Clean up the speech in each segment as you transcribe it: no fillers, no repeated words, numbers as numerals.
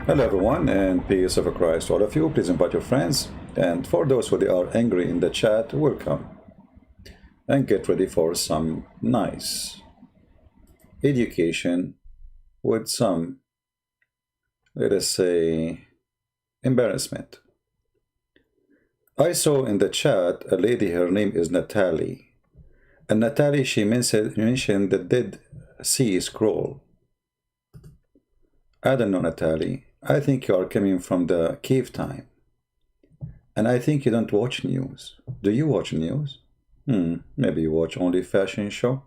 Hello everyone, and peace of Christ to all of you. Please invite your friends, and for those who are angry in the chat, welcome. And get ready for some nice education with some, let us say, embarrassment. I saw in the chat a lady, her name is Natalie. And Natalie, she mentioned the Dead Sea Scroll. I don't know, Natalie. I think you are coming from the cave time. And I think you don't watch news. Do you watch news? Maybe you watch only fashion show.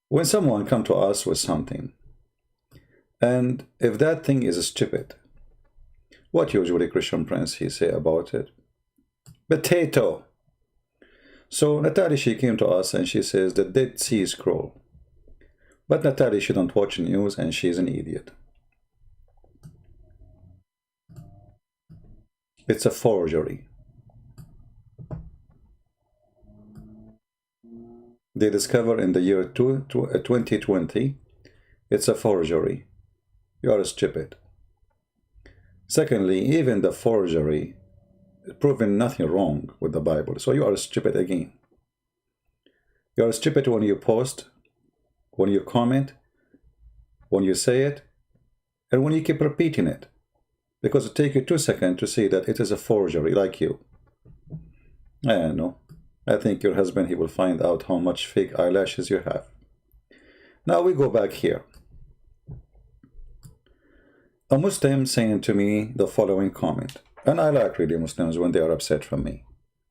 When someone come to us with something, and if that thing is stupid, what usually Christian Prince he say about it? Potato. So Natalie, she came to us and she says the Dead Sea Scroll. But Natalie, she don't watch news and she's an idiot. It's a forgery. They discover in the year 2020, it's a forgery. You are stupid. Secondly, even the forgery is proving nothing wrong with the Bible. So you are stupid again. You are stupid when you post, when you comment, when you say it, and when you keep repeating it. Because it takes you 2 seconds to see that it is a forgery, like you. I don't know. I think your husband, he will find out how much fake eyelashes you have. Now we go back here. A Muslim saying to me the following comment. And I like really Muslims when they are upset from me.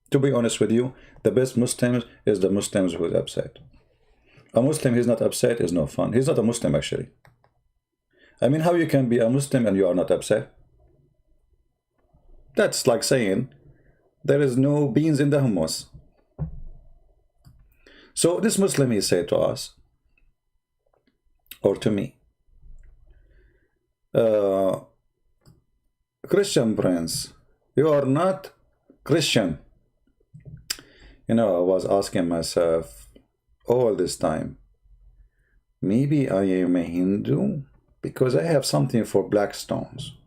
To be honest with you, the best Muslims is the Muslims who is upset. A Muslim who's not upset is no fun. He's not a Muslim actually. I mean, how you can be a Muslim and you are not upset? That's like saying there is no beans in the hummus. So this Muslim, he said to us, or to me, Christian Prince, you are not Christian. You know, I was asking myself all this time, maybe I am a Hindu because I have something for black stones.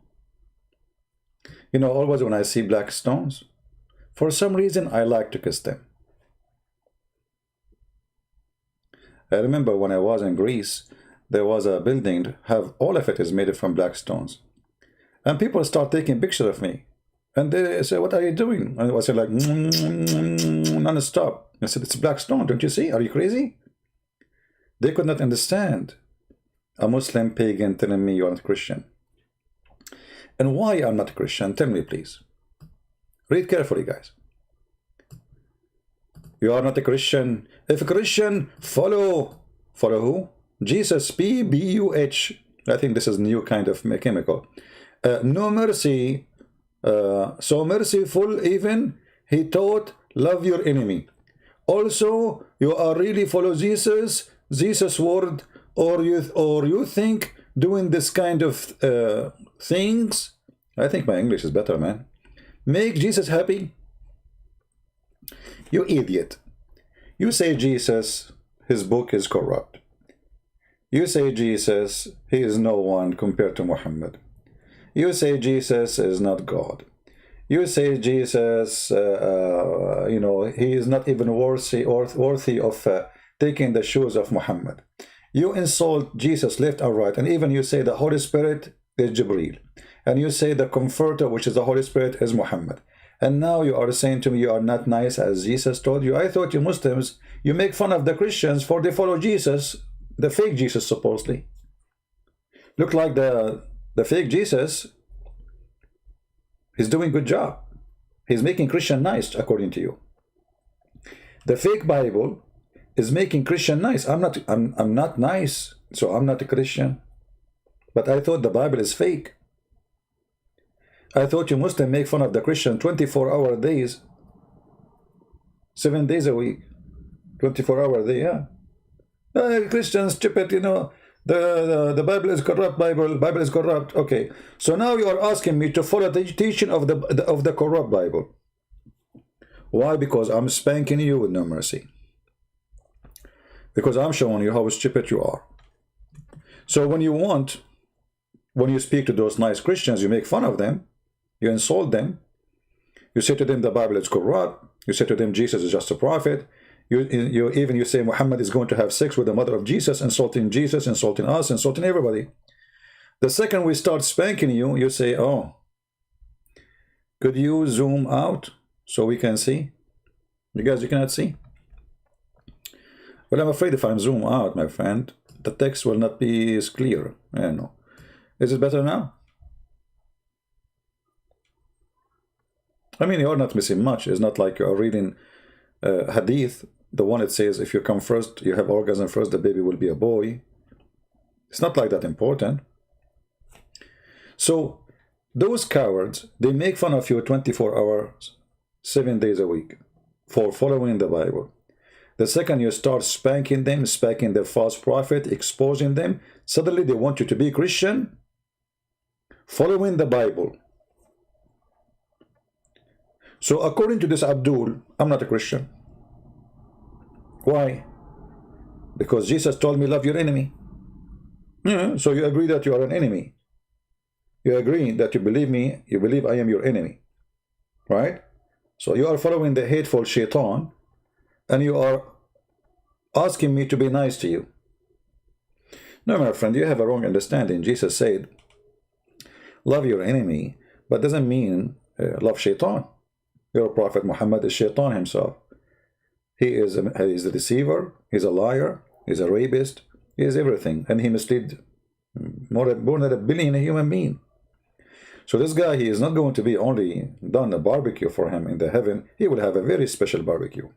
You know, always when I see black stones, for some reason I like to kiss them. I remember when I was in Greece, there was a building, all of it is made from black stones. And people start taking pictures of me. And they say, what are you doing? And I said like, non-stop. I said, it's black stone, don't you see? Are you crazy? They could not understand a Muslim pagan telling me you're not Christian. And why I'm not Christian? Tell me, please. Read carefully, guys. You are not a Christian. If a Christian, follow who? Jesus, P-B-U-H. I think this is new kind of chemical. No mercy. So merciful even, he taught, love your enemy. Also, you are really follow Jesus word, or you think doing this kind of things. I think my English is better, man. Make Jesus happy. You idiot. You say Jesus, his book is corrupt. You say Jesus, he is no one compared to Muhammad. You say Jesus is not God. You say Jesus, you know, he is not even worthy of taking the shoes of Muhammad. You insult Jesus left and right, and even you say the Holy Spirit is Jibreel. And you say the Comforter, which is the Holy Spirit, is Muhammad. And now you are saying to me you are not nice as Jesus told you. I thought you Muslims, you make fun of the Christians for they follow Jesus, the fake Jesus supposedly. Look like the fake Jesus, he's doing a good job. He's making Christian nice according to you. The fake Bible is making Christian nice. I'm not nice, so I'm not a Christian. But I thought the Bible is fake. I thought you Muslim make fun of the Christian 24-hour days, 7 days a week, 24-hour day, yeah. Christians stupid, you know, the Bible is corrupt, Bible is corrupt. Okay, so now you are asking me to follow the teaching of the corrupt Bible. Why? Because I'm spanking you with no mercy. Because I'm showing you how stupid you are. So when you want when you speak to those nice Christians, you make fun of them, you insult them, you say to them the Bible is corrupt, you say to them Jesus is just a prophet, you say Muhammad is going to have sex with the mother of Jesus, insulting Jesus, insulting us, insulting everybody. The second we start spanking you, you say, oh, could you zoom out so we can see? You guys, you cannot see? Well, I'm afraid if I'm zoom out, my friend, the text will not be as clear. I know. Is it better now? I mean, you're not missing much. It's not like you're reading hadith, the one that says if you come first, you have orgasm first, the baby will be a boy. It's not like that important. So those cowards, they make fun of you 24 hours, 7 days a week for following the Bible. The second you start spanking them, spanking the false prophet, exposing them, suddenly they want you to be Christian, following the Bible. So according to this Abdul, I'm not a Christian. Why? Because Jesus told me love your enemy. So you agree that you are an enemy. You agree that you believe me, you believe I am your enemy. Right? So you are following the hateful shaitan, and you are asking me to be nice to you. No, my friend, you have a wrong understanding. Jesus said, love your enemy, but doesn't mean love shaitan. Your prophet Muhammad is shaitan himself. He is a deceiver, he's a liar, he's a rapist, he is everything, and he misled more than 1 billion human beings. So this guy, he is not going to be only done a barbecue for him in the heaven, he will have a very special barbecue.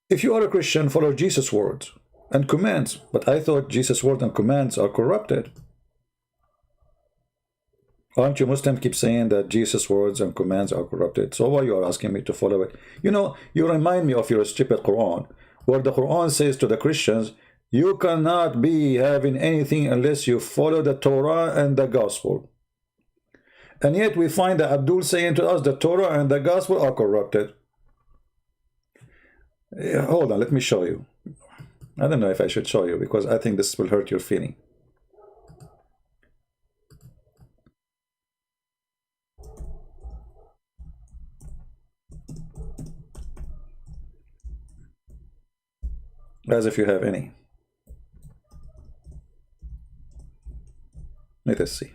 If you are a Christian, follow Jesus' words and commands. But I thought Jesus' words and commands are corrupted. Aren't you Muslims keep saying that Jesus' words and commands are corrupted? So why you are asking me to follow it? You know, you remind me of your stupid Quran, where the Quran says to the Christians, you cannot be having anything unless you follow the Torah and the Gospel. And yet we find that Abdul saying to us the Torah and the Gospel are corrupted. Hold on, let me show you. I don't know if I should show you, because I think this will hurt your feeling. As if you have any. Let us see.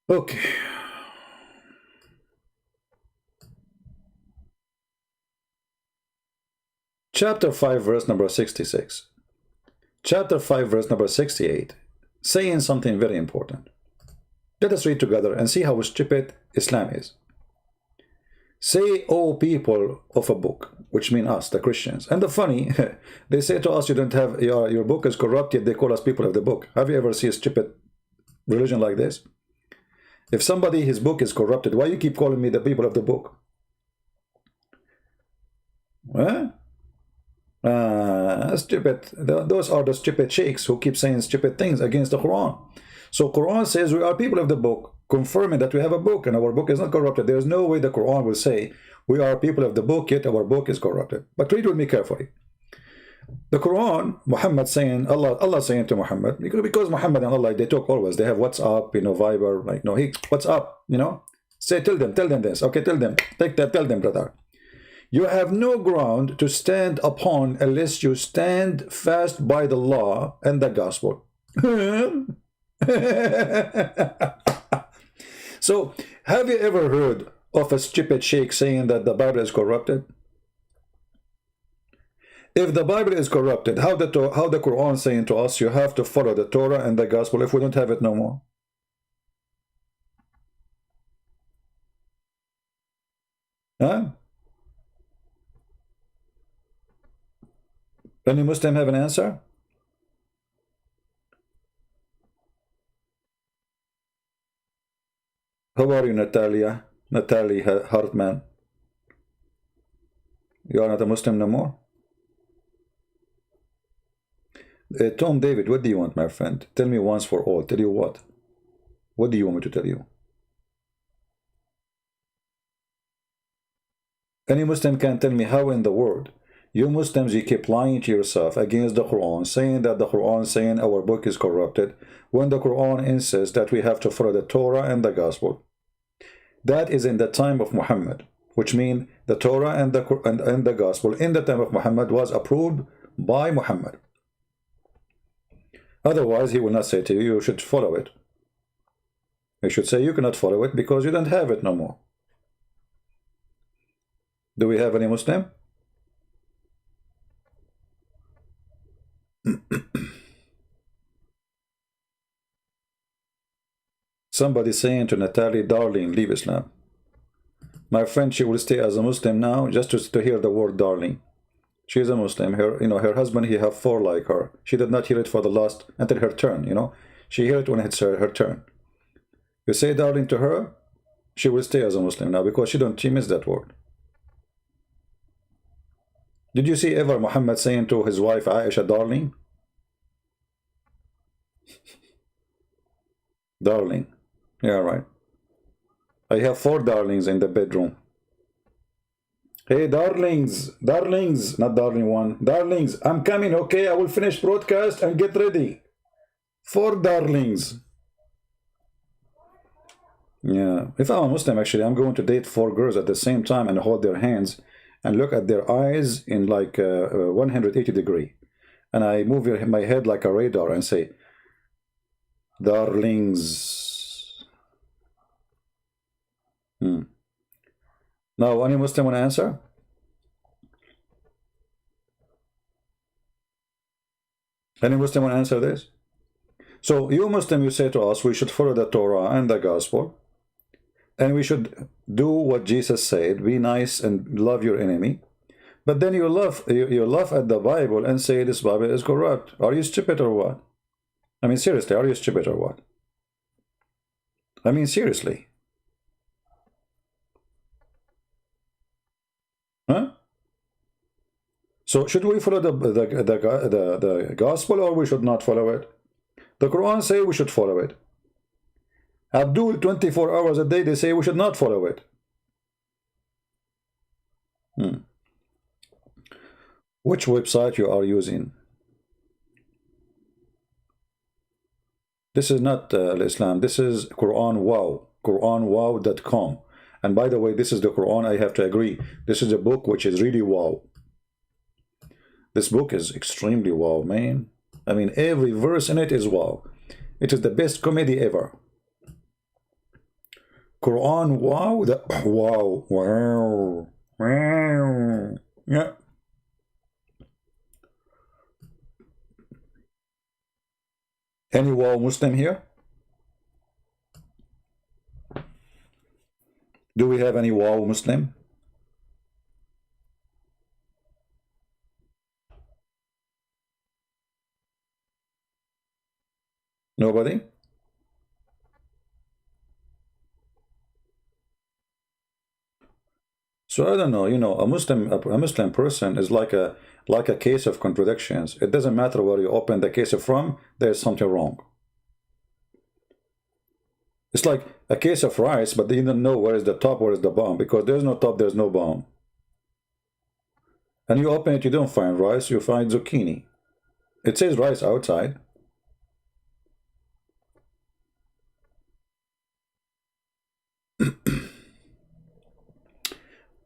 Okay. Chapter 5, verse number 66. Chapter 5, verse number 68, saying something very important. Let us read together and see how stupid Islam is. Say, O people of a book, which mean us, the Christians. And the funny, they say to us, you don't have, your book is corrupted, they call us people of the book. Have you ever seen a stupid religion like this? If somebody, his book is corrupted, why you keep calling me the people of the book? Huh? Stupid. Those are the stupid sheikhs who keep saying stupid things against the Quran. So Quran says we are people of the book, confirming that we have a book and our book is not corrupted. There is no way the Quran will say we are people of the book, yet our book is corrupted. But read with me carefully. The Quran, Muhammad saying, Allah saying to Muhammad, because Muhammad and Allah, they talk always. They have WhatsApp, Viber, like, no, hey, what's up, Say, tell them this. Okay, tell them, tell them, brother. You have no ground to stand upon unless you stand fast by the law and the gospel. So, have you ever heard of a stupid sheikh saying that the Bible is corrupted? If the Bible is corrupted, how the Quran saying to us you have to follow the Torah and the gospel if we don't have it no more? Huh? Any Muslim have an answer? How are you, Natalia? Natalie Hartman. You are not a Muslim no more? Tom David, what do you want, my friend? Tell me once for all. Tell you what? What do you want me to tell you? Any Muslim can tell me how in the world you Muslims, you keep lying to yourself against the Quran, saying that the Quran saying our book is corrupted, when the Quran insists that we have to follow the Torah and the Gospel. That is in the time of Muhammad, which means the Torah and the Gospel in the time of Muhammad was approved by Muhammad. Otherwise, he will not say to you, you should follow it. He should say you cannot follow it because you don't have it no more. Do we have any Muslim? Somebody saying to Natalie, darling, leave Islam. My friend, she will stay as a Muslim now just to hear the word darling. She is a Muslim. Her husband, he have 4 like her. She did not hear it for the last, until her turn, She hear it when it's her turn. You say darling to her, she will stay as a Muslim now because she missed that word. Did you see ever Muhammad saying to his wife Aisha, darling? Darling. Yeah, right. I have 4 darlings in the bedroom. Hey, darlings, not darling one. Darlings, I'm coming, okay? I will finish broadcast and get ready. 4 darlings. Yeah. If I'm a Muslim, actually, I'm going to date 4 girls at the same time and hold their hands and look at their eyes in like 180 degree. And I move my head like a radar and say, darlings. Now, any Muslim want to answer? Any Muslim want to answer this? So, you Muslim, you say to us, we should follow the Torah and the Gospel, and we should do what Jesus said, be nice and love your enemy. But then you laugh at the Bible and say this Bible is corrupt. Are you stupid or what? I mean, seriously, are you stupid or what? I mean, seriously. Huh? So should we follow the Gospel or we should not follow it? The Quran say we should follow it. Abdul, 24 hours a day, they say we should not follow it. Which website you are using? This is not Islam. This is Quran Wow. QuranWow.com. And by the way, this is the Quran. I have to agree. This is a book which is really wow. This book is extremely wow, man. I mean, every verse in it is wow. It is the best comedy ever. Quran Wow. Wow. Yeah. Any wow Muslim here? Do we have any wow Muslim? Nobody? So I don't know, a Muslim person is like a case of contradictions. It doesn't matter where you open the case from, there's something wrong. It's like a case of rice, but you don't know where is the top, where is the bottom, because there's no top, there's no bottom. And you open it, you don't find rice, you find zucchini. It says rice outside.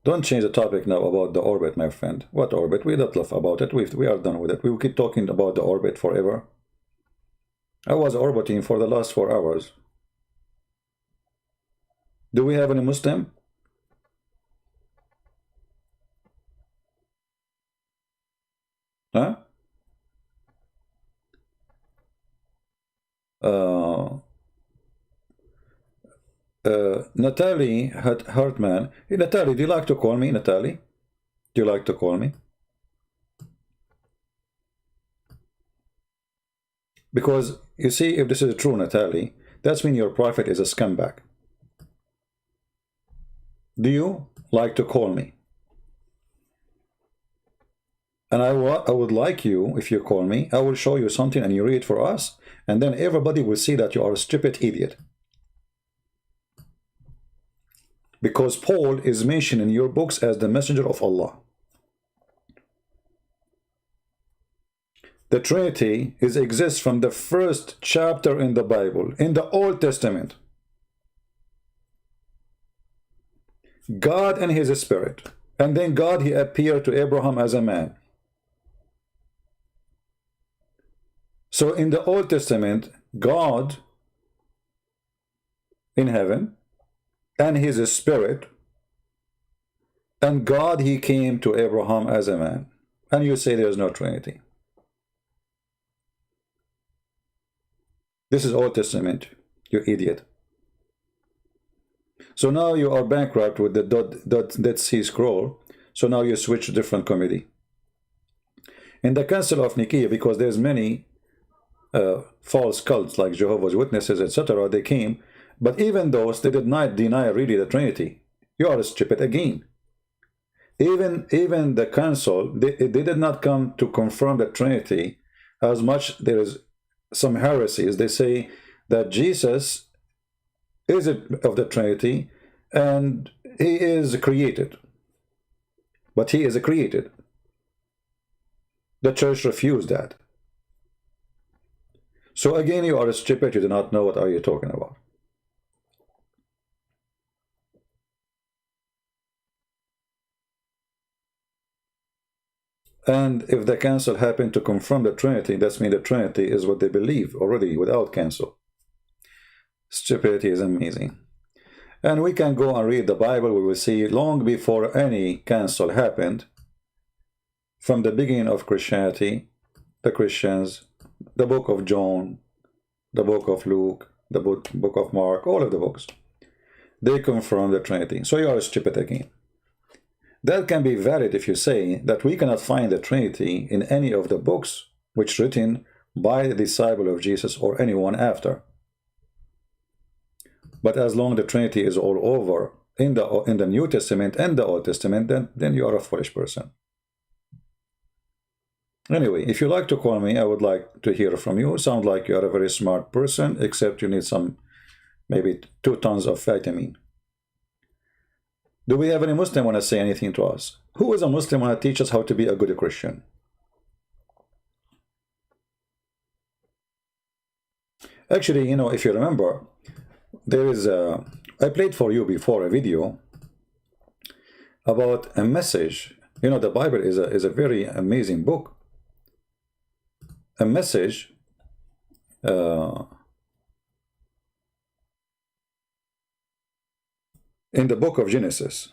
Don't change the topic now about the orbit, my friend. What orbit? We don't laugh about it. We are done with it. We will keep talking about the orbit forever. I was orbiting for the last 4 hours. Do we have any Muslim? Huh? Natalie Hartman. Hey, Natalie, do you like to call me, Natalie? Do you like to call me? Because, you see, if this is true, Natalie, that's mean your prophet is a scumbag. Do you like to call me? And I would like you, if you call me, I will show you something and you read for us, and then everybody will see that you are a stupid idiot. because Paul is mentioned in your books as the messenger of Allah. The Trinity exists from the first chapter in the Bible, in the Old Testament. God and his spirit. And then God, he appeared to Abraham as a man. So in the Old Testament, God in heaven and his spirit, and God, he came to Abraham as a man. And you say there's no Trinity. This is Old Testament, you idiot. So now you are bankrupt with the Dead Sea Scroll. So now you switch to different committee. In the Council of Nicaea, because there's many false cults like Jehovah's Witnesses, etc., they came, but even those, they did not deny really the Trinity. You are stupid again. Even the council, they did not come to confirm the Trinity, as much there is some heresies. They say that Jesus is of the Trinity and he is created, but he is created. The church refused that. So again, you are stupid. You do not know what are you talking about. And if the council happened to confirm the Trinity, that means the Trinity is what they believe already without council. Stupidity is amazing. And we can go and read the Bible. We will see long before any council happened, from the beginning of Christianity, the Christians, the book of John, the book of Luke, the book of Mark, all of the books, they confirm the Trinity. So you are stupid again. That can be valid if you say that we cannot find the Trinity in any of the books which written by the disciple of Jesus or anyone after. But as long as the Trinity is all over in the New Testament and the Old Testament, then you are a foolish person. Anyway, if you like to call me, I would like to hear from you. Sound like you are a very smart person, except you need some, maybe 2 tons of vitamin. Do we have any Muslim want to say anything to us? Who is a Muslim want to teach us how to be a good Christian? Actually, you know, if you remember, there is a, I played for you before a video about a message. You know, the Bible is a very amazing book. A message in the book of Genesis.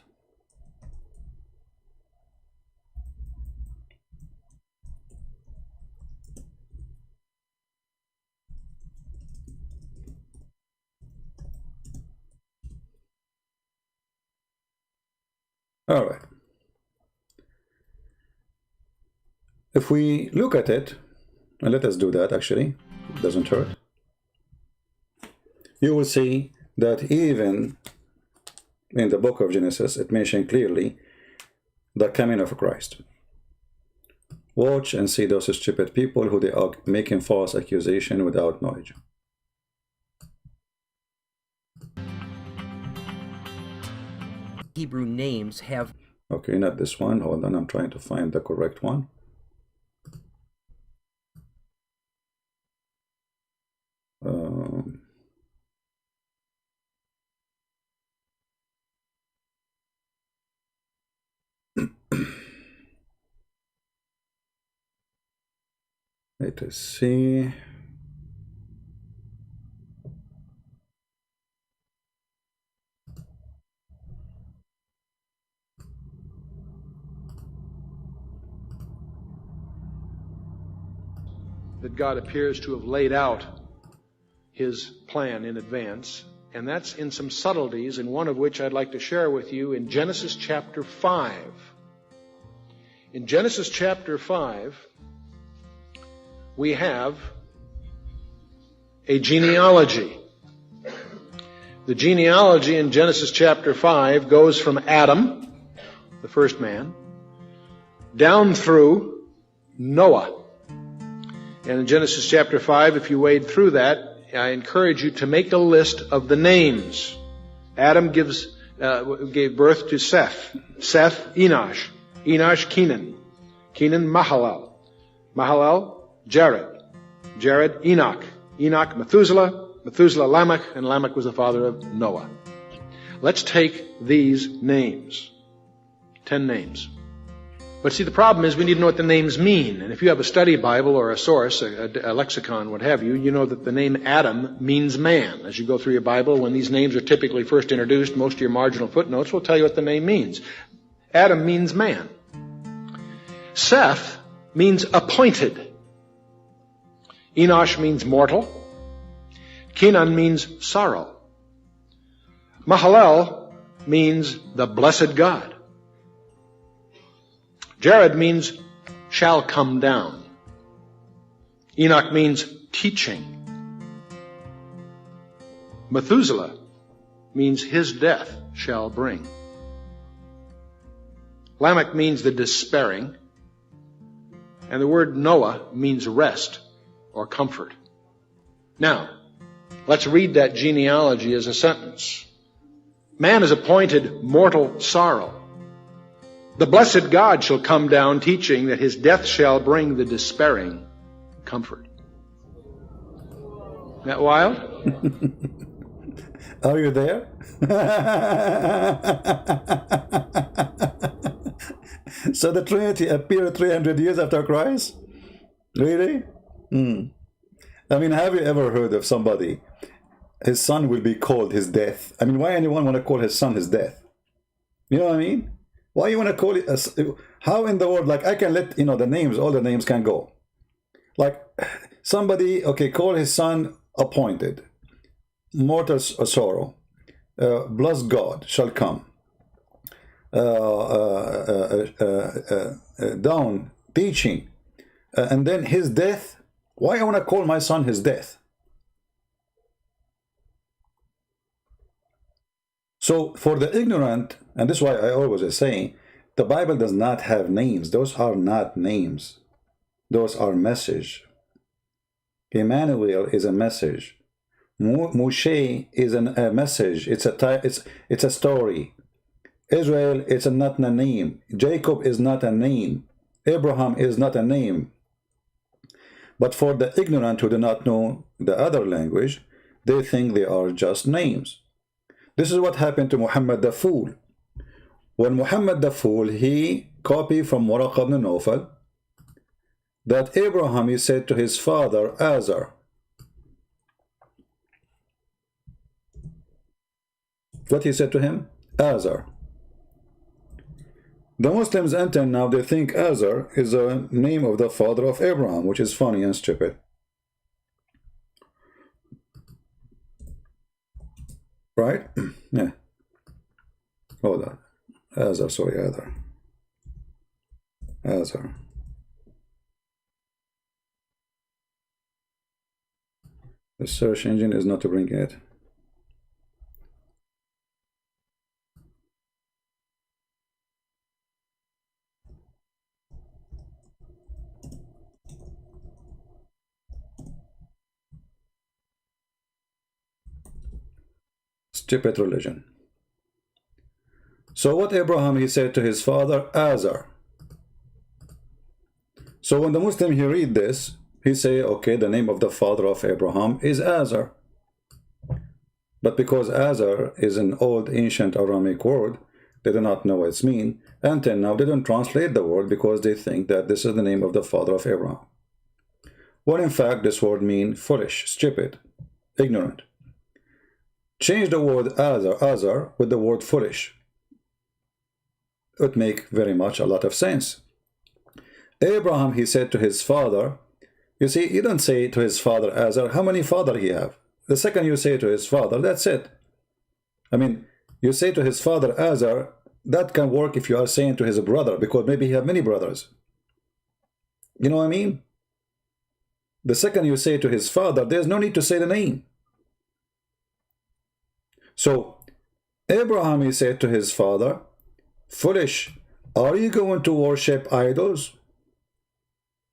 All right. If we look at it, and let us do that actually, it doesn't hurt. You will see that even in the book of Genesis, it mentioned clearly the coming of Christ. Watch and see those stupid people who they are making false accusation without knowledge. Hebrew names have... Okay, not this one. Hold on, I'm trying to find the correct one. Let us see. That God appears to have laid out his plan in advance, and that's in some subtleties, and one of which I'd like to share with you in Genesis chapter 5. In Genesis chapter 5, we have a genealogy. The genealogy in Genesis chapter 5 goes from Adam, the first man, down through Noah. And in Genesis chapter 5, if you wade through that, I encourage you to make a list of the names. Adam gives gave birth to Seth. Seth, Enosh. Enosh, Kenan. Kenan, Mahalalel. Mahalalel, Jared. Jared, Enoch. Enoch, Methuselah. Methuselah, Lamech. And Lamech was the father of Noah. Let's take these names. 10 names. But see, the problem is we need to know what the names mean. And if you have a study Bible or a source, a lexicon, what have you, you know that the name Adam means man. As you go through your Bible, when these names are typically first introduced, most of your marginal footnotes will tell you what the name means. Adam means man. Seth means appointed. Enosh means mortal. Kenan means sorrow. Mahalalel means the blessed God. Jared means shall come down. Enoch means teaching. Methuselah means his death shall bring. Lamech means the despairing. And the word Noah means rest or comfort. Now, let's read that genealogy as a sentence. Man is appointed mortal sorrow. The blessed God shall come down, teaching that his death shall bring the despairing comfort. Isn't that wild? Are you there? So the Trinity appeared 300 years after Christ? Really? I mean, have you ever heard of somebody, his son will be called his death? I mean, why anyone want to call his son his death? You know what I mean? Why you want to call it? How in the world? Like, I can let, the names, all the names can go. Like, somebody, okay, call his son appointed. Mortal sorrow. Bless God shall come. Down, teaching. And then his death. Why I want to call my son his death? So for the ignorant, and this is why I always say, saying, the Bible does not have names. Those are not names. Those are message. Emmanuel is a message. Moshe is a message. It's a story. Israel is not a name. Jacob is not a name. Abraham is not a name. But for the ignorant who do not know the other language, they think they are just names. This is what happened to Muhammad the Fool. When Muhammad the Fool, he copied from Waraq ibn Nawfal that Abraham, he said to his father, Azar. What he said to him? Azar. The Muslims until now, they think Azar is a name of the father of Abraham, which is funny and stupid. Right? Yeah. Hold on. Azar, sorry, Azar. Azar. The search engine is not bringing it. Stupid religion. So what Abraham, he said to his father, Azar. So when the Muslim, he read this, he say, okay, the name of the father of Abraham is Azar. But because Azar is an old ancient Aramic word, they do not know what it means. Until now, they don't translate the word because they think that this is the name of the father of Abraham. When in fact, this word means foolish, stupid, ignorant. Change the word Azar with the word foolish. It would make very much a lot of sense. Abraham, he said to his father, you see, you don't say to his father Azar, how many father he have? The second you say to his father, that's it. I mean, you say to his father Azar, that can work if you are saying to his brother, because maybe he have many brothers. You know what I mean? The second you say to his father, there's no need to say the name. So, Abraham, he said to his father, foolish, are you going to worship idols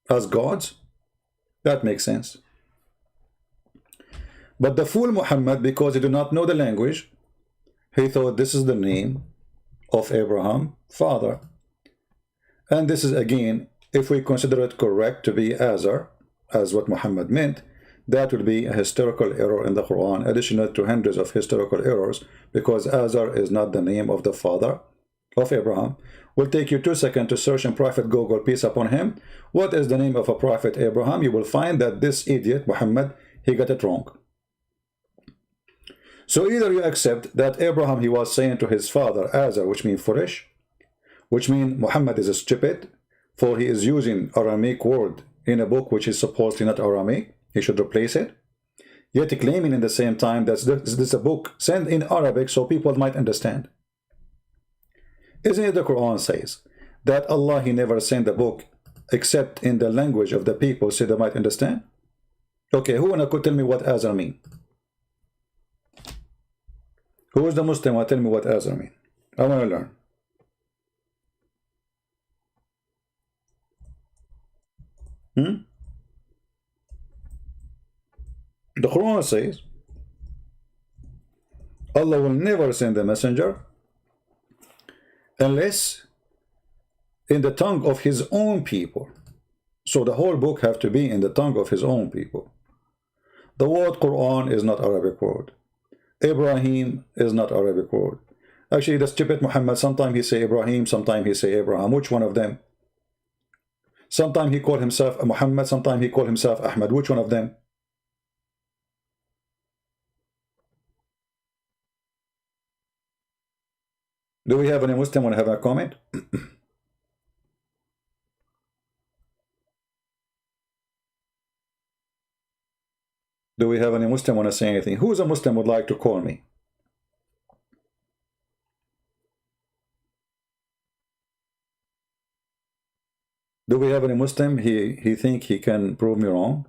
as gods? That makes sense. But the fool Muhammad, because he did not know the language, He thought this is the name of Abraham, father. And this is, again, if we consider it correct to be Azar, as what Muhammad meant, that would be a historical error in the Quran, additional to hundreds of historical errors, because Azar is not the name of the father of Abraham. Will take you 2 seconds to search in Prophet Google, peace upon him, what is the name of a prophet Abraham. You will find that this idiot Muhammad, he got it wrong. So either you accept that Abraham, he was saying to his father Azar, which means foolish, which means Muhammad is stupid, for he is using Aramaic word in a book which is supposedly not Aramaic. He should replace it, yet claiming in the same time that this is a book sent in Arabic so people might understand. Isn't it the Quran says that Allah, he never sent the book except in the language of the people so they might understand? Okay, who wanna tell me what Azar mean? Who is the Muslim who tell me what Azar mean? I want to learn. The Quran says Allah will never send a messenger unless in the tongue of his own people. So the whole book have to be in the tongue of his own people. The word Quran is not Arabic word. Ibrahim is not Arabic word. Actually, the stupid Muhammad, sometimes he say Ibrahim, sometimes he say Abraham. Which one of them? Sometimes he call himself Muhammad, sometimes he call himself Ahmad. Which one of them? Do we have any Muslim want to have a comment? Do we have any Muslim want to say anything? Who is a Muslim would like to call me? Do we have any Muslim? He think he can prove me wrong?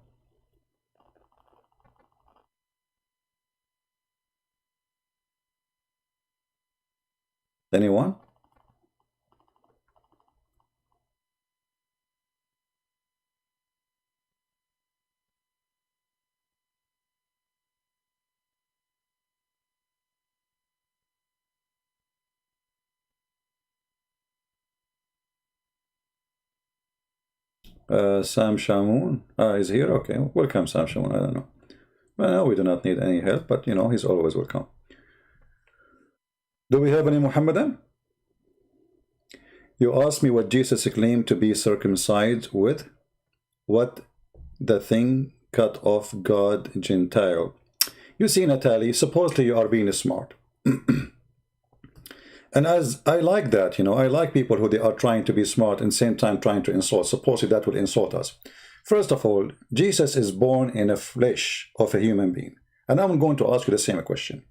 Anyone? Sam Shamoun is here. Okay, welcome Sam Shamoun. I don't know. Well, no, we do not need any help, but you know, he's always welcome. Do we have any Muhammadan? You asked me what Jesus claimed to be circumcised with. What the thing cut off God Gentile. You see, Natalie, supposedly you are being smart. And as I like that, you know, I like people who they are trying to be smart and same time trying to insult. Supposedly that will insult us. First of all, Jesus is born in the flesh of a human being. And I'm going to ask you the same question.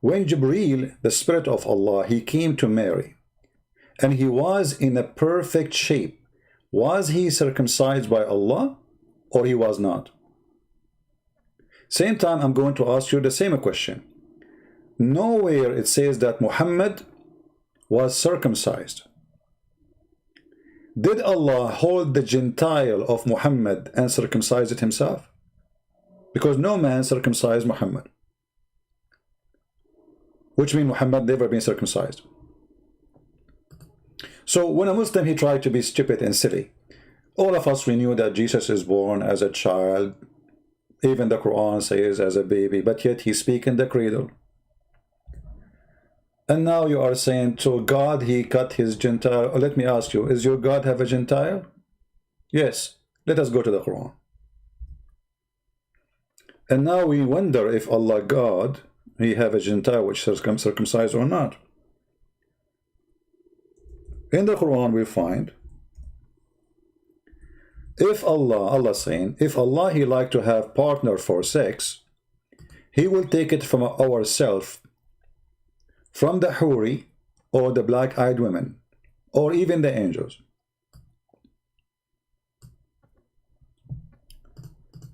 When Jibreel, the Spirit of Allah, he came to Mary, and he was in a perfect shape, was he circumcised by Allah or he was not? Same time, I'm going to ask you the same question. Nowhere it says that Muhammad was circumcised. Did Allah hold the Gentile of Muhammad and circumcise it himself? Because no man circumcised Muhammad. Which means Muhammad never been circumcised. So when a Muslim, he tried to be stupid and silly, all of us, we knew that Jesus is born as a child. Even the Quran says as a baby, but yet he speaks in the cradle. And now you are saying, so God, he cut his Gentile. Let me ask you, is your God have a Gentile? Yes. Let us go to the Quran. And now we wonder if Allah God, he have a Gentile which is circumcised or not. In the Quran we find, if Allah saying, if Allah he like to have partner for sex, he will take it from ourself, from the Huri or the black-eyed women, or even the angels.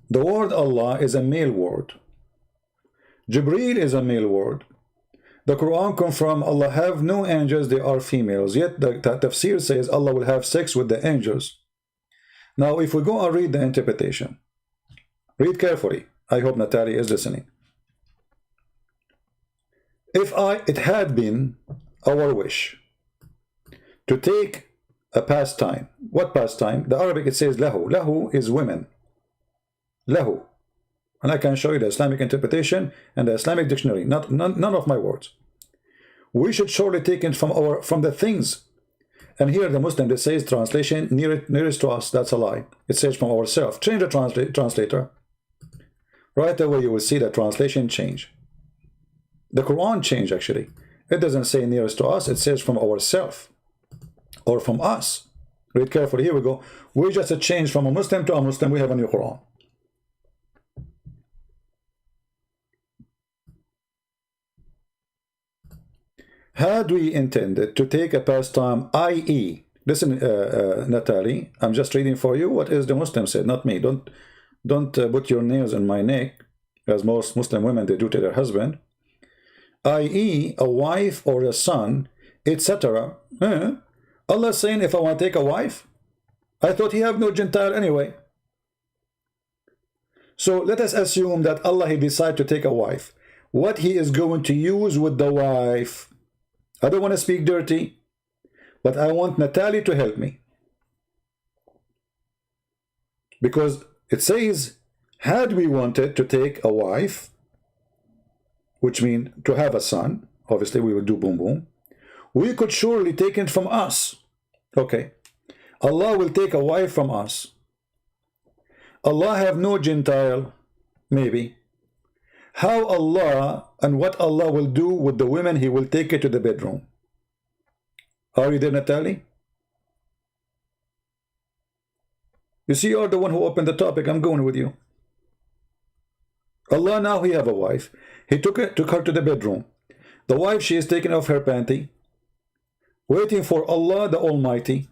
The word Allah is a male word. Jibreel is a male word. The Quran confirms Allah have no angels, they are females. Yet the tafsir says Allah will have sex with the angels. Now if we go and read the interpretation, read carefully. I hope Natalie is listening. If it had been our wish to take a pastime, what pastime? The Arabic it says lahu. Lahu is women. Lahu. And I can show you the Islamic interpretation and the Islamic dictionary, none of my words. We should surely take it from the things. And here the Muslim, that says translation nearest to us, that's a lie. It says from ourselves. Change the translator. Right away you will see the translation change. The Quran changed actually. It doesn't say nearest to us, it says from ourselves or from us. Read carefully. Here we go. We just changed from a Muslim to a Muslim. We have a new Quran. Had we intended to take a pastime, i.e., listen, Natalie, I'm just reading for you what is the Muslim said, not me. Don't put your nails in my neck, as most Muslim women they do to their husband. I.e., a wife or a son, etc. Allah saying, if I want to take a wife, I thought he have no Gentile anyway. So let us assume that Allah he decide to take a wife. What he is going to use with the wife? I don't want to speak dirty, but I want Natalie to help me. Because it says, had we wanted to take a wife, which means to have a son, obviously we will do boom boom, we could surely take it from us. Okay. Allah will take a wife from us. Allah have no Gentile, maybe. How Allah and what Allah will do with the women he will take it to the bedroom. Are you there, Natalie? You see, you're the one who opened the topic. I'm going with you. Allah now he have a wife. He took her to the bedroom. The wife, she is taking off her panty, waiting for Allah the Almighty.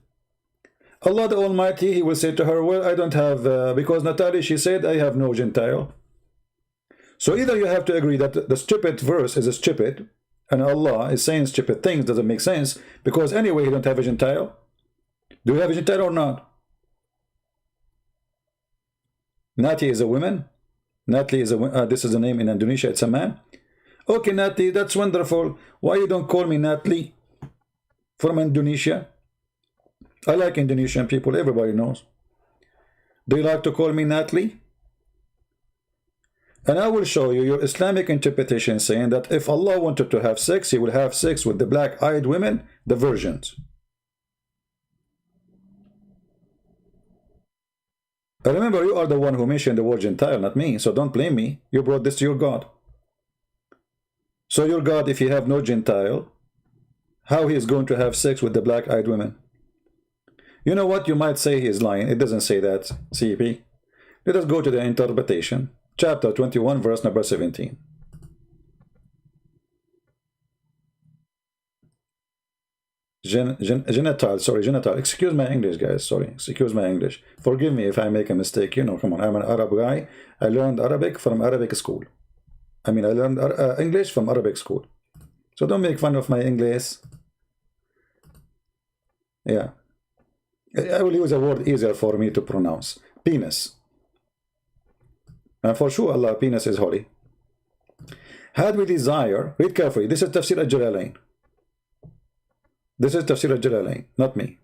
Allah the Almighty, he will say to her, well, I don't have, because Natalie, she said, I have no Gentile. So either you have to agree that the stupid verse is stupid, and Allah is saying stupid things, doesn't make sense, because anyway you don't have a Gentile. Do you have a Gentile or not? Nati is a woman. Natalie is a this is a name in Indonesia, it's a man. Okay, Natalie, that's wonderful. Why you don't call me Natalie from Indonesia? I like Indonesian people, everybody knows. Do you like to call me Natalie? And I will show you your Islamic interpretation saying that if Allah wanted to have sex, he will have sex with the black-eyed women, the virgins. I remember you are the one who mentioned the word Gentile, not me, so don't blame me. You brought this to your God. So your God, if he have no Gentile, how he is going to have sex with the black-eyed women? You know what? You might say he is lying. It doesn't say that, CP. Let us go to the interpretation. Chapter 21, verse number 17. Genital. Excuse my English, guys. Sorry. Excuse my English. Forgive me if I make a mistake. You know, come on. I'm an Arab guy. I learned Arabic from Arabic school. I mean, I learned English from Arabic school. So don't make fun of my English. Yeah. I will use a word easier for me to pronounce. Penis. And for sure, Allah, penis is holy. Had we desire, read carefully, this is Tafsir al-Jalalain. This is Tafsir al-Jalalain, not me.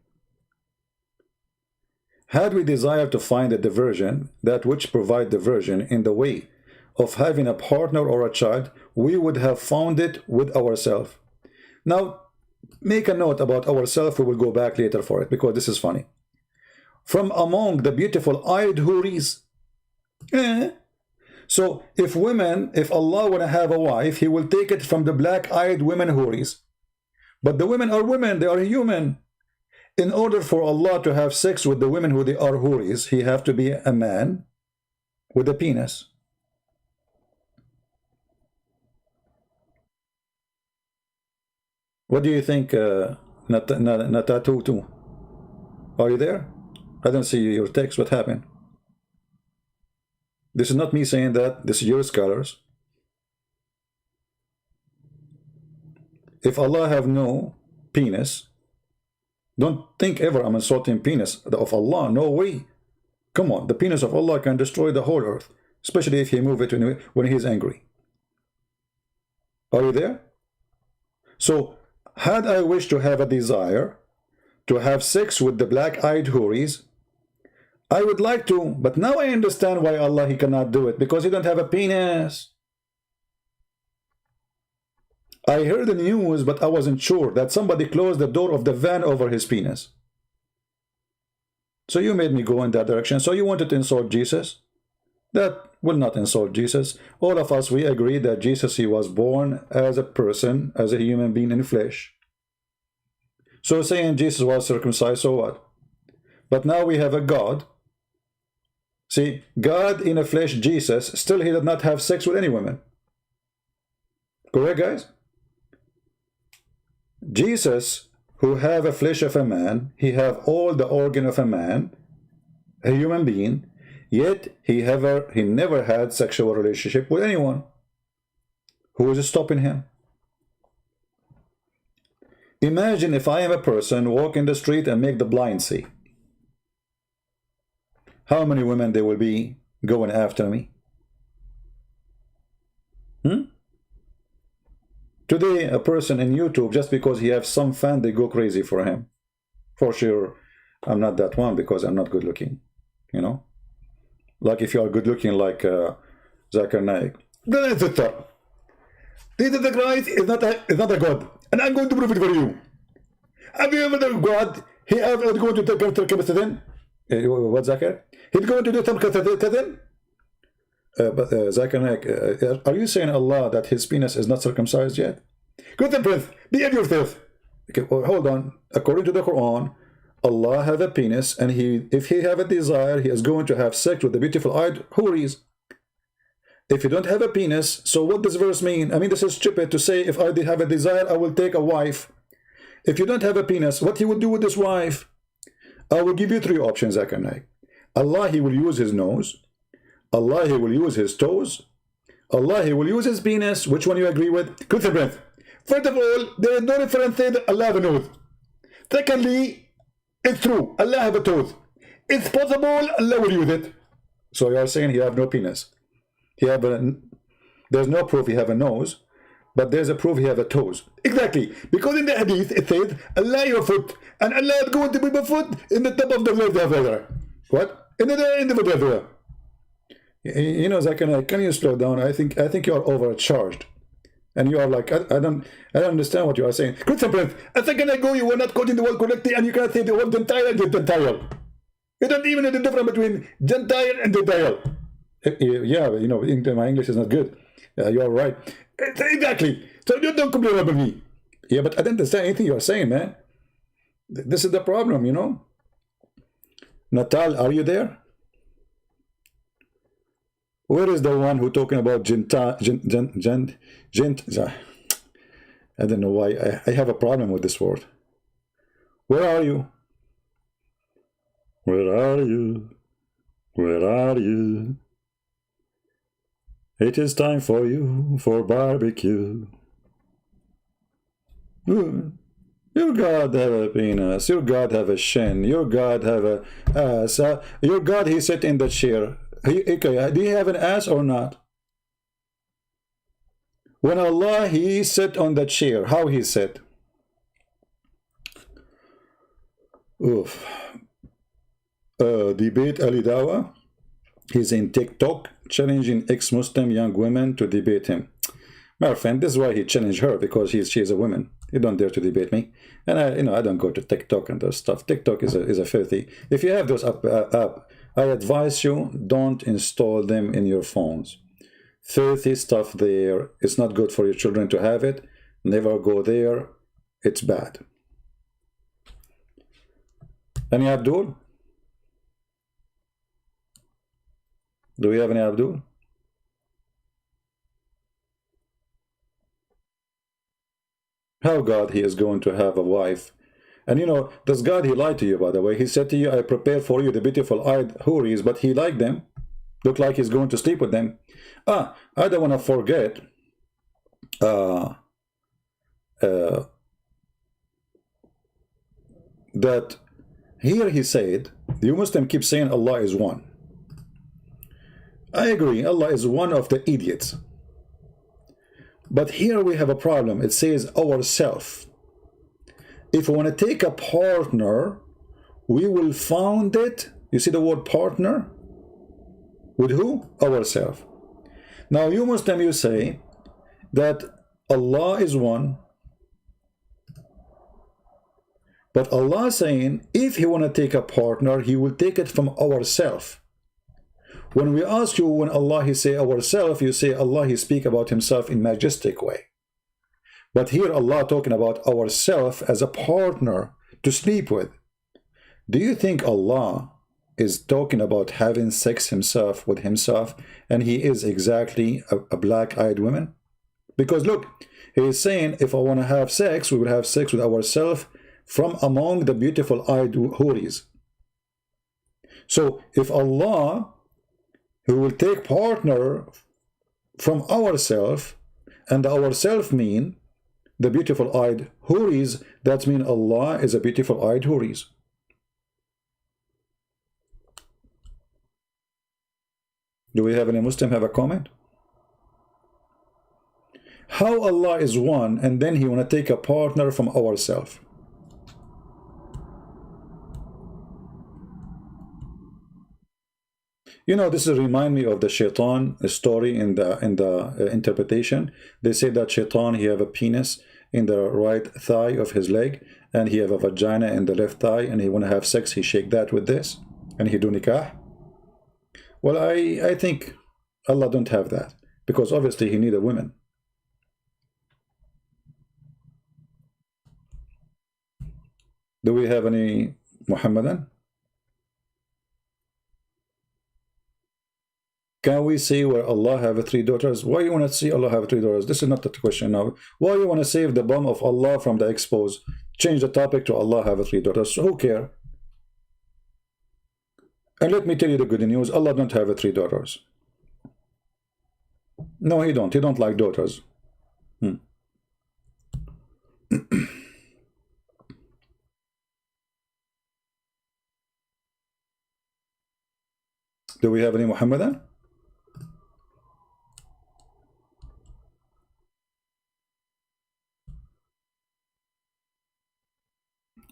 Had we desire to find a diversion, that which provide diversion in the way of having a partner or a child, we would have found it with ourselves. Now, make a note about ourselves, we will go back later for it, because this is funny. From among the beautiful eyed houris, so if Allah want to have a wife, he will take it from the black-eyed women houris. But the women are women, they are human. In order for Allah to have sex with the women who they are houris, he have to be a man with a penis. What do you think, Natatutu? Are you there? I don't see your text. What happened? This is not me saying that. This is your scholars. If Allah have no penis, don't think ever I'm insulting penis of Allah. No way. Come on. The penis of Allah can destroy the whole earth, especially if he move it when he is angry. Are you there? So, had I wished to have a desire to have sex with the black-eyed houris, I would like to, but now I understand why Allah, He cannot do it, because He don't have a penis. I heard the news, but I wasn't sure that somebody closed the door of the van over his penis. So you made me go in that direction. So you wanted to insult Jesus? That will not insult Jesus. All of us, we agree that Jesus, He was born as a person, as a human being in flesh. So saying Jesus was circumcised, so what? But now we have a God. See, God in a flesh, Jesus, still He did not have sex with any women. Correct, guys? Jesus, who have a flesh of a man, He have all the organ of a man, a human being, yet he never had sexual relationship with anyone. Who is stopping Him? Imagine if I am a person, walk in the street and make the blind see. How many women there will be going after me? Today, a person in YouTube, just because he has some fan, they go crazy for him. For sure, I'm not that one because I'm not good looking. You know? Like if you are good looking like Zakir Naik. Then it's a thought. The Christ is not a God. And I'm going to prove it for you. Have you ever done God? He ever going to take Kirtan? What, Zakir? He's going to do some Kirtan? But Zakir Naik, are you saying Allah that His penis is not circumcised yet? Good Prince, behave yourself. Okay, well, hold on. According to the Quran, Allah have a penis, and if He have a desire, He is going to have sex with the beautiful-eyed houris. If you don't have a penis, so what does verse mean? I mean, this is stupid to say, if I have a desire, I will take a wife. If you don't have a penis, what He will do with this wife? I will give you three options, Zakir Naik. Allah, He will use His nose. Allah, He will use His toes. Allah, He will use His penis. Which one you agree with? Good breath. First of all, there is no reference saying that Allah have a nose. Secondly, it's true. Allah have a toes. It's possible Allah will use it. So you are saying He have no penis. There's no proof He have a nose, but there's a proof He have a toes. Exactly. Because in the hadith it says, Allah your foot. And Allah is going to be the foot in the top of the world. What? In the world. You know, Zakir, can you slow down? I think you are overcharged, and you are like, I don't understand what you are saying. Good a second ago you were not quoting the word correctly, and you can't say the word Gentile and Gentile. You don't even know the difference between Gentile and Gentile. Yeah, you know, my English is not good. You are right. Exactly. So you don't complain about me. Yeah, but I don't understand anything you are saying, man. This is the problem, you know. Natal, are you there? Where is the one who talking about gent? I don't know why I have a problem with this word. Where are you? Where are you? Where are you? It is time for you for barbecue. Your God have a penis. Your God have a shin. Your God have a ass. Your God, He sit in the chair. Okay, do you have an ass or not? When Allah, He sit on the chair, how He sit? Oof. Debate Ali Dawa. He's in TikTok challenging ex-Muslim young women to debate him. My friend, this is why he challenged her, because she is a woman. You don't dare to debate me. And I don't go to TikTok and those stuff. TikTok is a filthy. If you have those app, I advise you, don't install them in your phones. Filthy stuff there. It's not good for your children to have it. Never go there. It's bad. Any Abdul? Do we have any Abdul? How God, He is going to have a wife? And you know, does God, He lied to you, by the way. He said to you, I prepared for you the beautiful-eyed houris, but He liked them. Look like He's going to sleep with them. I don't want to forget that here He said, you Muslim keep saying Allah is one. I agree, Allah is one of the idiots. But here we have a problem. It says ourself. If we want to take a partner, we will found it. You see the word partner? With who? Ourself. Now you Muslim, you say that Allah is one. But Allah is saying, if He want to take a partner, He will take it from ourself. When we ask you, when Allah He say ourself, you say Allah He speak about Himself in majestic way. But here Allah talking about ourself as a partner to sleep with. Do you think Allah is talking about having sex Himself with Himself, and He is exactly a black-eyed woman? Because look, He is saying, if I want to have sex, we will have sex with ourselves from among the beautiful-eyed houris. So if Allah, who will take partner from ourself, and ourself mean the beautiful-eyed houris, that means Allah is a beautiful-eyed houris. Do we have any Muslim have a comment? How Allah is one, and then He want to take a partner from ourselves? You know, this remind me of the shaitan story in the interpretation. They say that shaitan, he have a penis in the right thigh of his leg, and he have a vagina in the left thigh, and he want to have sex, he shake that with this, and he do nikah. Well, I think Allah don't have that, because obviously He need a woman. Do we have any Muhammadan? Can we see where Allah have 3 daughters? Why you want to see Allah have 3 daughters? This is not the question now. Why you want to save the bum of Allah from the expose? Change the topic to Allah have 3 daughters. So who care? And let me tell you the good news. Allah don't have 3 daughters. No, He don't. He don't like daughters. Do we have any Muhammadan?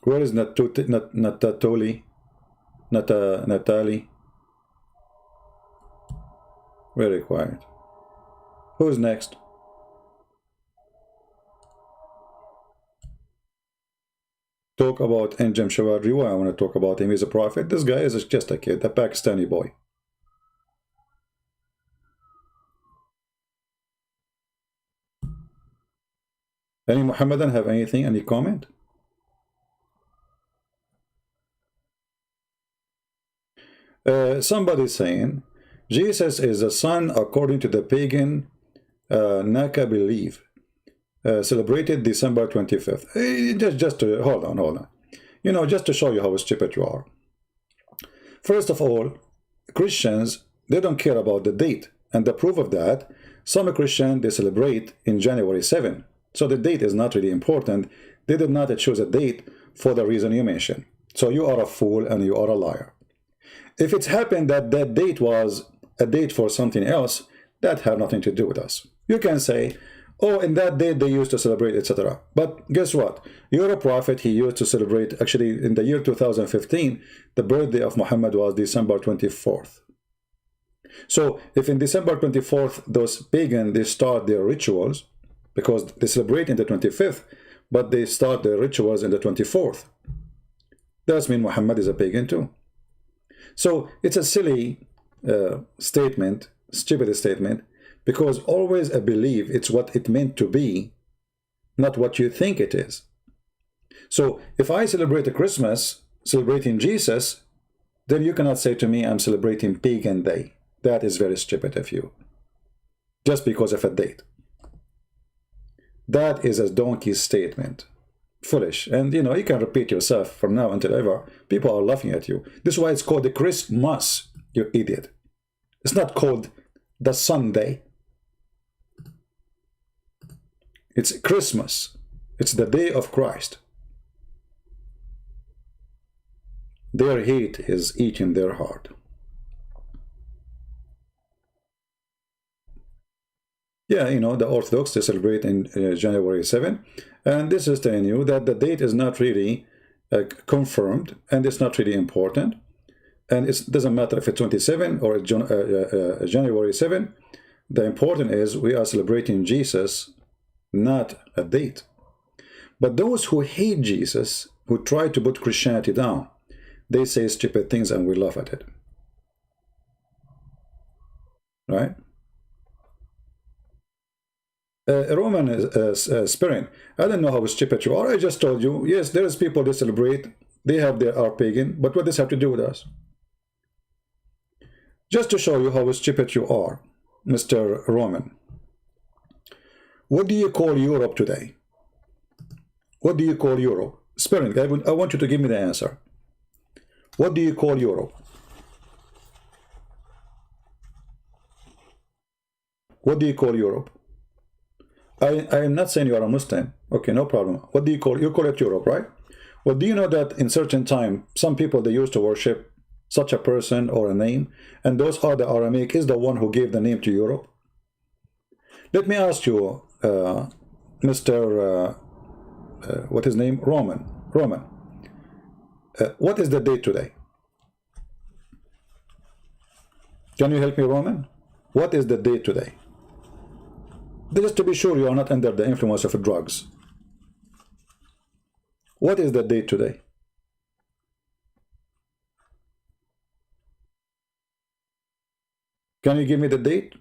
Where is Natali? Natali? Very quiet. Who's next? Talk about Anjem Shawadri. Why I want to talk about him? He's a prophet. This guy is just a kid, a Pakistani boy. Any Muhammadan have anything? Any comment? Somebody saying Jesus is the son according to the pagan Naka belief, celebrated December 25th. Just to, hold on. You know, just to show you how stupid you are. First of all, Christians, they don't care about the date, and the proof of that, some Christians, they celebrate in January 7. So the date is not really important. They did not choose a date for the reason you mentioned. So you are a fool and you are a liar. If it's happened that that date was a date for something else, that had nothing to do with us. You can say, oh, in that date they used to celebrate, etc. But guess what? You're a prophet. He used to celebrate, actually in the year 2015, the birthday of Muhammad was December 24th. So if in December 24th, those pagan, they start their rituals, because they celebrate in the 25th, but they start their rituals in the 24th. That means Muhammad is a pagan too. So it's a silly statement, stupid statement, because always a belief, it's what it meant to be, not what you think it is. So if I celebrate a Christmas, celebrating Jesus, then you cannot say to me, I'm celebrating pagan day. That is very stupid of you, just because of a date. That is a donkey statement. Foolish. And you know, you can repeat yourself from now until ever. People are laughing at you. This is why it's called the Christmas, you idiot. It's not called the Sunday. It's Christmas. It's the day of Christ. Their hate is eating their heart. Yeah, you know, the Orthodox, they celebrate in January 7. And this is telling you that the date is not really confirmed, and it's not really important. And it doesn't matter if it's 27 or January 7. The important is we are celebrating Jesus, not a date. But those who hate Jesus, who try to put Christianity down, they say stupid things and we laugh at it. Right? Roman Spirit, I don't know how stupid you are. I just told you, yes, there's people they celebrate, they have their are pagan, but what does this have to do with us? Just to show you how stupid you are, Mr. Roman. What do you call Europe today? What do you call Europe? Spirit, I want you to give me the answer. What do you call Europe? What do you call Europe? I am not saying you are a Muslim. Okay, no problem. What do you call it Europe, right? Well, do you know that in certain time, some people, they used to worship such a person or a name, and those are the Aramaic is the one who gave the name to Europe? Let me ask you, Mr. What is his name? Roman. What is the date today? Can you help me, Roman? What is the date today? Just to be sure you are not under the influence of drugs. What is the date today? Can you give me the date?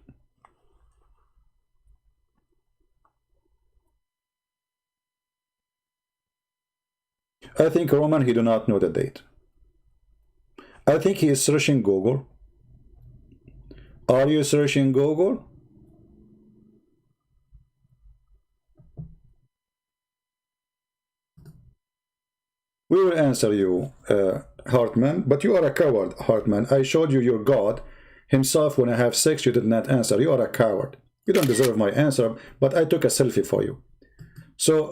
I think Roman, he do not know the date. I think he is searching Google. Are you searching Google? We will answer you, Hartman, but you are a coward, Hartman. I showed you your God himself when I have sex. You did not answer. You are a coward. You don't deserve my answer, but I took a selfie for you. So,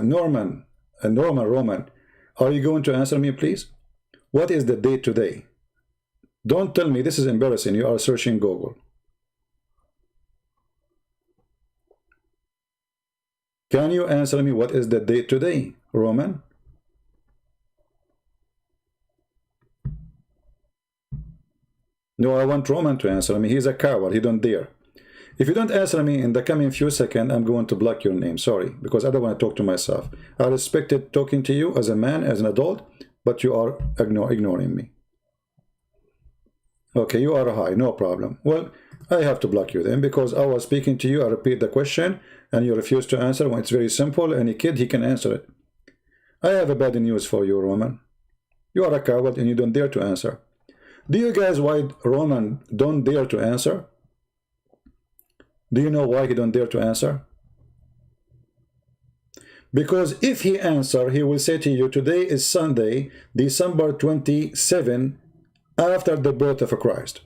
Roman, are you going to answer me, please? What is the date today? Don't tell me this is embarrassing. You are searching Google. Can you answer me what is the date today, Roman? No, I want Roman to answer me. He's a coward. He don't dare. If you don't answer me in the coming few seconds, I'm going to block your name. Sorry, because I don't want to talk to myself. I respected talking to you as a man, as an adult, but you are ignoring me. Okay, you are high, no problem. Well, I have to block you then because I was speaking to you. I repeat the question and you refuse to answer when it's very simple. Any kid, he can answer it. I have a bad news for you, Roman. You are a coward and you don't dare to answer. Do you guys why Roman don't dare to answer? Do you know why he don't dare to answer? Because if he answer, he will say to you, today is Sunday, December 27, after the birth of Christ.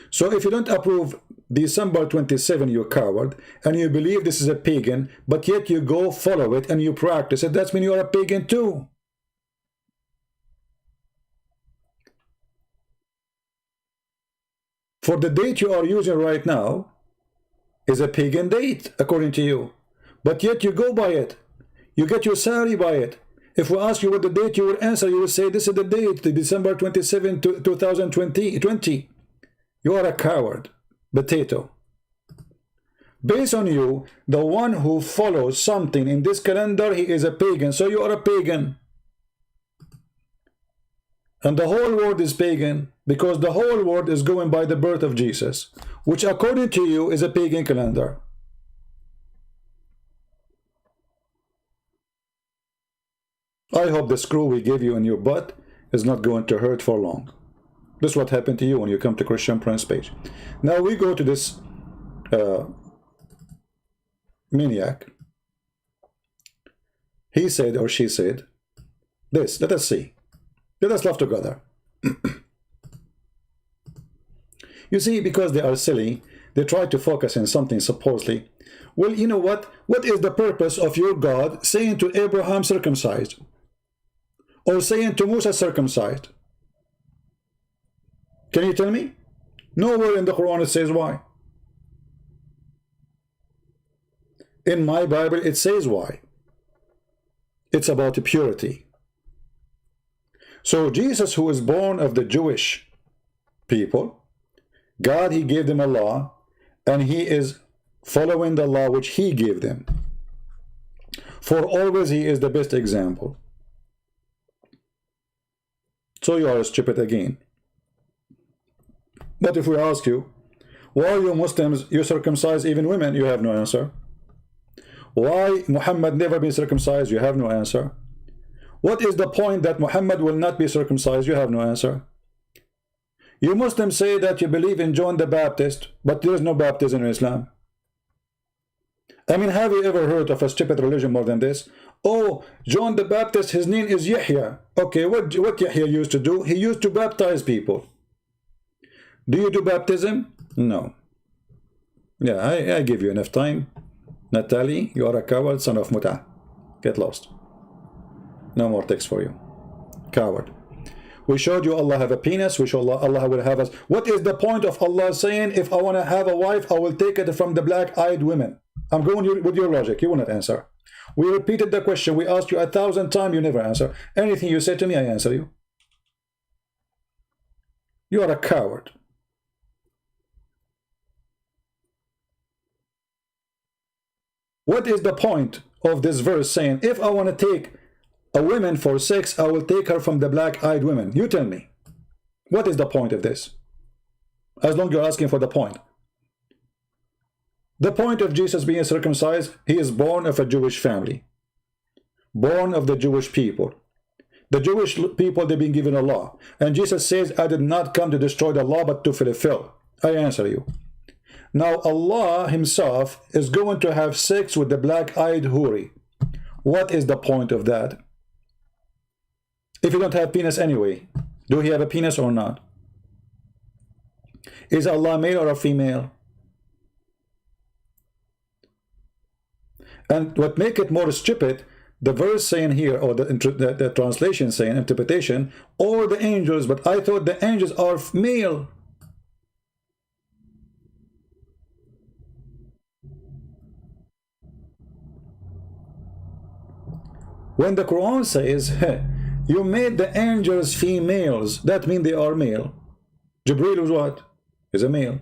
So if you don't approve December 27, you coward, and you believe this is a pagan, but yet you go follow it and you practice it, that means you are a pagan too. For the date you are using right now is a pagan date, according to you. But yet you go by it. You get your salary by it. If we ask you what the date, you will answer, you will say, this is the date, December 27, 2020. You are a coward, potato. Based on you, the one who follows something in this calendar, he is a pagan. So you are a pagan. And the whole world is pagan because the whole world is going by the birth of Jesus, which according to you is a pagan calendar. I hope the screw we gave you in your butt is not going to hurt for long. This is what happened to you when you come to Christian Prince page. Now we go to this maniac. He said or she said this. Let us see. Let us laugh together. You see, because they are silly, they try to focus on something supposedly. Well, you know what? What is the purpose of your God saying to Abraham circumcised? Or saying to Musa circumcised? Can you tell me? Nowhere in the Quran it says why. In my Bible, it says why. It's about purity. So Jesus, who is born of the Jewish people, God, he gave them a law, and he is following the law which he gave them. For always he is the best example. So you are stupid again. But if we ask you, why you Muslims, you circumcise even women, you have no answer. Why Muhammad never been circumcised, you have no answer. What is the point that Muhammad will not be circumcised, you have no answer. You Muslims say that you believe in John the Baptist, but there is no baptism in Islam. I mean, have you ever heard of a stupid religion more than this? Oh, John the Baptist, his name is Yahya. Okay, what Yahya used to do? He used to baptize people. Do you do baptism? No. Yeah, I give you enough time. Natalie, you are a coward, son of Muta. Get lost. No more text for you. Coward. We showed you Allah have a penis. We showed Allah will have us. What is the point of Allah saying, if I want to have a wife, I will take it from the black-eyed women? I'm going with your logic. You will not answer. We repeated the question. We asked you 1,000 times. You never answer. Anything you say to me, I answer you. You are a coward. What is the point of this verse saying, if I want to take a woman for sex, I will take her from the black-eyed women? You tell me. What is the point of this? As long as you're asking for the point. The point of Jesus being circumcised, he is born of a Jewish family. Born of the Jewish people. The Jewish people, they've been given a law. And Jesus says, I did not come to destroy the law, but to fulfill. I answer you. Now Allah himself is going to have sex with the black-eyed houri. What is the point of that? If you don't have penis anyway, do he have a penis or not? Is Allah male or a female? And what make it more stupid, the verse saying here, or the translation saying, interpretation, or the angels, but I thought the angels are male. When the Quran says, hey, you made the angels females, that means they are male. Jibreel was what? Is a male.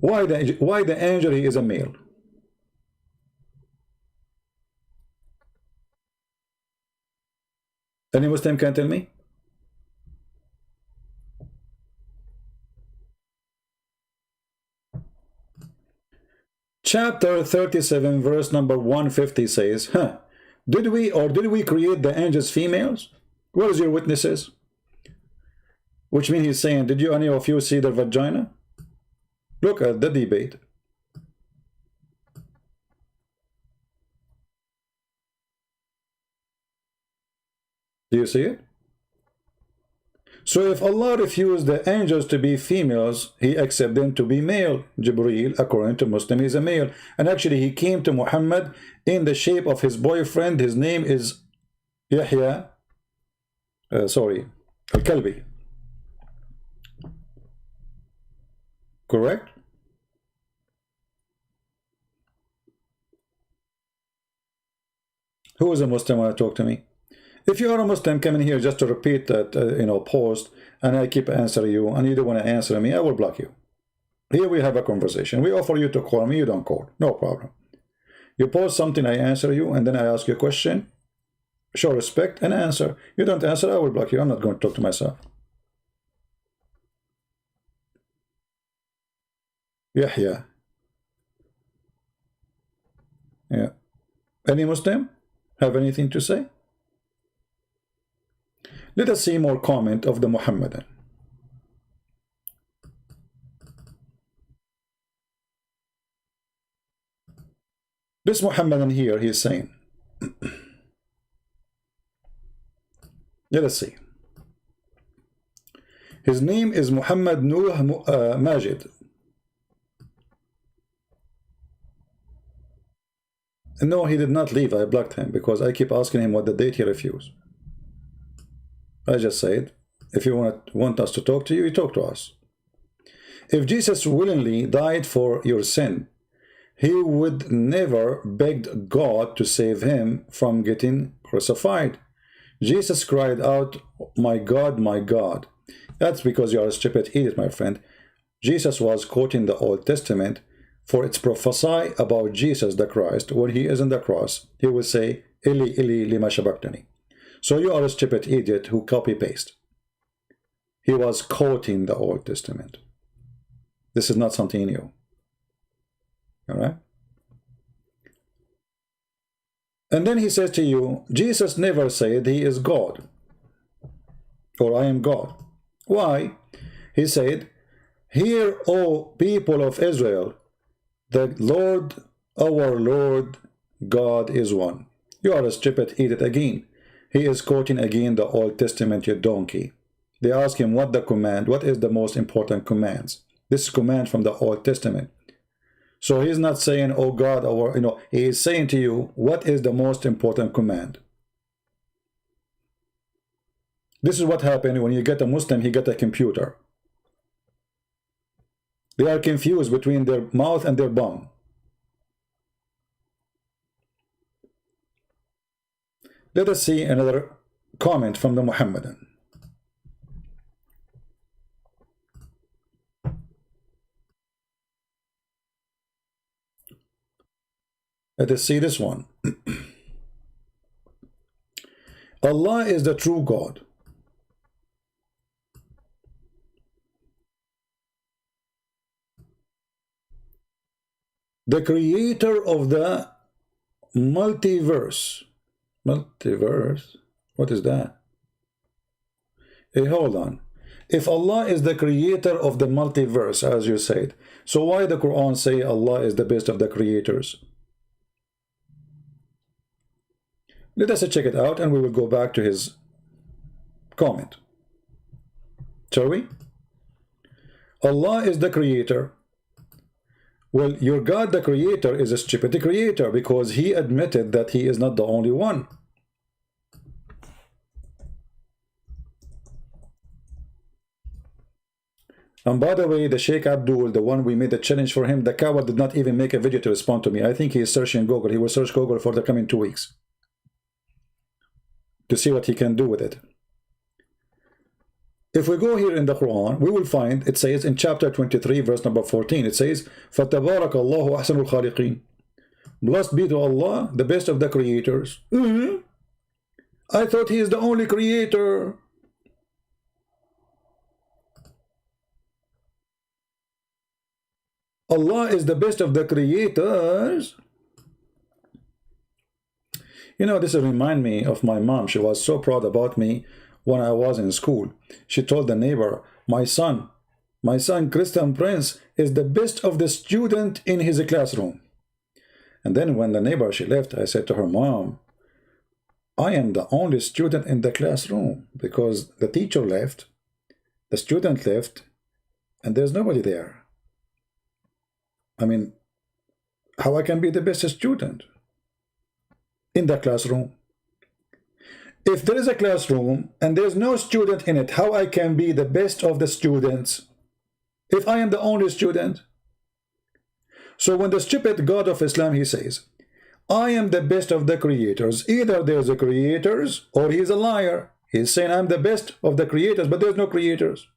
Why the angel he is a male? Any Muslim can tell me? Chapter 37 verse number 150 says, did we create the angels females? What is your witnesses? Which means he's saying, did you any of you see their vagina? Look at the debate. Do you see it? So if Allah refused the angels to be females, he accepted them to be male. Jibreel, according to Muslim, is a male. And actually he came to Muhammad in the shape of his boyfriend. His name is Yahya, Al-Kalbi. Correct? Who is a Muslim when I talk to me? If you are a Muslim coming here just to repeat that post, and I keep answering you, and you don't want to answer me, I will block you. Here we have a conversation. We offer you to call me, you don't call. No problem. You post something, I answer you, and then I ask you a question. Show respect and answer. You don't answer, I will block you. I'm not going to talk to myself. Yahya. Yeah. Any Muslim have anything to say? Let us see more comment of the Muhammadan. This Muhammadan here, he is saying, let us see. His name is Muhammad Nur Majid. No, he did not leave. I blocked him because I keep asking him what the date he refused. I just said, if you want us to talk to you, you talk to us. If Jesus willingly died for your sin, he would never begged God to save him from getting crucified. Jesus cried out, my God, That's because you are a stupid idiot, my friend. Jesus was quoting the Old Testament, for it's prophesy about Jesus the Christ. When he is on the cross, he will say, Eli, Eli, lima sabachthani. So you are a stupid idiot who copy-paste. He was quoting the Old Testament. This is not something new. All right? And then he says to you, Jesus never said he is God, or I am God. Why? He said, hear, O people of Israel, the Lord, our Lord, God is one. You are a stupid idiot again. He is quoting again the Old Testament, you donkey. They ask him what is the most important commands. This command from the Old Testament. So he's not saying, oh God, or he is saying to you, what is the most important command? This is what happened when you get a Muslim, he get a computer. They are confused between their mouth and their bum. Let us see another comment from the Muhammadan. Let us see this one. Allah is the true God. The creator of the multiverse. Multiverse? What is that? Hey, hold on. If Allah is the creator of the multiverse, as you said, so why the Quran say Allah is the best of the creators? Let us check it out and we will go back to his comment. Shall we? Allah is the creator. Well, your God, the creator, is a stupid creator because he admitted that he is not the only one. And by the way, the Sheikh Abdul, the one we made a challenge for him, the coward did not even make a video to respond to me. I think he is searching Google. He will search Google for the coming 2 weeks to see what he can do with it. If we go here in the Quran, we will find, it says in chapter 23, verse number 14, it says, فَتَبَارَكَ اللَّهُ أَحْسَنُ الْخَالِقِينَ. Blessed be to Allah, the best of the creators. I thought he is the only creator. Allah is the best of the creators. You know, this reminds me of my mom. She was so proud about me when I was in school. She told the neighbor, my son Christian Prince is the best of the student in his classroom. And then when the neighbor, she left, I said to her, Mom, I am the only student in the classroom because the teacher left, the student left, and there's nobody there. I mean, how I can be the best student in the classroom? If there is a classroom and there's no student in it, how I can be the best of the students if I am the only student? So when the stupid God of Islam, he says, I am the best of the creators, either there's a creators or he's a liar. He's saying I'm the best of the creators, but there's no creators.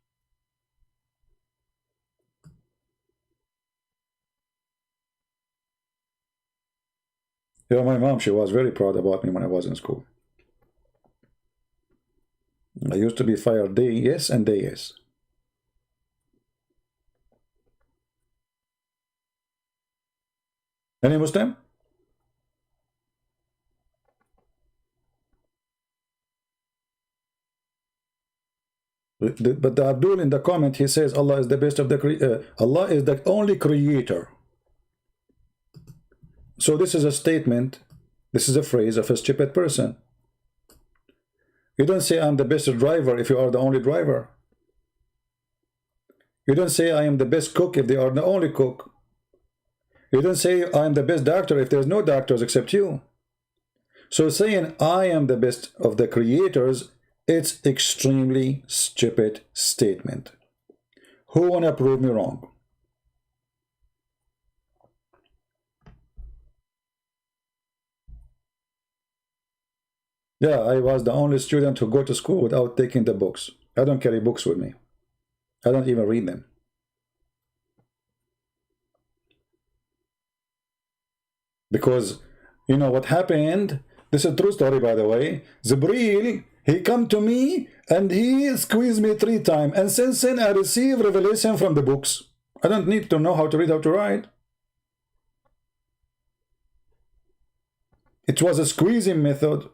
Yeah, my mom, she was very proud about me when I was in school. I used to be fired day yes and day yes. Any Muslim? But the Abdul in the comment, he says Allah is the best of the Allah is the only creator. So this is a statement, this is a phrase of a stupid person. You don't say I'm the best driver if you are the only driver. You don't say I am the best cook if they are the only cook. You don't say I am the best doctor if there's no doctors except you. So saying I am the best of the creators, it's extremely stupid statement. Who wanna prove me wrong? Yeah, I was the only student to go to school without taking the books. I don't carry books with me. I don't even read them. Because, you know what happened? This is a true story, by the way. Jibreel, he come to me and he squeezed me 3 times. And since then, I receive revelation from the books. I don't need to know how to read, how to write. It was a squeezing method.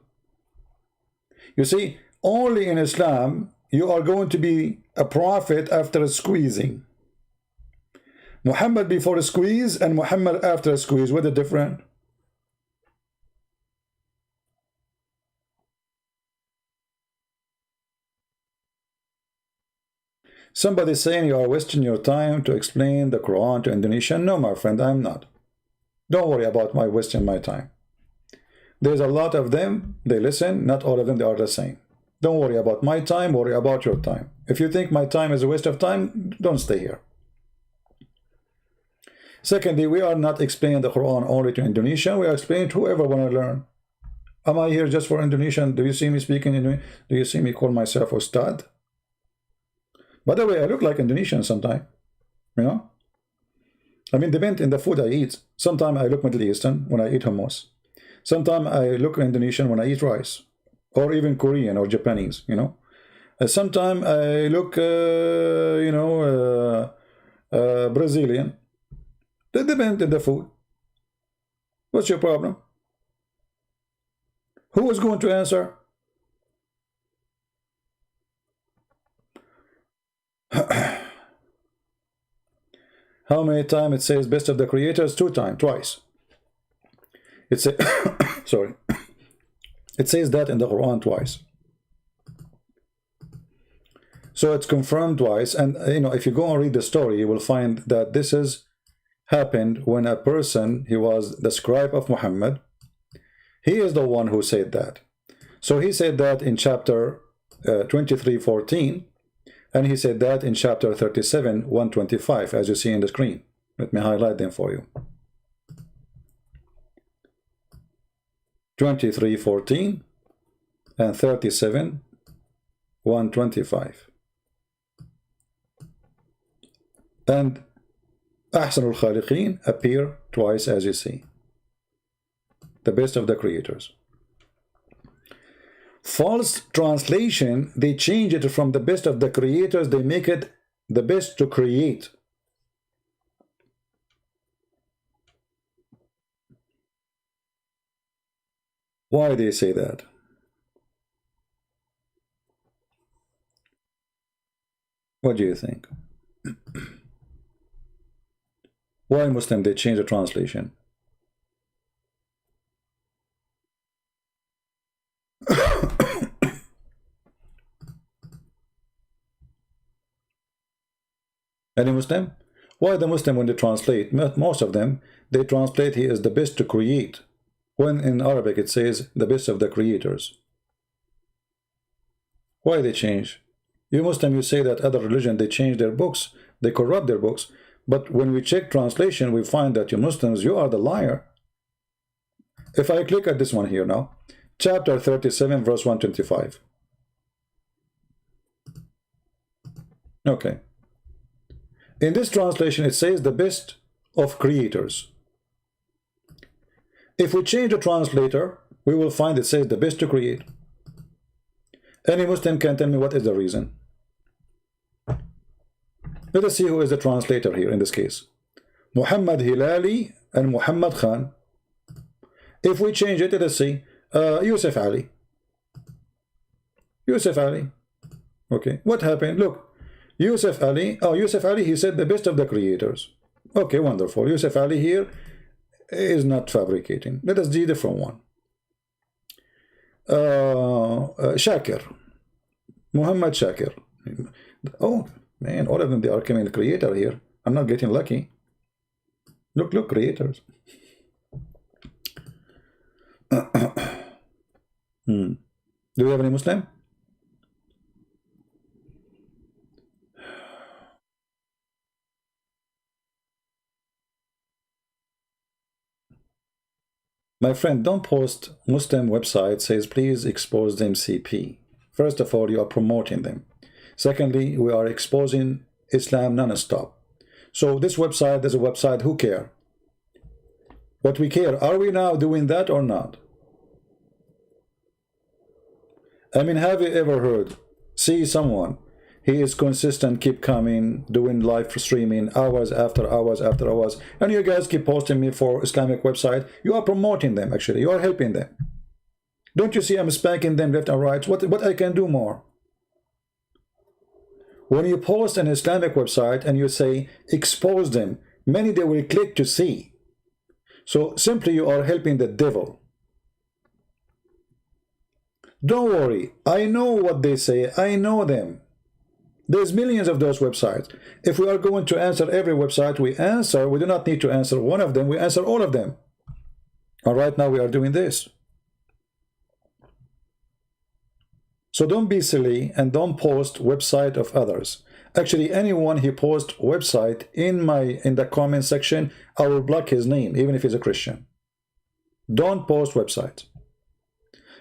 You see, only in Islam, you are going to be a prophet after a squeezing. Muhammad before a squeeze and Muhammad after a squeeze, what the difference? Somebody saying you are wasting your time to explain the Quran to Indonesian. No, my friend, I'm not. Don't worry about my wasting my time. There's a lot of them, they listen, not all of them, they are the same. Don't worry about my time, worry about your time. If you think my time is a waste of time, don't stay here. Secondly, we are not explaining the Quran only to Indonesian, we are explaining to whoever want to learn. Am I here just for Indonesian? Do you see me speaking Indonesian? Do you see me call myself Ustad? By the way, I look like Indonesian sometimes, you know? I mean, depends in the food I eat. Sometimes I look Middle Eastern when I eat hummus. Sometimes I look Indonesian when I eat rice, or even Korean or Japanese, you know. Sometimes I look, Brazilian. That depends on the food. What's your problem? Who is going to answer? How many times it says best of the creators? 2 times, twice. It says, sorry, it says that in the Quran twice. So it's confirmed twice, and you know, if you go and read the story, you will find that this is happened when a person, he was the scribe of Muhammad. He is the one who said that. So he said that in chapter 23:14, and he said that in chapter 37:125, as you see in the screen. Let me highlight them for you. 23:14 and 37:125. And Ahsanul Khaliqeen appear twice, as you see. The best of the creators. False translation, they change it from the best of the creators, they make it the best to create. Why they say that? What do you think? Why Muslim they change the translation? Any Muslim? Why the Muslim when they translate, most of them, they translate he is the best to create, when in Arabic it says the best of the creators. Why they change? You Muslim, you say that other religion, they change their books, they corrupt their books, but when we check translation, we find that you Muslims, you are the liar. If I click at this one here now, chapter 37, verse 125. Okay. In this translation, it says the best of creators. If we change the translator, we will find it says the best to create. Any Muslim can tell me what is the reason. Let us see who is the translator here in this case. Muhammad Hilali and Muhammad Khan. If we change it, let us see. Yusuf Ali. Yusuf Ali. Okay, what happened? Look. Yusuf Ali, Yusuf Ali, he said the best of the creators. Okay, wonderful. Yusuf Ali here is not fabricating. Let us do a different one. Shakir. Muhammad Shakir. Oh, man, all of them, they are coming the creator here. I'm not getting lucky. Look, creators. Do we have any Muslim? My friend, don't post Muslim website says please expose them CP. First of all, you are promoting them. Secondly, we are exposing Islam non-stop. So this website, there's a website, who care? What we care, are we now doing that or not? I mean, have you ever heard, see someone, he is consistent, keep coming, doing live streaming hours after hours after hours, and you guys keep posting me for Islamic website. You are promoting them, actually. You are helping them. Don't you see I'm spanking them left and right? What I can do more? When you post an Islamic website and you say, expose them, many they will click to see. So simply you are helping the devil. Don't worry, I know what they say, I know them. There's millions of those websites. If we are going to answer every website we answer, we do not need to answer one of them, we answer all of them. And right now we are doing this. So don't be silly and don't post website of others. Actually, anyone who posts website in the comment section, I will block his name, even if he's a Christian. Don't post websites.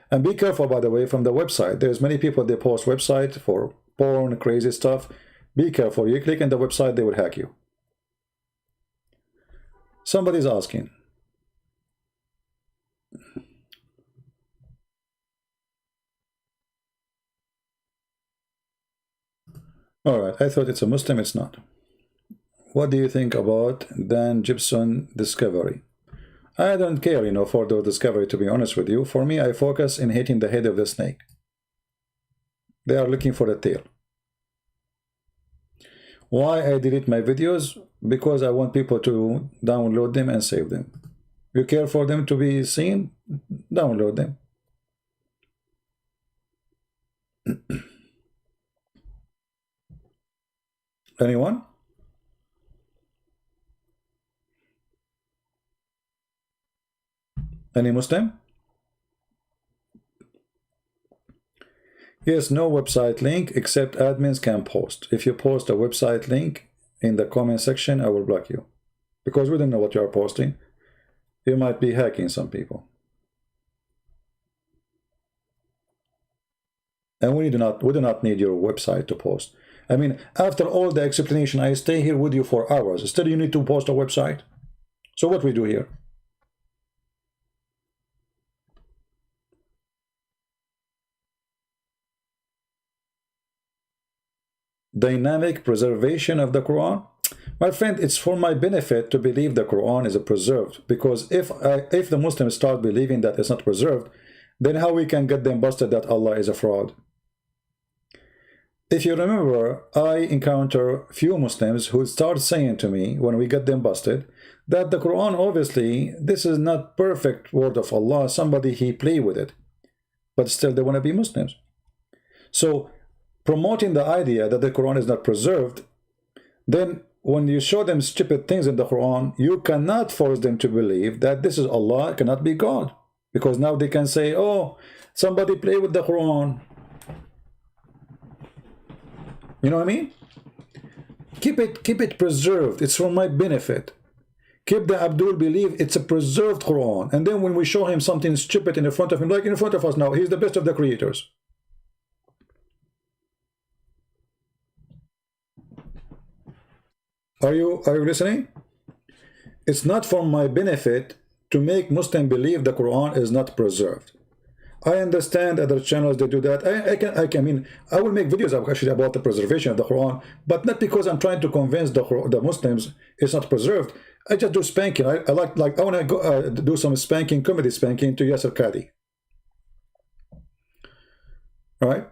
And be careful, by the way, from the website. There's many people, they post website for porn, crazy stuff. Be careful. You click on the website, they will hack you. Somebody's asking. All right, I thought it's a Muslim, it's not. What do you think about Dan Gibson discovery? I don't care, you know, for the discovery, to be honest with you. For me, I focus in hitting the head of the snake. They are looking for the tail. Why I delete my videos? Because I want people to download them and save them. You care for them to be seen? Download them. Anyone? Any Muslim? Yes, no website link except admins can post. If you post a website link in the comment section, I will block you. Because we don't know what you are posting. You might be hacking some people. And we do not need your website to post. I mean, after all the explanation, I stay here with you for hours. Still, you need to post a website. So what we do here? Dynamic preservation of the Quran. My friend, it's for my benefit to believe the Quran is preserved. Because if the Muslims start believing that it's not preserved, then how we can get them busted that Allah is a fraud? If you remember, I encounter few Muslims who start saying to me when we get them busted that the Quran, obviously, this is not perfect word of Allah. Somebody he play with it, but still they want to be Muslims. So promoting the idea that the Quran is not preserved, then when you show them stupid things in the Quran, you cannot force them to believe that this is Allah, it cannot be God, because now they can say, oh, somebody play with the Quran. You know what I mean? Keep it preserved. It's for my benefit. Keep the Abdul believe it's a preserved Quran. And then when we show him something stupid in front of him, like in front of us now, he's the best of the creators. Are you listening? It's not for my benefit to make Muslim believe the Quran is not preserved. I understand other channels, they do that. I mean, I will make videos actually about the preservation of the Quran, but not because I'm trying to convince the Muslims it's not preserved. I just do spanking. I want to go do some spanking, comedy spanking to Yasser Qadi. All right?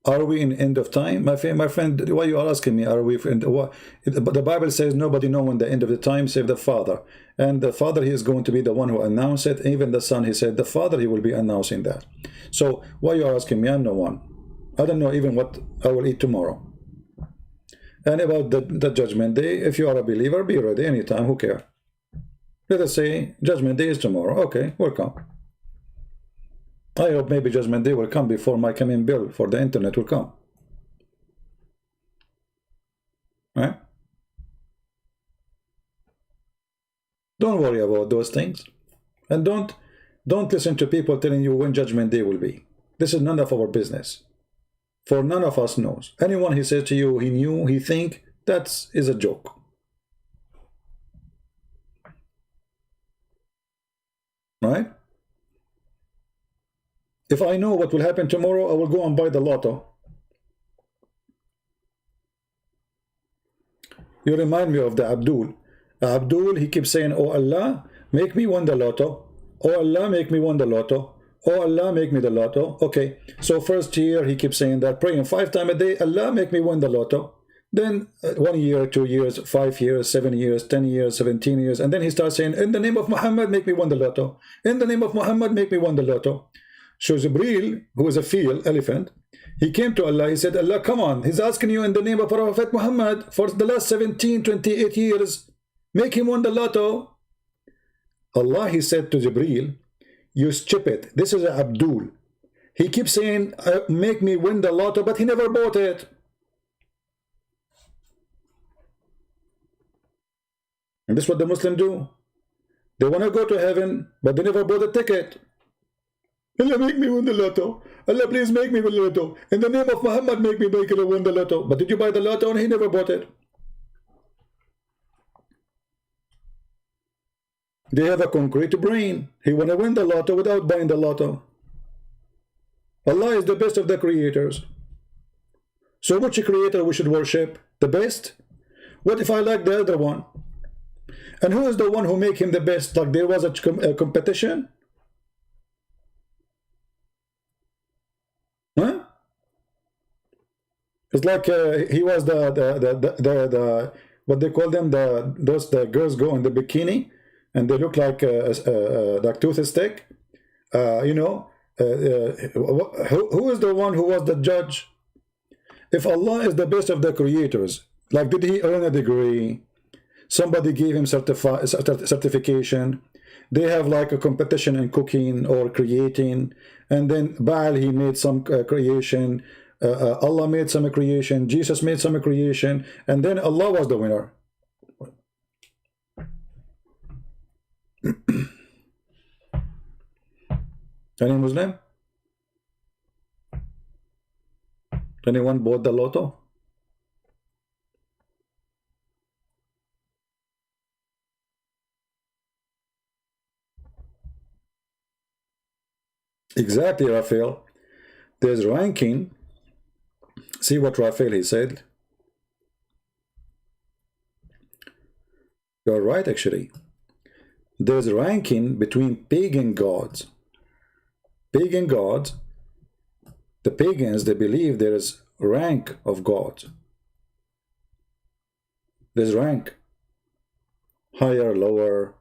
Are we in end of time? My friend, why you are asking me, are we in what? The Bible says nobody knows when the end of the time save the Father. And the Father, he is going to be the one who announced it. Even the Son, he said, the Father, he will be announcing that. So why you are asking me? I'm no one. I don't know even what I will eat tomorrow. And about the judgment day, if you are a believer, be ready anytime, who cares? Let us say judgment day is tomorrow. Okay, welcome. I hope maybe judgment day will come before my coming bill for the internet will come. Right? Don't worry about those things. And don't listen to people telling you when judgment day will be. This is none of our business. For none of us knows. Anyone he says to you he knew, he think, that is a joke. Right? If I know what will happen tomorrow, I will go and buy the lotto. You remind me of the Abdul. Abdul, he keeps saying, oh Allah, make me win the lotto. Oh Allah, make me win the lotto. Oh Allah, make me the lotto. Okay, so first year he keeps saying that, praying 5 times a day, Allah, make me win the lotto. Then 1 year, 2 years, 5 years, 7 years, 10 years, 17 years, and then he starts saying, in the name of Muhammad, make me win the lotto. In the name of Muhammad, make me win the lotto. So Jibreel, who is a field elephant, he came to Allah, he said, Allah, come on, he's asking you in the name of Prophet Muhammad for the last 28 years, make him win the lotto. Allah, he said to Jibreel, you stupid, this is Abdul. He keeps saying, make me win the lotto, but he never bought it. And this is what the Muslims do. They want to go to heaven, but they never bought a ticket. Allah, make me win the lotto. Allah, please make me win the lotto. In the name of Muhammad, make me win the lotto. But did you buy the lotto? And he never bought it. They have a concrete brain. He want to win the lotto without buying the lotto. Allah is the best of the creators. So which creator we should worship? The best? What if I like the other one? And who is the one who make him the best? Like there was a competition? Huh? It's like he was the what they call them, the girls go in the bikini and they look like toothstick. You know, who is the one who was the judge? If Allah is the best of the creators, like did he earn a degree? Somebody gave him certification. They have like a competition in cooking or creating, and then Baal, he made some creation, Allah made some creation, Jesus made some creation, and then Allah was the winner. Any Muslim? Anyone bought the lotto? Exactly, Raphael. There's ranking. See what Raphael he said. You're right, actually. There's ranking between pagan gods. Pagan gods, the pagans, they believe there is rank of gods. There's rank. Higher, lower,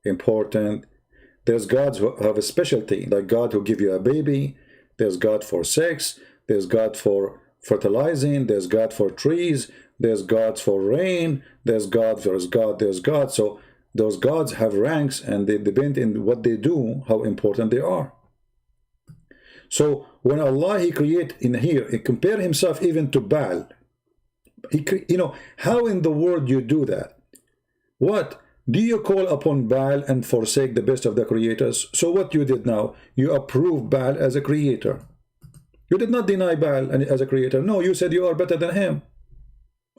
important. There's gods who have a specialty, like God who give you a baby. There's God for sex. There's God for fertilizing. There's God for trees. There's gods for rain. There's God, there's God, there's God. So those gods have ranks, and they depend in what they do, how important they are. So when Allah, he create in here, he compare himself even to Baal. You know, how in the world you do that? What? Do you call upon Baal and forsake the best of the creators? So what you did now, you approve Baal as a creator. You did not deny Baal as a creator. No, you said you are better than him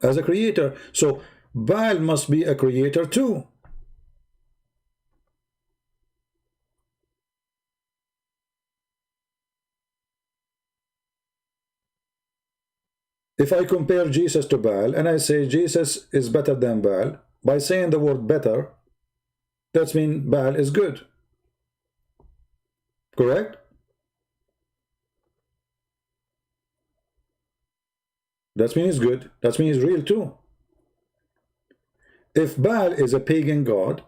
as a creator. So Baal must be a creator too. If I compare Jesus to Baal and I say Jesus is better than Baal, by saying the word better, that means Baal is good. Correct? That means he's good. That means he's real too. If Baal is a pagan god,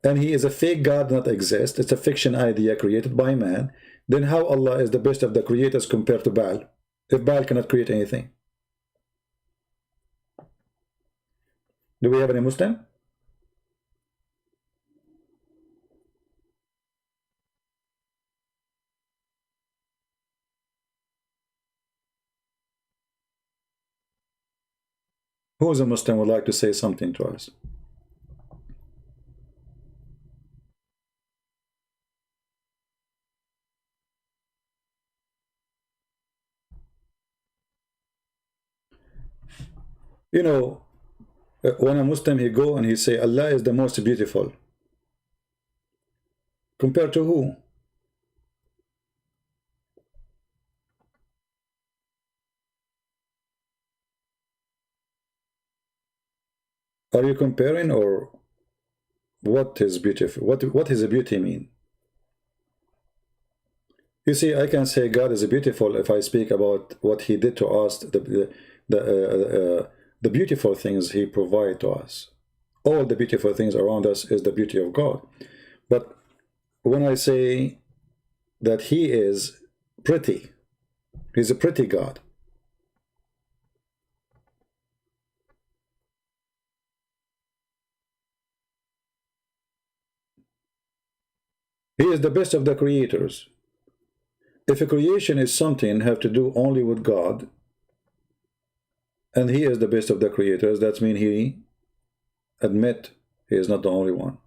and he is a fake god, not exist, it's a fiction idea created by man, then how Allah is the best of the creators compared to Baal, if Baal cannot create anything? Do we have any Muslim? Who is a Muslim would like to say something to us? You know, when a Muslim, he go and he say Allah is the most beautiful. Compared to who? Are you comparing, or what is beautiful? What is a beauty mean? You see, I can say God is beautiful if I speak about what He did to us, the beautiful things He provide to us. All the beautiful things around us is the beauty of God. But when I say that He is pretty, He's a pretty God. He is the best of the creators. If a creation is something have to do only with God, and He is the best of the creators, that means He admit He is not the only one.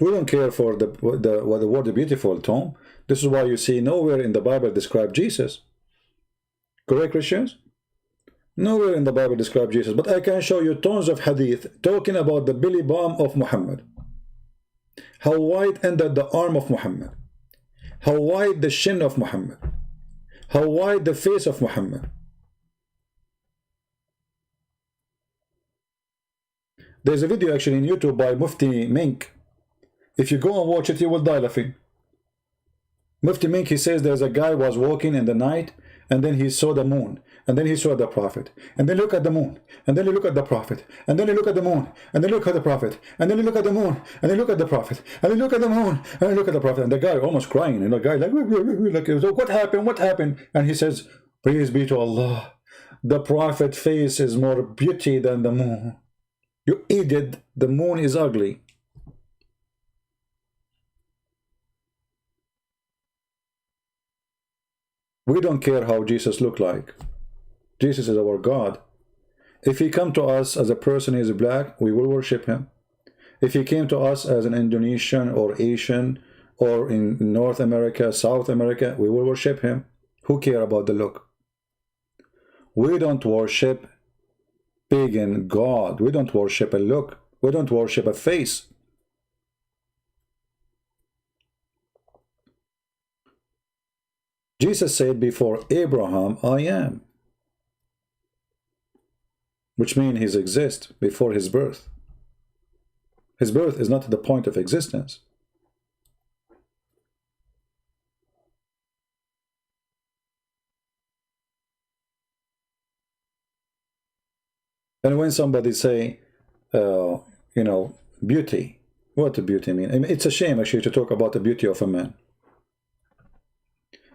We don't care for the word beautiful, Tom. This is why you see nowhere in the Bible describe Jesus. Correct, Christians? Nowhere in the Bible describe Jesus, but I can show you tons of hadith talking about the belly bump of Muhammad. How wide ended the arm of Muhammad. How wide the shin of Muhammad. How wide the face of Muhammad. There's a video actually in YouTube by Mufti Mink. If you go and watch it, you will die laughing. Mufti Mink, he says there's a guy was walking in the night, and then he saw the moon, and then he saw the prophet, and then look at the moon, and then he look at the prophet, and then he look at the moon, and then look at the prophet, and then he look at the moon, and then look at the prophet, and then look at the moon, and then look at the prophet, and the guy almost crying, and the guy like so what happened, what happened? And he says, praise be to Allah, the prophet's face is more beauty than the moon. You idiot, the moon is ugly. We don't care how Jesus looked like. Jesus is our God. If He come to us as a person who is black, we will worship Him. If He came to us as an Indonesian or Asian or in North America, South America, we will worship Him. Who care about the look? We don't worship pagan God. We don't worship a look. We don't worship a face. Jesus said, before Abraham, I am. Which means He exists before His birth. His birth is not the point of existence. And when somebody say, you know, beauty, what does beauty mean? I mean, it's a shame actually to talk about the beauty of a man.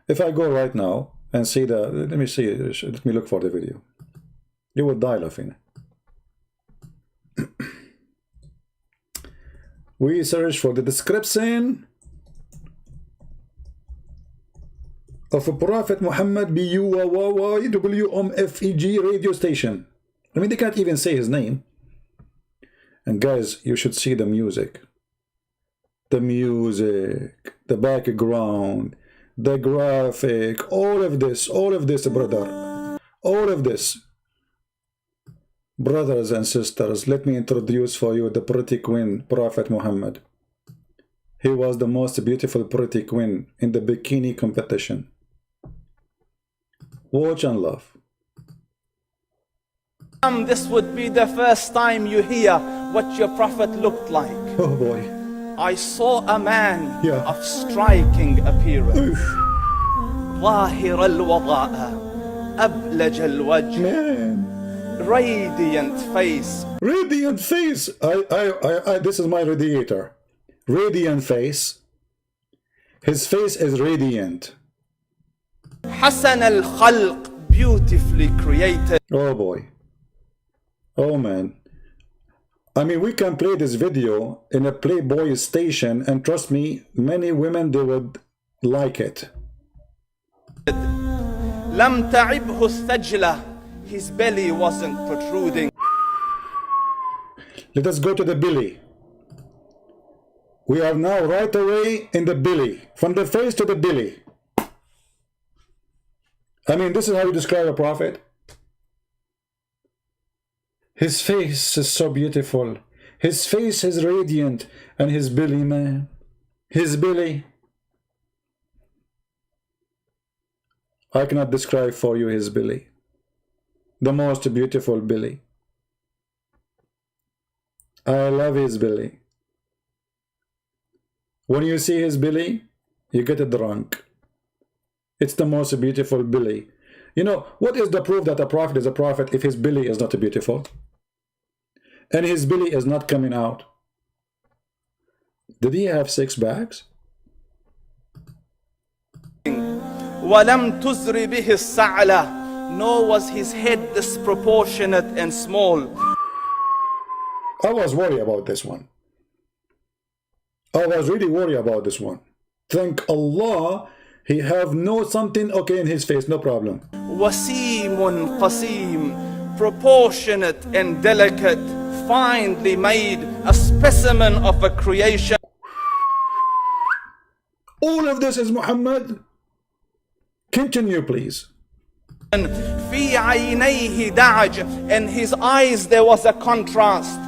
If I go right now and see the, let me look for the video. You would die laughing. We search for the description of a Prophet Muhammad BUWWFEG radio station. I mean, they can't even say his name. And guys, you should see the music. The music, the background, the graphic, all of this, brother. All of this. Brothers and sisters, let me introduce for you the pretty queen, Prophet Muhammad. He was the most beautiful pretty queen in the bikini competition. Watch and laugh. This would be the first time you hear what your prophet looked like. Oh boy. I saw a man Yeah. of striking appearance. ظاهر الوضاء أبلج الوجه. Man. Radiant face. Radiant face. This is my radiator. Radiant face. His face is radiant. حسن الخلق, beautifully created. Oh boy. Oh man. I mean, we can play this video in a Playboy station, and trust me, many women, they would like it. لم تعبه الثجلة. His belly wasn't protruding. Let us go to the belly. We are now right away in the belly. From the face to the belly. I mean, this is how you describe a prophet? His face is so beautiful. His face is radiant. And his belly, man. His belly. I cannot describe for you his belly. The most beautiful belly. I love his belly. When you see his belly, you get drunk. It's the most beautiful belly. You know, what is the proof that a prophet is a prophet if his belly is not beautiful? And his belly is not coming out? Did he have 6 bags? وَلَمْ تُزْرِ بِهِ السَّعْلَةِ, nor was his head disproportionate and small. I was worried about this one. I was really worried about this one. Thank Allah, he have no something okay in his face, no problem. وَسِيمٌ قَسِيم, proportionate and delicate, finely made, a specimen of a creation. All of this is Muhammad. Continue, please. فِي عَيْنَيْهِ دَعَجْ, in his eyes there was a contrast.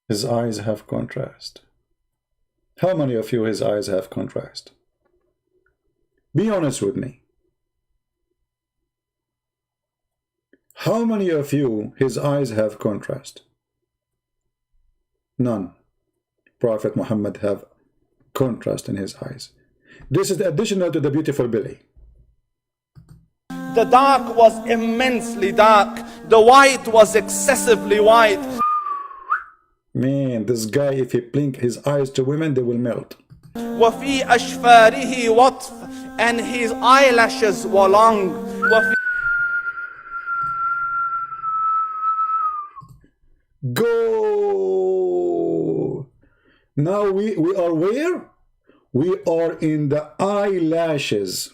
His eyes have contrast. How many of you his eyes have contrast? Be honest with me. How many of you his eyes have contrast? None. Prophet Muhammad have contrast in his eyes. This is additional to the beautiful belly. The dark was immensely dark. The white was excessively white. Man, this guy, if he blink his eyes to women, they will melt. وَفِي أَشْفَارِهِ وَطْفٌ, and his eyelashes were long. Go! Now we are where? We are in the eyelashes.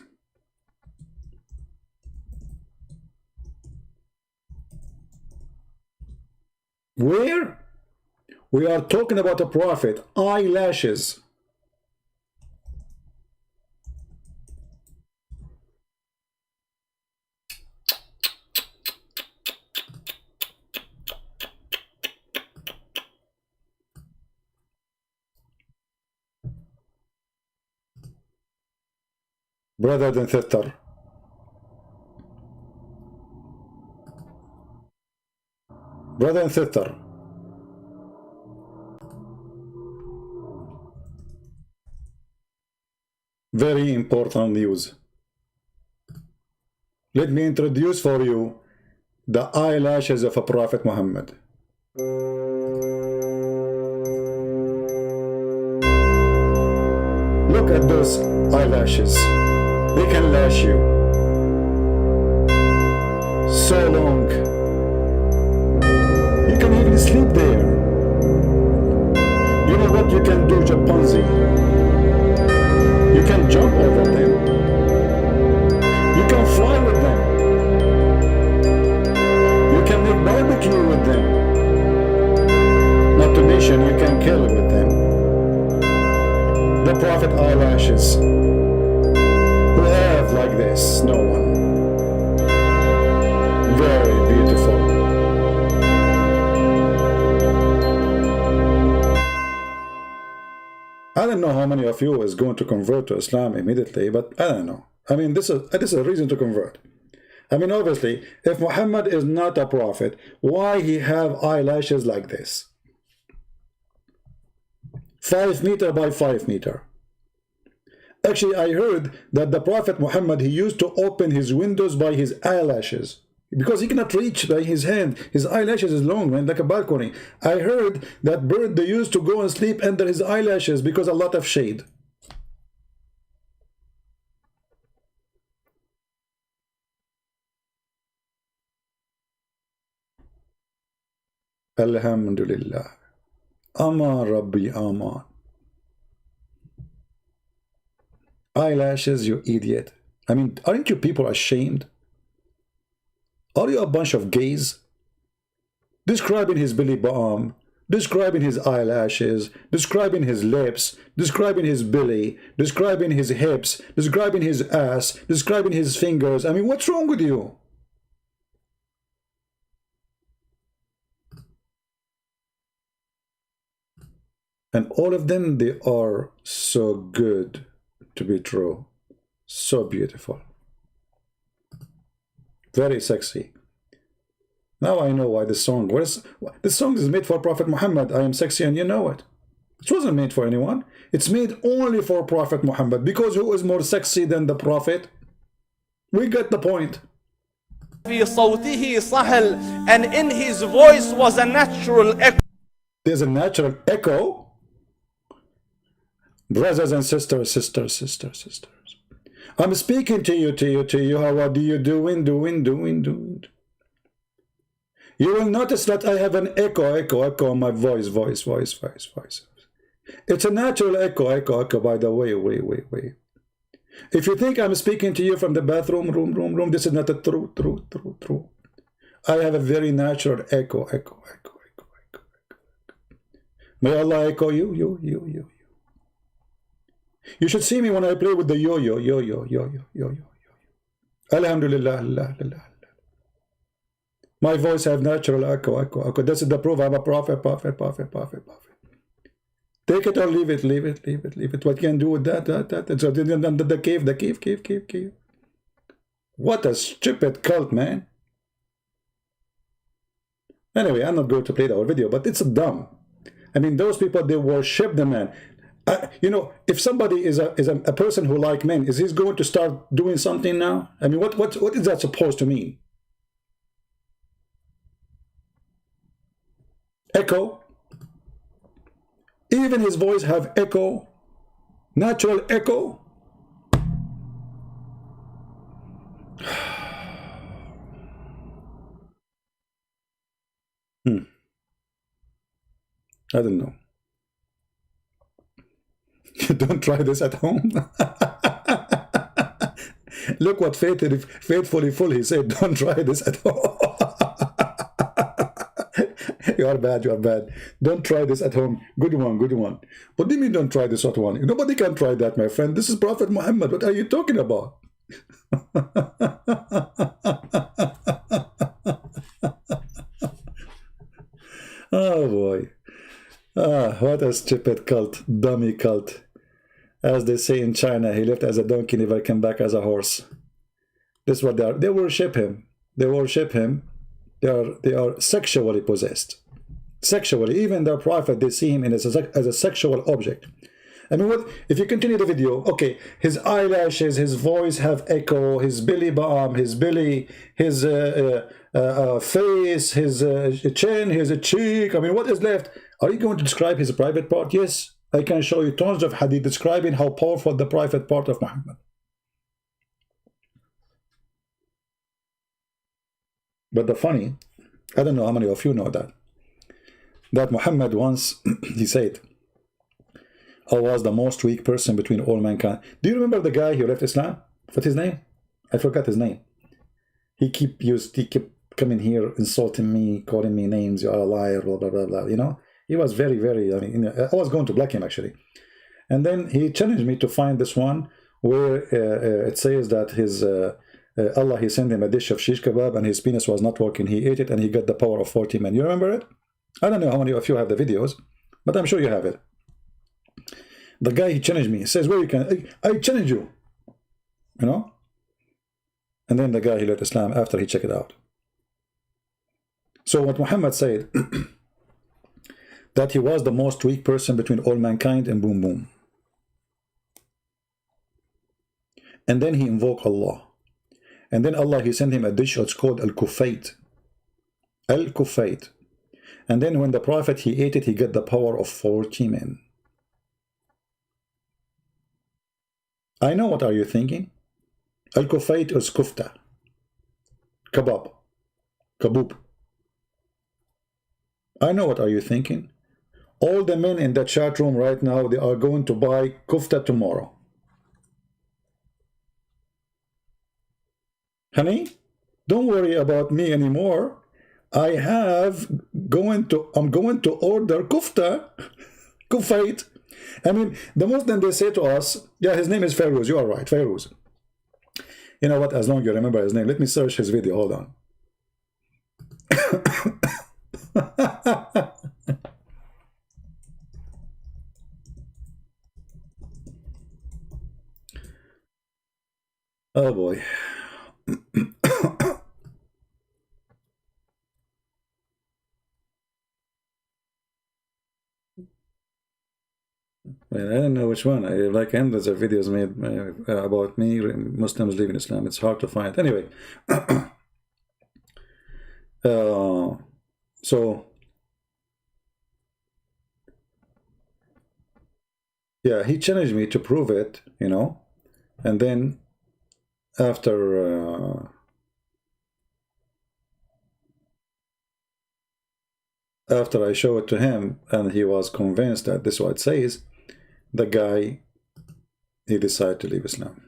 Where? We are talking about a prophet, eyelashes. Brother and sister, brother and sister, very important news. Let me introduce for you the eyelashes of a Prophet Muhammad. Look at those eyelashes. They can lash you so long. You can even sleep there. You know what you can do, Japanzi? You can jump over them. You can fly with them. You can make barbecue with them. Not to mention you can kill with them. The Prophet eyelashes. Who have like this? No one. Very beautiful. I don't know how many of you is going to convert to Islam immediately, but I don't know. I mean, this is a reason to convert. I mean, obviously, if Muhammad is not a prophet, why he have eyelashes like this? 5 meter by 5 meter. Actually, I heard that the Prophet Muhammad, he used to open his windows by his eyelashes. Because he cannot reach by his hand. His eyelashes is long, man, like a balcony. I heard that bird, they used to go and sleep under his eyelashes because a lot of shade. Alhamdulillah. Aman Rabbi Aman. Eyelashes, you idiot. I mean, aren't you people ashamed? Are you a bunch of gays? Describing his belly bottom, describing his eyelashes, describing his lips, describing his belly, describing his hips, describing his ass, describing his fingers. I mean, what's wrong with you? And all of them, they are so good to be true. So beautiful. Very sexy. Now I know why this song, this song is made for Prophet Muhammad. I am sexy and you know it. It wasn't made for anyone. It's made only for Prophet Muhammad, because who is more sexy than the Prophet? We get the point. في صوته صهل, and in his voice was a natural echo. There's a natural echo. Brothers and sisters, sisters. I'm speaking to you. How are you doing? You will notice that I have an echo on my voice. It's a natural echo, by the way. If you think I'm speaking to you from the bathroom, room, this is not a true. I have a very natural echo. May Allah echo you. You should see me when I play with the yo-yo. Alhamdulillah. My voice have natural echo. This is the proof I'm a prophet. Take it or leave it. What can you do with that? So the cave. What a stupid cult, man. Anyway, I'm not going to play the whole video, but it's dumb. I mean, those people, they worship the man. You know, if somebody is a person who like men, is he going to start doing something now? I mean, what is that supposed to mean? Echo. Even his voice have echo. Natural echo. I don't know. Don't try this at home. Look what faithfully full he said. Don't try this at home. You are bad. Don't try this at home. Good one. What do you mean don't try this at home? Nobody can try that, my friend. This is Prophet Muhammad. What are you talking about? Oh boy. What a stupid cult. Dummy cult. As they say in China, he left as a donkey, never came back as a horse. This is what they are. They worship him. They are sexually possessed. Sexually. Even their prophet, they see him as a sexual object. I mean, what if you continue the video? Okay, his eyelashes, his voice have echo, his belly bump, his belly, his face, his chin, his cheek. I mean, what is left? Are you going to describe his private part? Yes, I can show you tons of hadith describing how powerful the private part of Muhammad. But the funny, I don't know how many of you know that Muhammad once, he said, I was the most weak person between all mankind. Do you remember the guy who left Islam? What's his name? I forgot his name. He kept coming here, insulting me, calling me names, you are a liar, blah, blah, blah, blah. You know, he was very, very, I mean, I was going to block him actually. And then he challenged me to find this one where it says that his, Allah, he sent him a dish of shish kebab and his penis was not working. He ate it and he got the power of 40 men. You remember it? I don't know how many of you have the videos, but I'm sure you have it. The guy, he challenged me. He says, well, you can, I challenge you. You know? And then the guy, he left Islam after he checked it out. So what Muhammad said, that he was the most weak person between all mankind, and boom, boom. And then he invoked Allah. And then Allah, he sent him a dish, it's called Al-Kufayt. Al-Kufayt. And then when the Prophet, he ate it, he got the power of 40 men. I know what are you thinking. Al-Kufayt is kufta. Kebab. Kaboob. I know what are you thinking. All the men in the chat room right now, they are going to buy kufta tomorrow. Honey, don't worry about me anymore. I have going to order kufta, kufait. I mean, the Muslim, they say to us, yeah, his name is Fairuz. You are right, Fairuz. You know what? As long as you remember his name, let me search his video. Hold on. Oh boy. I don't know which one. I like hundreds of videos made about me, Muslims leaving Islam. It's hard to find. Anyway, so yeah, he challenged me to prove it, you know, and then after I show it to him, and he was convinced that this is what it says, the guy, he decided to leave Islam.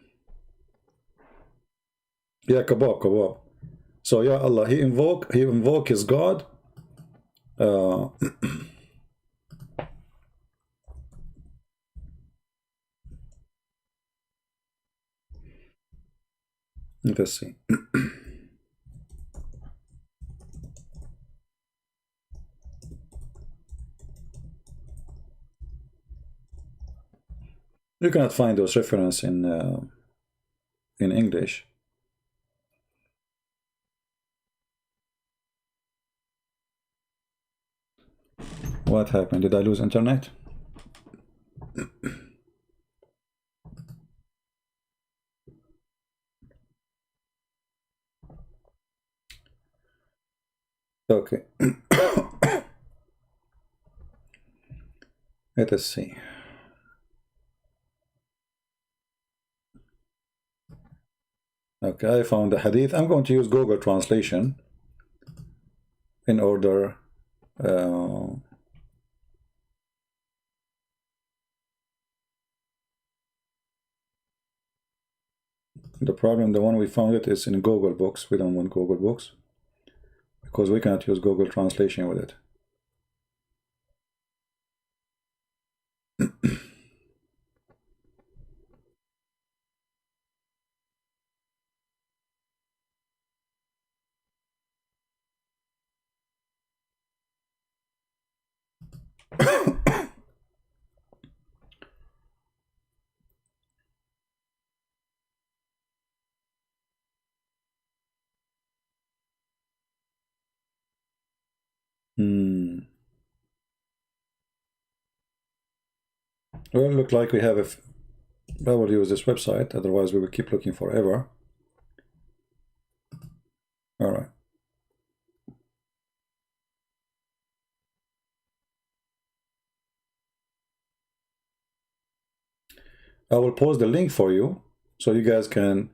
Yeah, kebab. So yeah, Allah, he invoke his God. Let's see. You cannot find those references in English. What happened? Did I lose internet? Okay. Let us see. Okay, I found the hadith. I'm going to use Google Translation in order the problem, the one we found it is in Google Books. We don't want Google Books because we cannot use Google Translation with it. Well, look like we have I will use this website, otherwise we will keep looking forever. All right. I will post the link for you so you guys can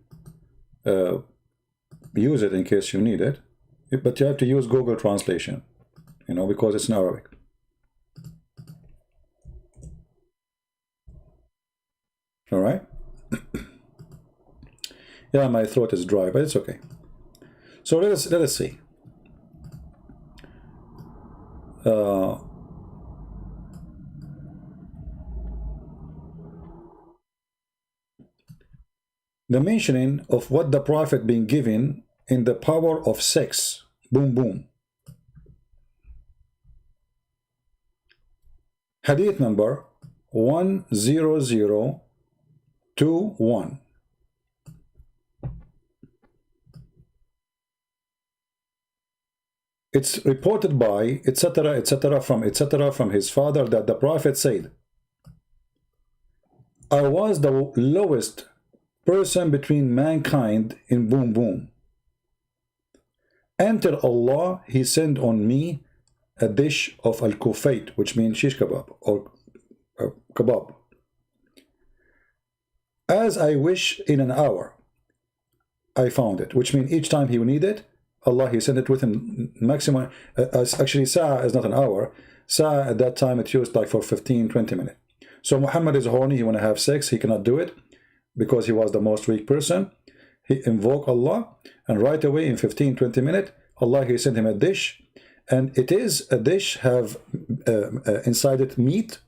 use it in case you need it. But you have to use Google Translation, you know, because it's in Arabic. All right. Yeah, my throat is dry, but it's okay. So let us see. The mentioning of what the Prophet been given in the power of sex. Boom, boom. Hadith number 10021. It's reported by etc. from his father that the Prophet said, I was the lowest person between mankind in boom boom. Until Allah, he sent on me a dish of al-kufait, which means shish kebab or kebab. As I wish in an hour, I found it, which means each time he would need it, Allah, he sent it with him maximum. Actually, sa'a is not an hour. Sa'a at that time, it used like for 15-20 minutes. So Muhammad is horny, he want to have sex, he cannot do it because he was the most weak person. He invoked Allah, and right away in 15-20 minutes, Allah, he sent him a dish, and it is a dish have inside it meat,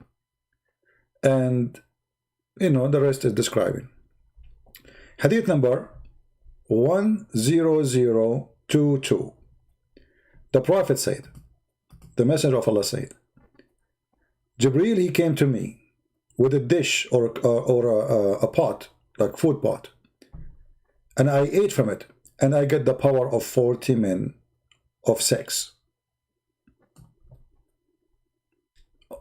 and the rest is describing. Hadith number 10022. The Prophet said, the Messenger of Allah said, Jibreel, he came to me with a dish or a pot, like food pot, and I ate from it, and I get the power of 40 men of sex.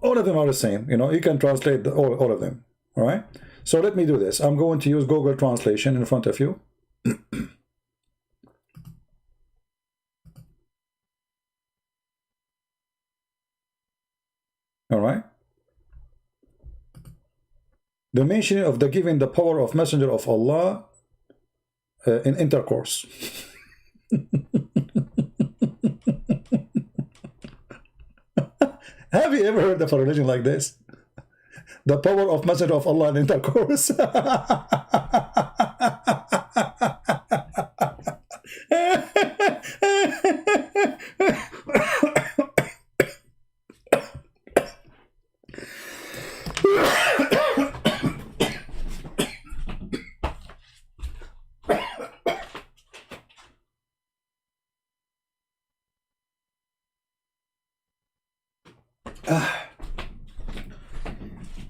All of them are the same. You can translate all of them. All right. So let me do this. I'm going to use Google Translation in front of you. All right. The mention of the giving the power of Messenger of Allah in intercourse. Have you ever heard of a religion like this? The power of Messenger of Allah in intercourse.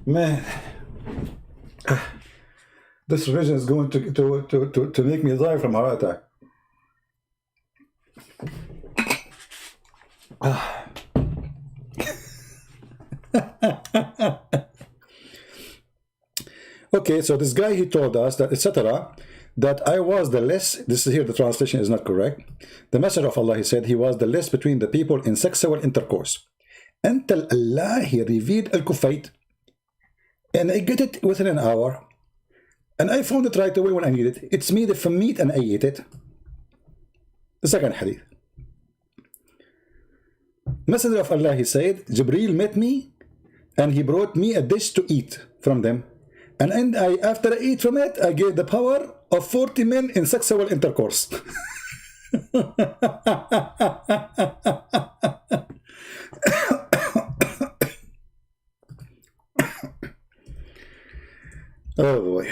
Man, this religion is going to make me die from heart attack. Okay, so this guy, he told us that etc. that I was the less. This is here, the translation is not correct. The Messenger of Allah, he said, he was the less between the people in sexual intercourse until Allah, he revealed al-kufayt. And I get it within an hour, and I found it right away when I need it. It's made from meat, and I ate it. The second hadith. Messenger of Allah, he said, Jibreel met me, and he brought me a dish to eat from them. And after I ate from it, I gave the power of 40 men in sexual intercourse. Oh boy.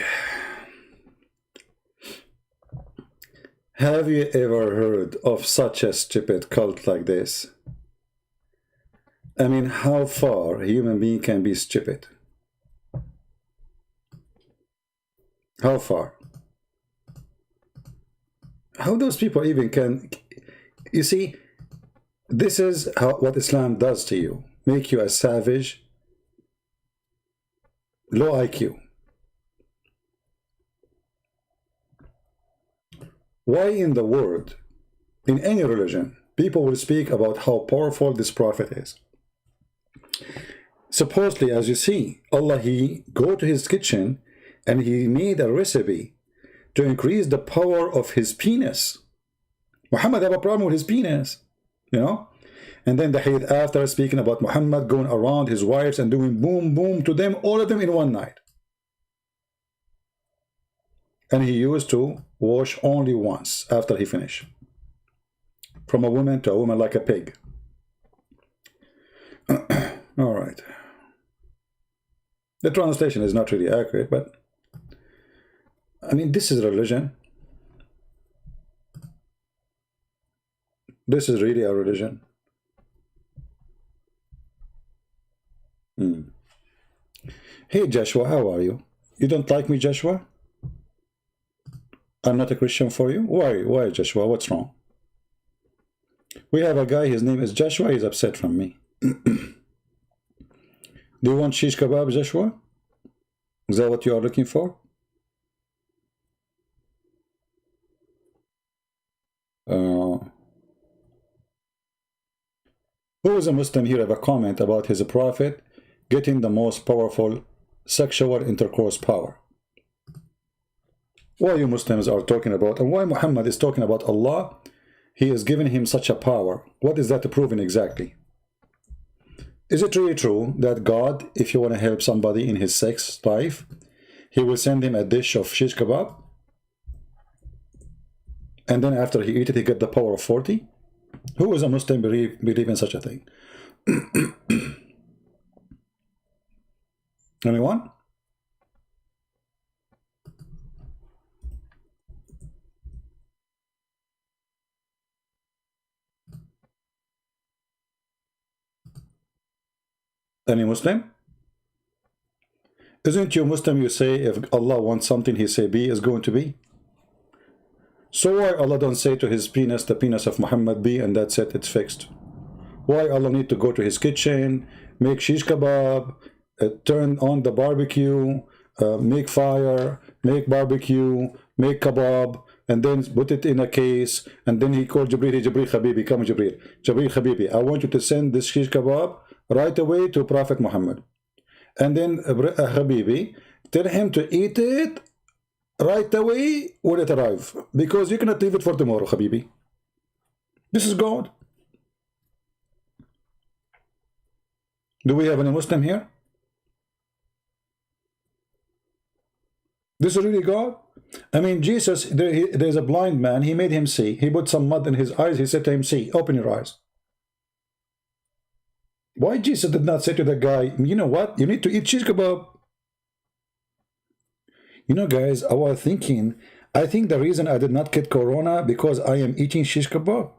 Have you ever heard of such a stupid cult like this? I mean, how far a human being can be stupid? How far? How those people even can... You see, this is what Islam does to you. Make you a savage, low IQ. Why in the world, in any religion, people will speak about how powerful this prophet is? Supposedly, as you see, Allah, he go to his kitchen and he made a recipe to increase the power of his penis. Muhammad have a problem with his penis, And then the hadith after, speaking about Muhammad going around his wives and doing boom, boom to them, all of them in one night. And he used to wash only once after he finished. From a woman to a woman like a pig. All right. The translation is not really accurate, but I mean, this is religion. This is really a religion. Hey, Joshua, how are you? You don't like me, Joshua? I'm not a Christian for you? Why, Joshua? What's wrong? We have a guy, his name is Joshua, he's upset from me. Do you want shish kebab, Joshua? Is that what you are looking for? Who is a Muslim here have a comment about his prophet getting the most powerful sexual intercourse power? Why you Muslims are talking about, and why Muhammad is talking about Allah, he is giving him such a power. What is that proving exactly? Is it really true that God, if you want to help somebody in his sex life, he will send him a dish of shish kebab? And then after he eat it, he get the power of 40? Who is a Muslim believe in such a thing? Anyone? Any Muslim? Isn't you Muslim, you say if Allah wants something, he say be is going to be? So why Allah don't say to his penis, the penis of Muhammad, be, and that's it, it's fixed? Why Allah need to go to his kitchen, make shish kebab, turn on the barbecue, make fire, make barbecue, make kebab, and then put it in a case, and then he called Jibreel, hey, Jibreel Habibi, come Jibreel. Jibreel Habibi, I want you to send this shish kebab right away to Prophet Muhammad. And then Habibi, tell him to eat it right away when it arrives, because you cannot leave it for tomorrow, Habibi. This is God. Do we have any Muslim here? This is really God? I mean, Jesus, there's a blind man, he made him see. He put some mud in his eyes, he said to him, see, open your eyes. Why Jesus did not say to the guy, you know what, you need to eat shish kebab? You know, guys, I was thinking, I think the reason I did not get corona because I am eating shish kebab.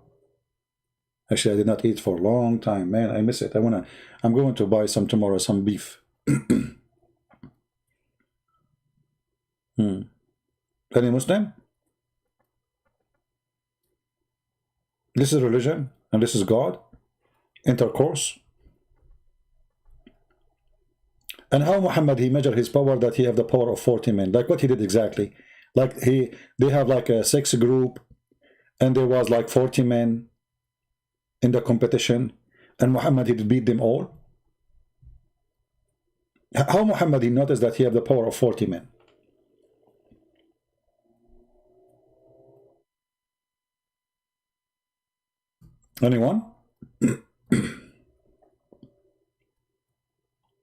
Actually, I did not eat for a long time, man. I miss it. I'm going to buy some tomorrow, some beef. Any Muslim? This is religion, and this is God. Intercourse. And how Muhammad, he measured his power, that he have the power of 40 men. Like what he did exactly. Like they have like a 6 group, and there was like 40 men in the competition, and Muhammad, he did beat them all. How Muhammad, he noticed that he have the power of 40 men? Anyone?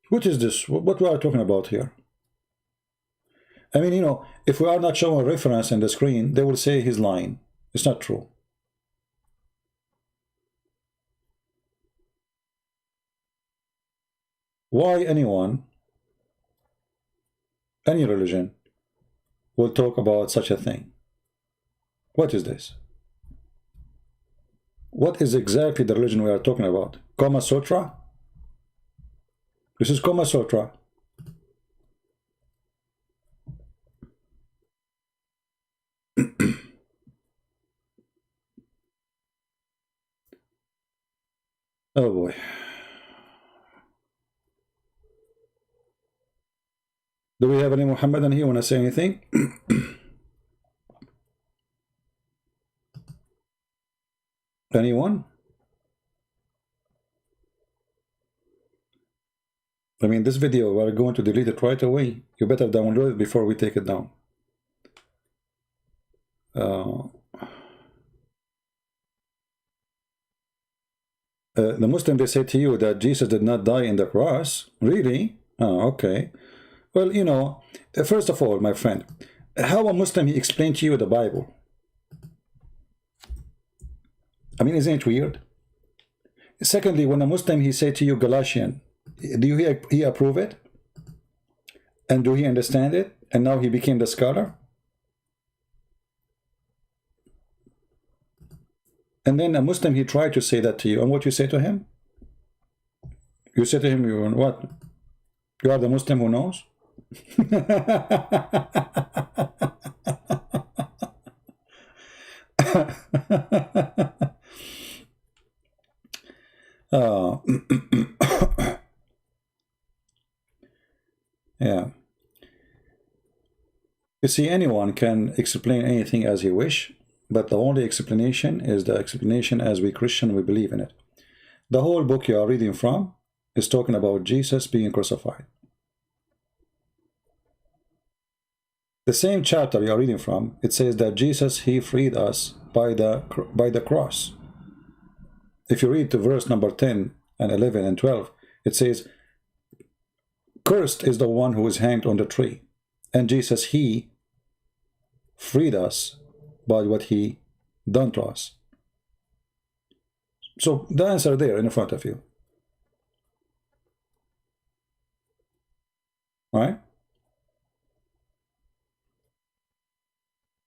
What is this? What we are talking about here? I mean, you know, if we are not showing a reference in the screen, they will say he's lying. It's not true. Why anyone, any religion, will talk about such a thing? What is this? What is exactly the religion we are talking about? Kama Sutra? This is Kama Sutra. Oh boy. Do we have any Muhammadan here? Want to say anything? Anyone? I mean, this video, we're going to delete it right away. You better download it before we take it down. The Muslim, they say to you that Jesus did not die in the cross. Really? Oh, okay. Well, you know, first of all, my friend, how a Muslim, he explained to you the Bible? I mean, isn't it weird? Secondly, when a Muslim, he say to you Galatian, do you hear he approve it? And do he understand it? And now he became the scholar? And then a Muslim, he tried to say that to you. And what you say to him? You say to him, you what? You are the Muslim who knows? Yeah. You see, anyone can explain anything as he wish, but the only explanation is the explanation as we Christian, we believe in it. The whole book you are reading from is talking about Jesus being crucified. The same chapter you are reading from, it says that Jesus, he freed us by the cross. If you read to verse number 10 and 11 and 12, it says, cursed is the one who is hanged on the tree. And Jesus, he freed us by what he done to us. So the answer there in front of you. Right?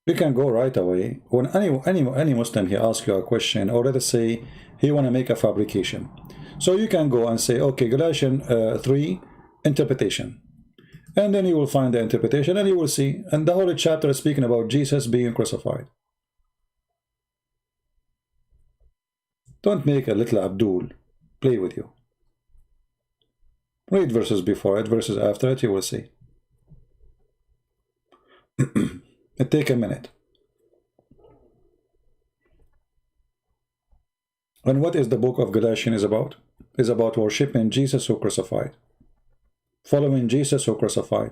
You can go right away. When any Muslim, he asks you a question, or let us say he want to make a fabrication. So you can go and say, okay, Galatians 3, interpretation. And then you will find the interpretation and you will see. And the whole chapter is speaking about Jesus being crucified. Don't make a little Abdul play with you. Read verses before it, verses after it, you will see. It take a minute. And what is the book of Galatians is about? It's about worshiping Jesus who crucified. Following Jesus who crucified.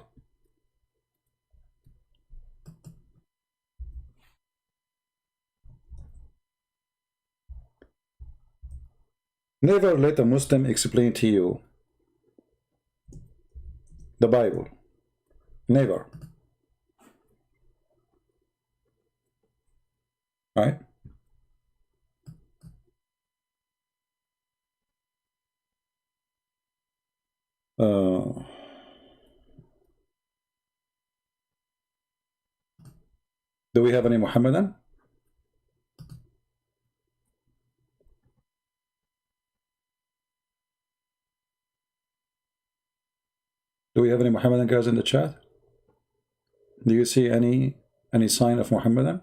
Never let a Muslim explain to you the Bible. Never. Right? Do we have any Muhammadan? Do we have any Muhammadan guys in the chat? Do you see any sign of Muhammadan?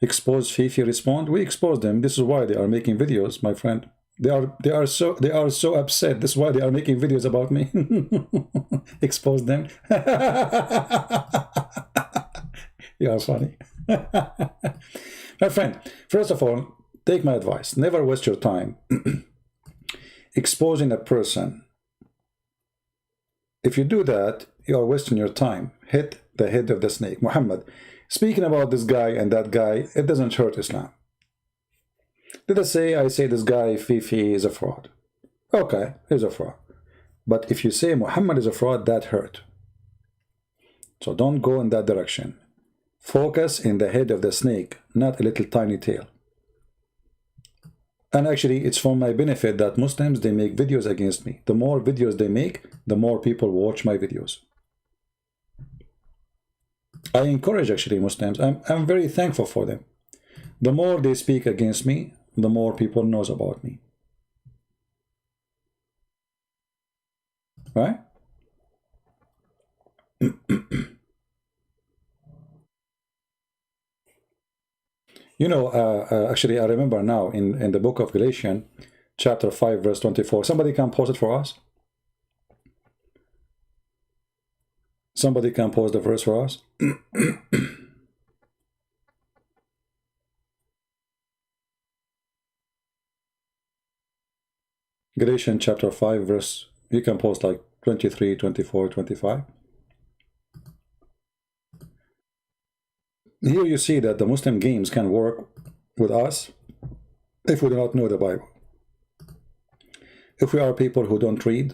Expose Fifi respond. We expose them. This is why they are making videos, my friend. They are so upset. This is why they are making videos about me. Expose them. You are funny. My friend, first of all, take my advice. Never waste your time exposing a person. If you do that, you are wasting your time. Hit the head of the snake. Muhammad, speaking about this guy and that guy, it doesn't hurt Islam. Let us say I say this guy, Fifi, is a fraud. Okay, he's a fraud. But if you say Muhammad is a fraud, that hurt. So don't go in that direction. Focus in the head of the snake, not a little tiny tail. And actually, it's for my benefit that Muslims, they make videos against me. The more videos they make, the more people watch my videos. I encourage actually Muslims. I'm very thankful for them. The more they speak against me, the more people knows about me. Right? You know, actually, I remember now in the book of Galatians, chapter 5, verse 24. Somebody can post it for us? Somebody can post the verse for us? Galatians chapter 5, verse, you can post like 23, 24, 25. Here you see that the Muslim games can work with us if we do not know the Bible. If we are people who don't read,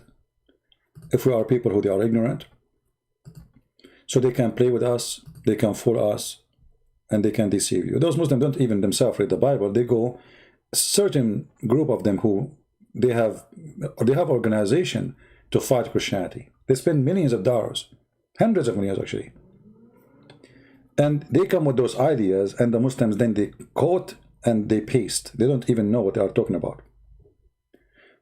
if we are people who they are ignorant, so they can play with us, they can fool us, and they can deceive you. Those Muslims don't even themselves read the Bible. They go, a certain group of them who they have organization to fight Christianity. They spend millions of dollars, hundreds of millions actually. And they come with those ideas, and the Muslims then they quote and they paste. They don't even know what they are talking about.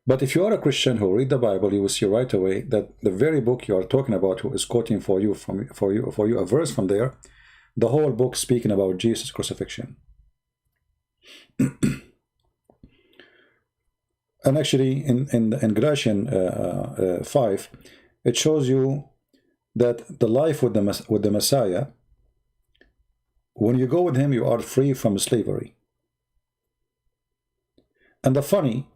But if you are a Christian who read the Bible, you will see right away that the very book you are talking about, who is quoting for you a verse from there, the whole book speaking about Jesus' crucifixion. And actually, in Galatians 5, it shows you that the life with the Messiah, when you go with him, you are free from slavery. And the funny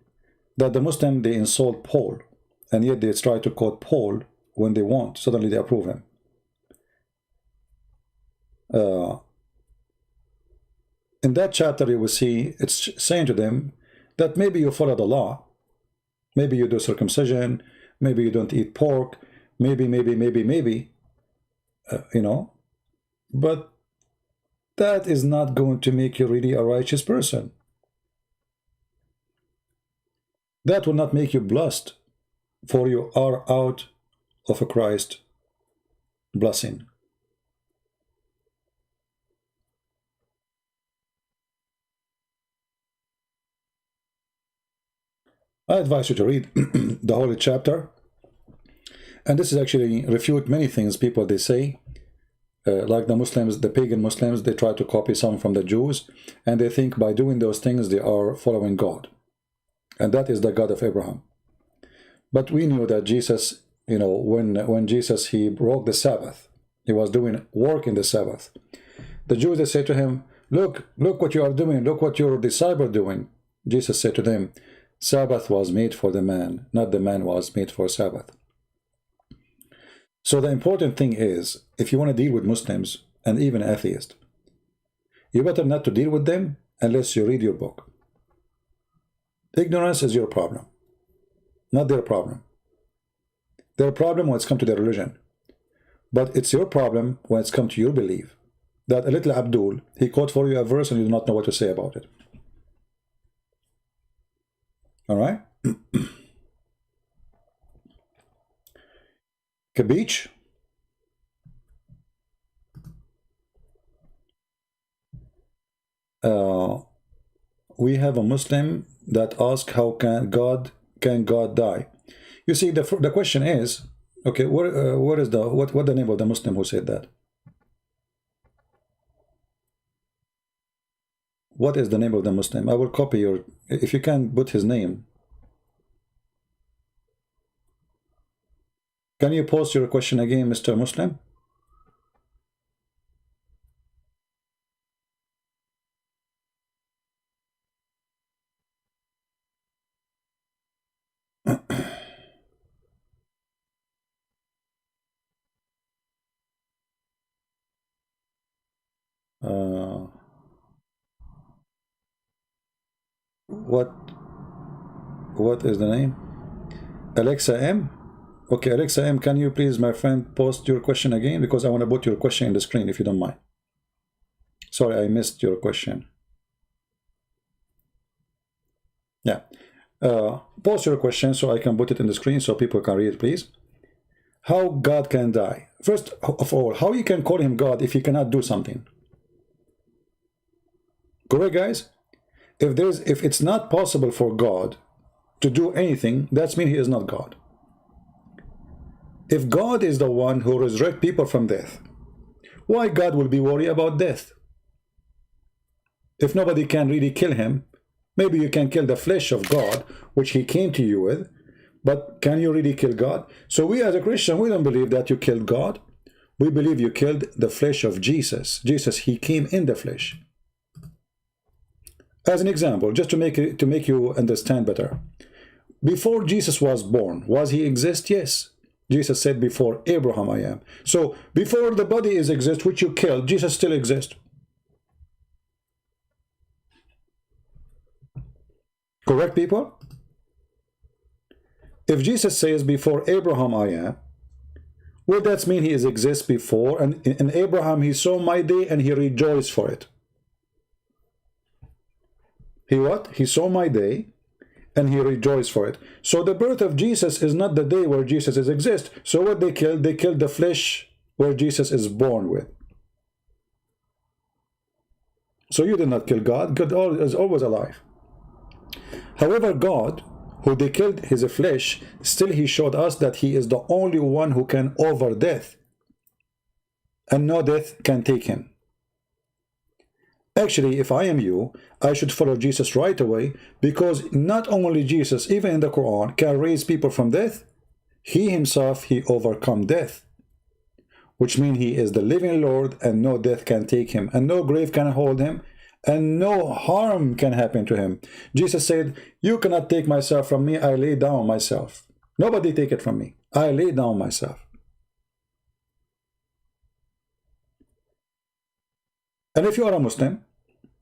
that the Muslim, they insult Paul, and yet they try to quote Paul when they want. Suddenly they approve him. In that chapter, you will see it's saying to them that maybe you follow the law, maybe you do circumcision, maybe you don't eat pork, maybe, you know, but that is not going to make you really a righteous person. that will not make you blessed, for you are out of a Christ blessing. I advise you to read the holy chapter, and this is actually refute many things people they say, like the Muslims, the pagan Muslims, they try to copy some from the Jews, and they think by doing those things they are following God, and that is the God of Abraham. But we knew that Jesus, you know, when Jesus, he broke the Sabbath, he was doing work in the Sabbath. The Jews, they say to him, look what you are doing, look what your disciple are doing. Jesus said to them, Sabbath was made for the man, not the man was made for Sabbath. So the important thing is, if you want to deal with Muslims and even atheists, you better not to deal with them unless you read your book. Ignorance is your problem, not their problem. Their problem when it's come to their religion. But it's your problem when it's come to your belief. That a little Abdul, he quote for you a verse and you do not know what to say about it. All right? Kabich? We have a Muslim that asks, how can God die? You see, the question is, okay, what is the name of the Muslim who said that? What is the name of the Muslim? I will copy your, if you can put his name. Can you post your question again, Mr. Muslim? What is the name? Alexa M? Okay, Alexa M, can you please, my friend, post your question again? Because I want to put your question in the screen, if you don't mind. Sorry, I missed your question. Yeah. Post your question so I can put it in the screen so people can read it, please. How God can die? First of all, how you can call him God if he cannot do something? Correct, guys? If it's not possible for God to do anything, that means he is not God. If God is the one who resurrects people from death, why God will be worried about death? If nobody can really kill him, maybe you can kill the flesh of God, which he came to you with, but can you really kill God? So we as a Christian, we don't believe that you killed God. We believe you killed the flesh of Jesus. Jesus, he came in the flesh. As an example, just to make you understand better, before Jesus was born, was he exist? Yes. Jesus said, before Abraham I am. So before the body is exist, which you killed, Jesus still exists. Correct, people? If Jesus says, before Abraham I am, well, that means he exists before, and in Abraham he saw my day and he rejoiced for it. He what? He saw my day and he rejoiced for it. So the birth of Jesus is not the day where Jesus exists. So what they killed the flesh where Jesus is born with. So you did not kill God. God is always alive. However, God, who they killed his flesh, still he showed us that he is the only one who can over death. And no death can take him. Actually, if I am you, I should follow Jesus right away, because not only Jesus, even in the Quran, can raise people from death, he himself, he overcome death, which means he is the living Lord and no death can take him and no grave can hold him and no harm can happen to him. Jesus said, you cannot take myself from me, I lay down myself. Nobody take it from me, I lay down myself. And if you are a Muslim,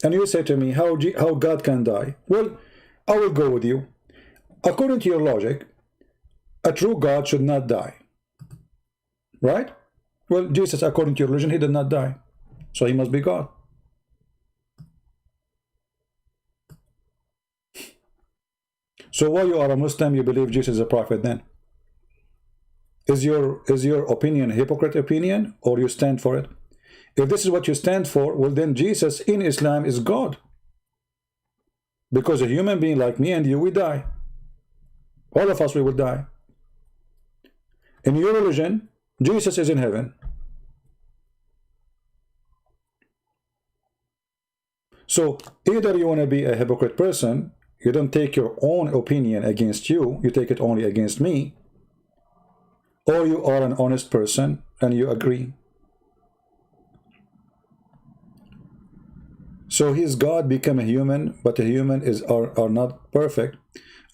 and you say to me, how God can die? Well, I will go with you. According to your logic, a true God should not die. Right? Well, Jesus, according to your religion, he did not die. So he must be God. So why you are a Muslim, you believe Jesus is a prophet then? Is your opinion a hypocrite opinion, or you stand for it? If this is what you stand for, well then Jesus in Islam is God. Because a human being like me and you, we die. All of us, we will die. In your religion, Jesus is in heaven. So either you want to be a hypocrite person, you don't take your own opinion against you, you take it only against me, or you are an honest person and you agree. So his God become a human, but a human are not perfect.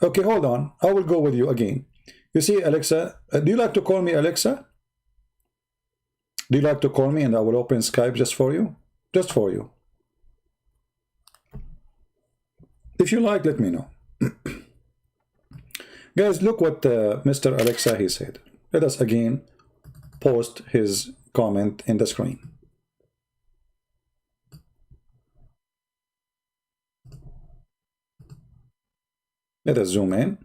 Okay, hold on. I will go with you again. You see, Alexa, do you like to call me Alexa? Do you like to call me and I will open Skype just for you? Just for you. If you like, let me know. Guys, look what Mr. Alexa, he said. Let us again post his comment in the screen. Let us zoom in.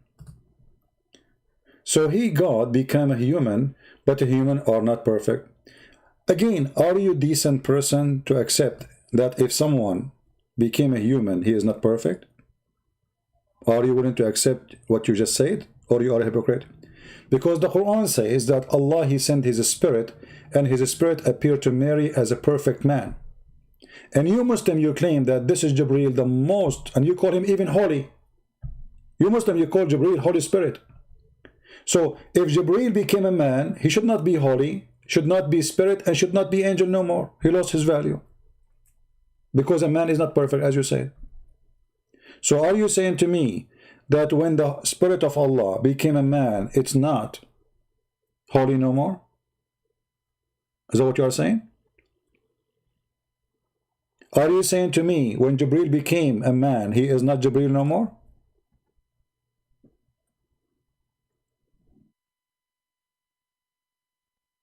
So he, God, became a human, but a human are not perfect. Again, are you a decent person to accept that if someone became a human, he is not perfect? Are you willing to accept what you just said, or you are a hypocrite? Because the Quran says that Allah, he sent his spirit, and his spirit appeared to Mary as a perfect man. And you Muslim, you claim that this is Jibreel the most, and you call him even holy. You Muslim, you call Jibreel Holy Spirit. So if Jibreel became a man, he should not be holy, should not be spirit, and should not be angel no more. He lost his value. Because a man is not perfect, as you said. So are you saying to me that when the spirit of Allah became a man, it's not holy no more? Is that what you are saying? Are you saying to me when Jibreel became a man, he is not Jibreel no more?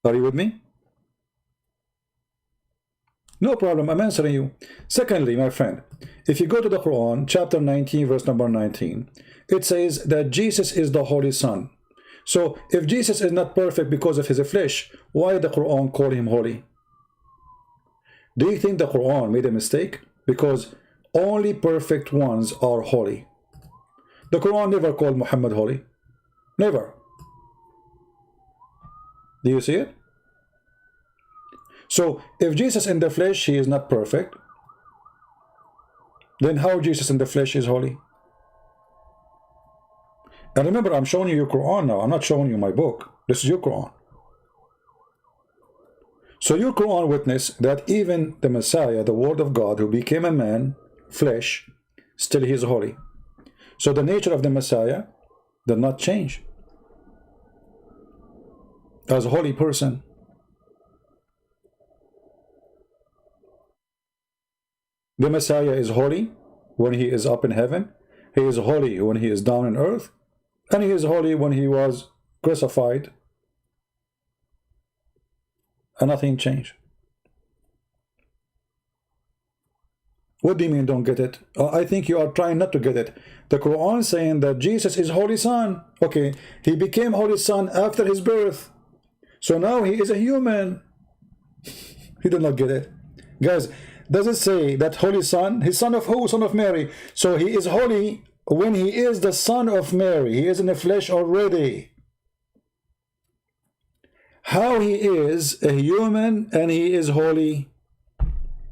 Are you with me? No problem, I'm answering you. Secondly, my friend, if you go to the Quran, chapter 19, verse number 19, it says that Jesus is the Holy Son. So, if Jesus is not perfect because of his flesh, why did the Quran call him holy? Do you think the Quran made a mistake? Because only perfect ones are holy. The Quran never called Muhammad holy. Never. Do you see it? So, if Jesus in the flesh, he is not perfect, then how Jesus in the flesh is holy? And remember, I'm showing you your Quran now. I'm not showing you my book. This is your Quran. So your Quran witness that even the Messiah, the Word of God, who became a man, flesh, still he is holy. So the nature of the Messiah did not change. As a holy person. The Messiah is holy when he is up in heaven. He is holy when he is down on earth. And he is holy when he was crucified. And nothing changed. What do you mean don't get it? I think you are trying not to get it. The Quran is saying that Jesus is Holy Son. Okay, he became Holy Son after his birth. So now he is a human. He did not get it. Guys, does it say that Holy Son? He's son of who? Son of Mary. So he is holy when he is the son of Mary. He is in the flesh already. How he is a human and he is holy?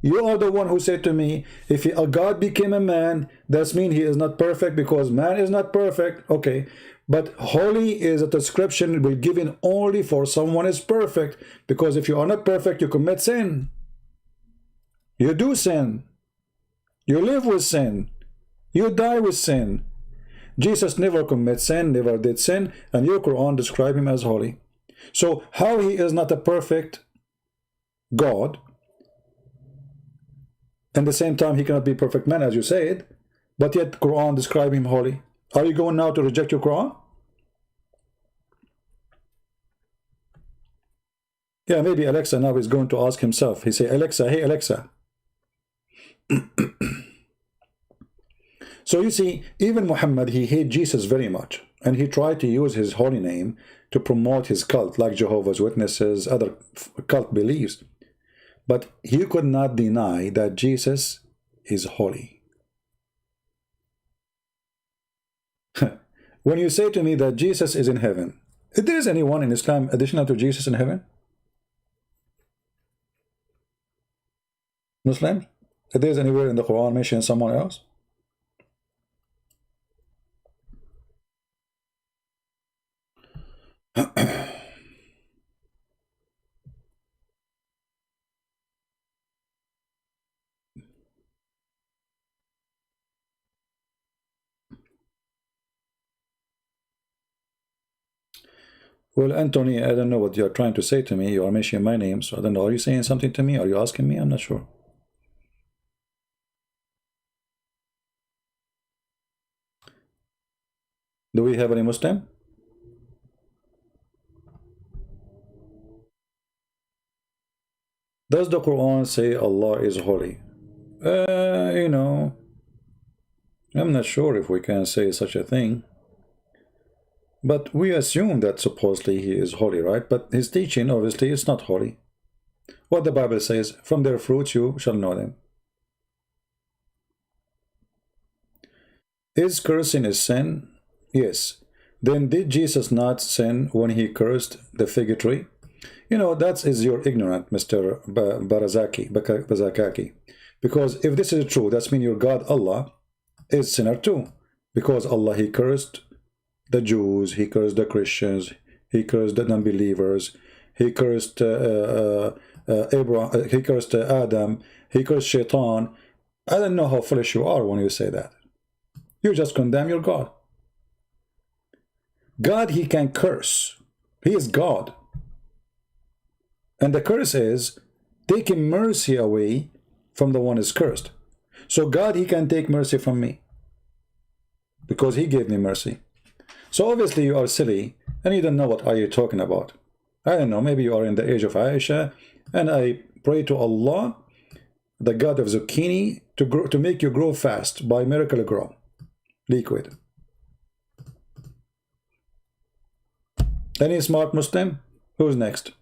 You are the one who said to me, if a God became a man, that means he is not perfect because man is not perfect. Okay, but holy is a description will given only for someone is perfect, because if you are not perfect, you commit sin. You do sin. You live with sin. You die with sin. Jesus never commit sin, never did sin, and your Quran describe him as holy. So how he is not a perfect God, at the same time he cannot be perfect man as you said, but yet Quran describe him holy. Are you going now to reject your Quran? Yeah, maybe Alexa now is going to ask himself. He say, Alexa, hey Alexa. So you see, even Muhammad, he hated Jesus very much. And he tried to use his holy name to promote his cult, like Jehovah's Witnesses, other cult beliefs. But he could not deny that Jesus is holy. When you say to me that Jesus is in heaven, if there is anyone in Islam additional to Jesus in heaven? Muslims? If there is anywhere in the Quran mention someone else? Well, Anthony, I don't know what you're trying to say to me. You are mentioning my name, so I don't know. Are you saying something to me? Are you asking me? I'm not sure. Do we have any Muslim? Does the Quran say Allah is holy? You know, I'm not sure if we can say such a thing. But we assume that supposedly he is holy, right? But his teaching, obviously, is not holy. What the Bible says, from their fruits you shall know them. Is cursing a sin? Yes. Then did Jesus not sin when he cursed the fig tree? You know, that is your ignorant, Mr. Bazakaki. Because if this is true, that means your God, Allah, is sinner too. Because Allah, he cursed the Jews, he cursed the Christians, he cursed the non-believers, he cursed Abraham, he cursed Adam, he cursed Shaitan. I don't know how foolish you are when you say that. You just condemn your God. God, he can curse. He is God. And the curse is taking mercy away from the one who is cursed. So God, he can take mercy from me because he gave me mercy. So obviously you are silly and you don't know what are you talking about. I don't know, maybe you are in the age of Aisha, and I pray to Allah, the God of zucchini, to make you grow fast by miracle grow liquid. Any smart Muslim? Who's next?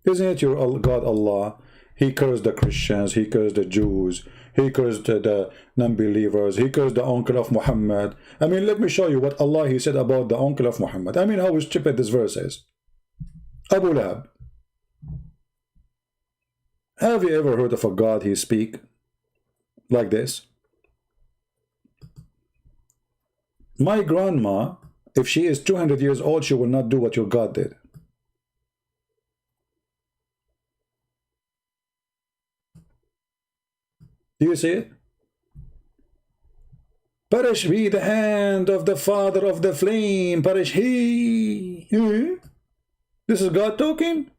Isn't it your God Allah? He cursed the Christians, he cursed the Jews, he cursed the non-believers, he cursed the uncle of Muhammad. I mean, let me show you what Allah, he said about the uncle of Muhammad. I mean, how stupid this verse is. Abu Lahab. Have you ever heard of a God he speak like this? My grandma, if she is 200 years old, she will not do what your God did. Do you see it? Perish be the hand of the father of the flame, perish he. This is God talking?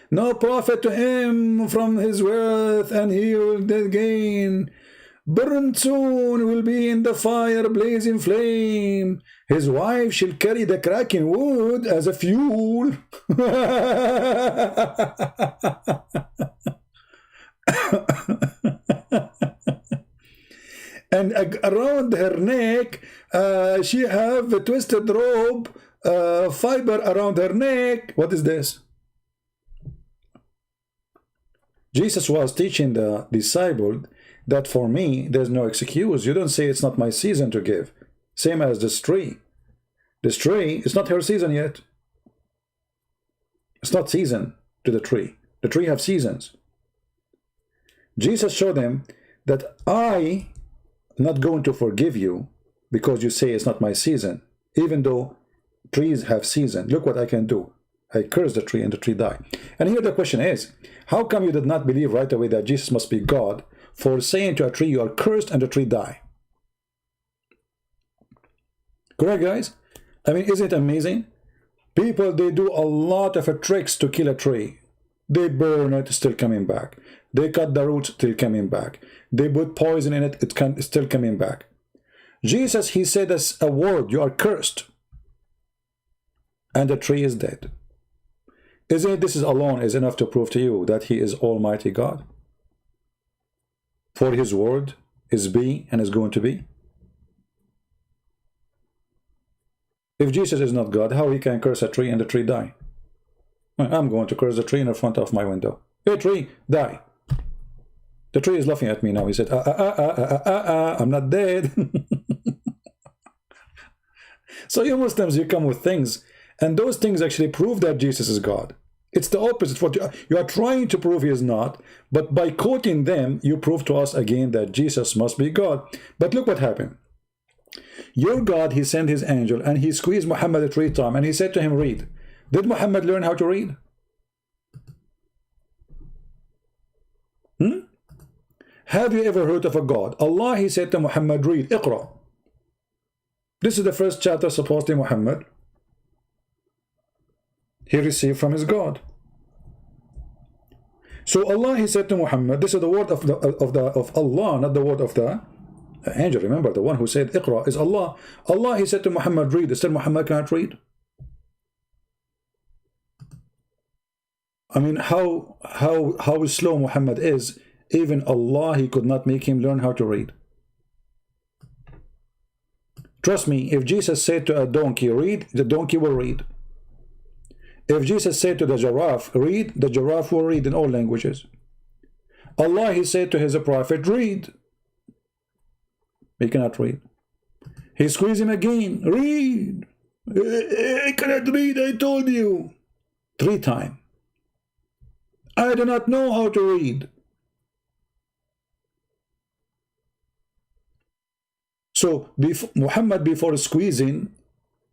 No profit to him from his wealth, and he will gain. Burned soon will be in the fire, blazing flame. His wife shall carry the cracking wood as a fuel. And around her neck, she have a twisted rope, fiber around her neck. What is this? Jesus was teaching the disciple that for me, there's no excuse. You don't say it's not my season to give. Same as this tree. This tree, it's not her season yet. It's not season to the tree. The tree have seasons. Jesus showed them that I'm not going to forgive you because you say it's not my season, even though trees have season. Look what I can do. I curse the tree and the tree die. And here the question is, how come you did not believe right away that Jesus must be God for saying to a tree you are cursed and the tree die? Correct, guys? I mean, isn't it amazing? People, they do a lot of tricks to kill a tree. They burn it, still coming back. They cut the roots, still coming back. They put poison in it, it's still coming back. Jesus, he said as a word, you are cursed. And the tree is dead. Isn't it this is alone is enough to prove to you that he is Almighty God? for his word is be and is going to be? If Jesus is not God, how he can curse a tree and the tree die? I'm going to curse the tree in the front of my window. Hey tree, die. The tree is laughing at me now. He said, I'm not dead. So you Muslims, you come with things, and those things actually prove that Jesus is God. It's the opposite. What you are trying to prove he is not, but by quoting them, you prove to us again that Jesus must be God. But look what happened. Your God, he sent his angel, and he squeezed Muhammad 3 times, and he said to him, read. Did Muhammad learn how to read? Have you ever heard of a God? Allah, he said to Muhammad, read, Iqra. This is the first chapter supposedly Muhammad he received from his God. So Allah, he said to Muhammad, this is the word of Allah, not the word of the angel. Remember, the one who said Iqra is Allah. Allah, he said to Muhammad, read. Still Muhammad cannot read. I mean, how slow Muhammad is. Even Allah, he could not make him learn how to read. Trust me, if Jesus said to a donkey, read, the donkey will read. If Jesus said to the giraffe, read, the giraffe will read in all languages. Allah, he said to his prophet, read. He cannot read. He squeezed him again, read. I cannot read, I told you. 3 times. I do not know how to read. So Muhammad before squeezing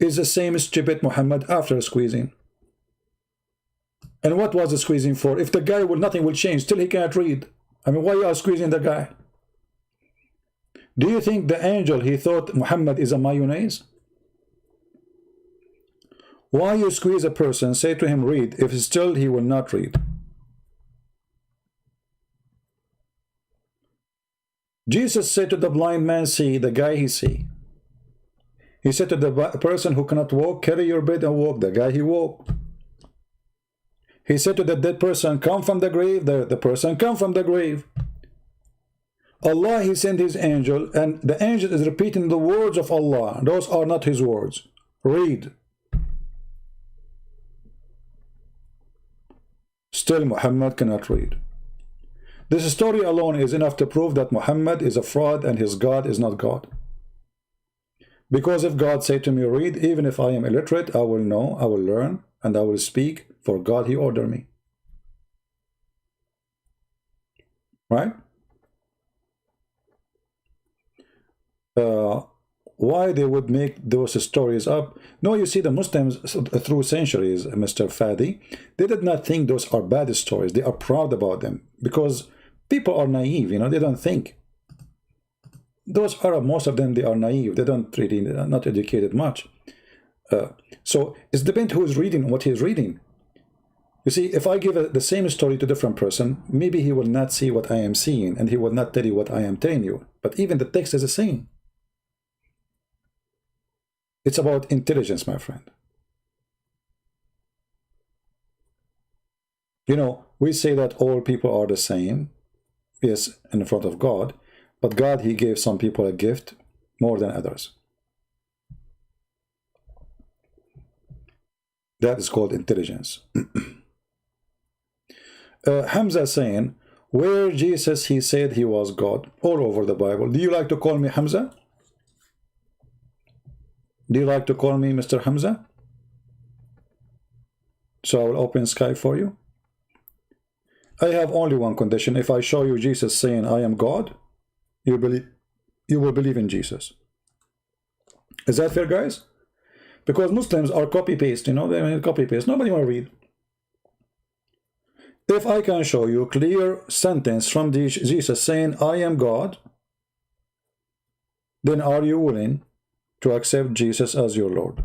is the same stupid Muhammad after squeezing. And what was the squeezing for? If the guy will, nothing will change, still he cannot read. I mean, why you are squeezing the guy? Do you think the angel, he thought Muhammad is a mayonnaise? Why you squeeze a person, say to him read, if still he will not read? Jesus said to the blind man, see, the guy he see. He said to the person who cannot walk, carry your bed and walk, the guy he walked. He said to the dead person, come from the grave, the person come from the grave. Allah, he sent his angel, and the angel is repeating the words of Allah. Those are not his words. Read. Still Muhammad cannot read. This story alone is enough to prove that Muhammad is a fraud and his God is not God. Because if God said to me, read, even if I am illiterate, I will know, I will learn, and I will speak, for God he ordered me. Right? Why they would make those stories up? No, you see, the Muslims through centuries, Mr. Fadi, they did not think those are bad stories. They are proud about them because people are naive, you know, they don't think. Those are, most of them, they are naive. They don't really, they're not educated much. So it depends who is reading, what he is reading. You see, if I give the same story to a different person, maybe he will not see what I am seeing, and he will not tell you what I am telling you. But even the text is the same. It's about intelligence, my friend. You know, we say that all people are the same, yes, in front of God, but God, he gave some people a gift more than others. That is called intelligence. Hamza saying, where Jesus, he said he was God, all over the Bible. Do you like to call me Hamza? Do you like to call me Mr. Hamza? So I will open Skype for you. I have only one condition. If I show you Jesus saying, I am God, you will believe in Jesus. Is that fair, guys? Because Muslims are copy-paste, you know, they copy-paste. Nobody will read. If I can show you a clear sentence from Jesus saying, I am God, then are you willing to accept Jesus as your Lord?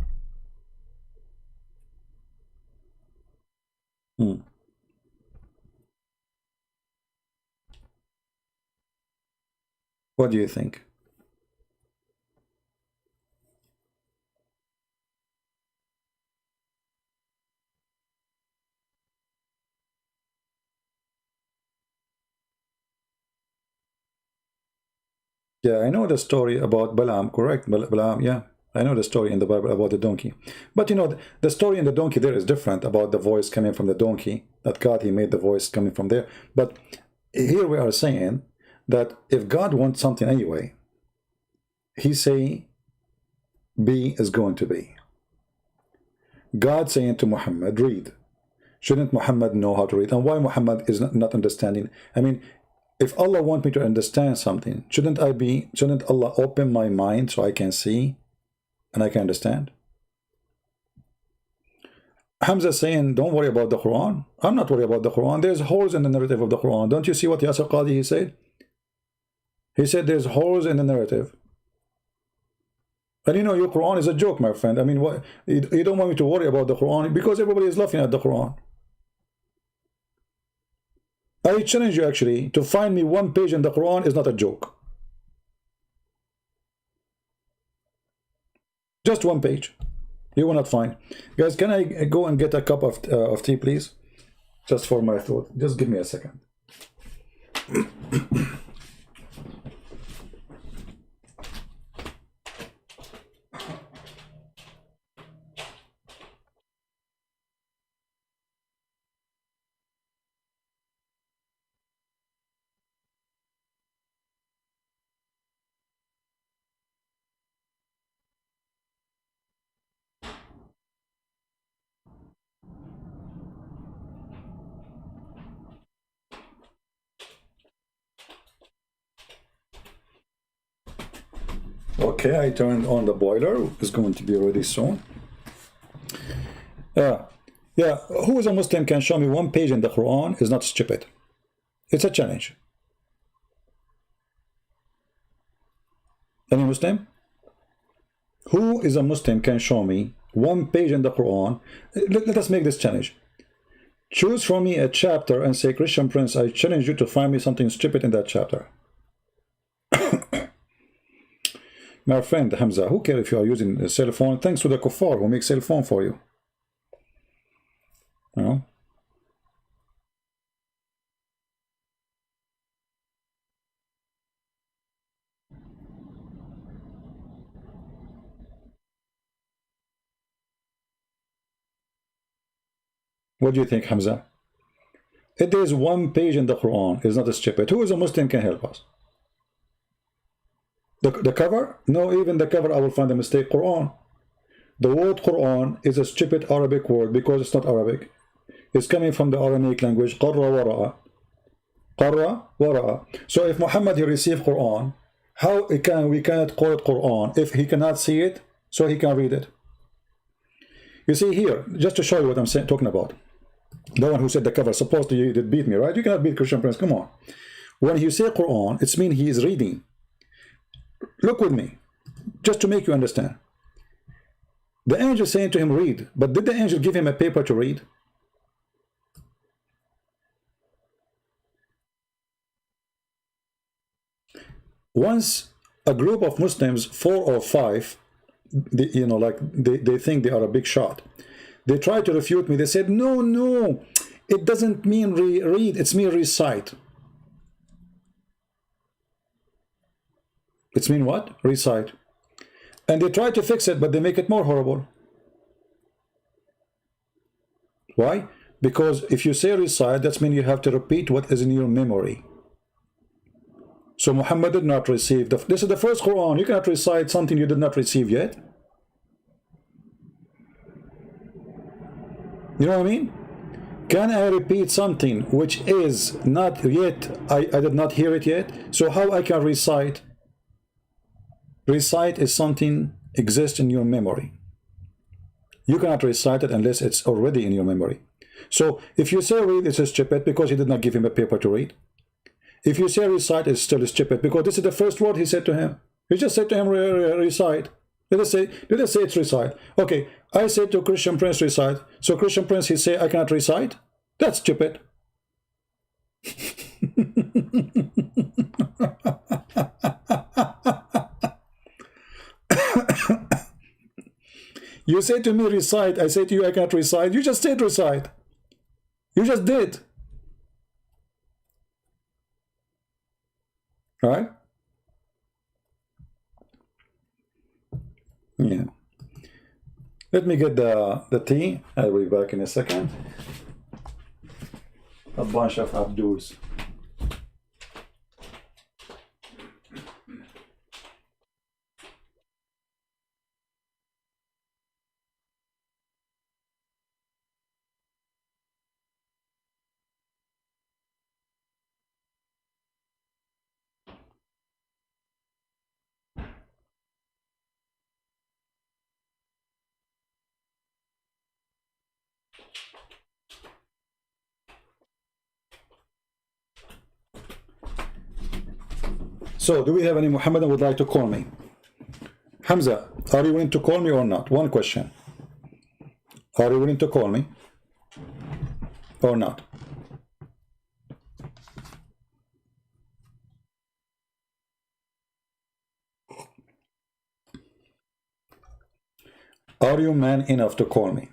What do you think? Yeah, I know the story about Balaam, correct? Balaam, yeah. I know the story in the Bible about the donkey. But you know, the story in the donkey there is different about the voice coming from the donkey. That God, he made the voice coming from there. But here we are saying that if God wants something anyway, he say, be is going to be. God saying to Muhammad, read. Shouldn't Muhammad know how to read? And why Muhammad is not understanding? I mean, if Allah wants me to understand something, shouldn't Allah open my mind so I can see and I can understand? Hamza saying, don't worry about the Quran. I'm not worried about the Quran. There's holes in the narrative of the Quran. Don't you see what Yasir Qadi he said? He said there's holes in the narrative. And you know, your Quran is a joke, my friend. I mean, what, you don't want me to worry about the Quran because everybody is laughing at the Quran. I challenge you actually to find me one page in the Quran is not a joke. Just one page. You will not find. Guys, can I go and get a cup of tea, please? Just for my thought. Just give me a second. Okay, I turned on the boiler. It's going to be ready soon. Yeah, who is a Muslim can show me one page in the Quran is not stupid. It's a challenge. Any Muslim? Who is a Muslim can show me one page in the Quran? Let us make this challenge. Choose for me a chapter and say, Christian Prince, I challenge you to find me something stupid in that chapter. My friend Hamza, who cares if you are using a cell phone? Thanks to the kuffar who make cell phone for you. You know? What do you think, Hamza? If there is one page in the Quran, it's not a stupid. Who is a Muslim can help us? The cover? No, even the cover I will find a mistake. Quran. The word Quran is a stupid Arabic word because it's not Arabic. It's coming from the Aramaic language. Qarra wara'a. Qarra wara'a. So if Muhammad he received Quran, how we cannot call it Quran if he cannot see it, so he can read it? You see here, just to show you what I'm talking about. The one who said the cover, supposedly you did beat me, right? You cannot beat Christian Prince, come on. When you say Quran, it means he is reading. Look with me, just to make you understand. The angel saying to him, read. But did the angel give him a paper to read? Once a group of Muslims, 4 or 5, they think they are a big shot. They tried to refute me. They said, no, it doesn't mean read, it's mean recite. It's mean what? Recite. And they try to fix it, but they make it more horrible. Why? Because if you say recite, that means you have to repeat what is in your memory. So Muhammad did not receive. This is the first Quran. You cannot recite something you did not receive yet. You know what I mean? Can I repeat something which is not yet, I did not hear it yet? So how I can recite? Recite is something exists in your memory. You cannot recite it unless it's already in your memory. So if you say read, it's stupid because he did not give him a paper to read. If you say recite, it's still stupid because this is the first word he said to him. He just said to him recite. Let us say it's recite. Okay, I said to Christian Prince recite. So Christian Prince, he say I cannot recite. That's stupid. You say to me recite, I say to you I can't recite. You just said recite. You just did. Right? Yeah. Let me get the tea. I'll be back in a second. A bunch of Abduls. So, do we have any Muhammadan who would like to call me? Hamza, are you willing to call me or not? One question. Are you willing to call me or not? Are you man enough to call me?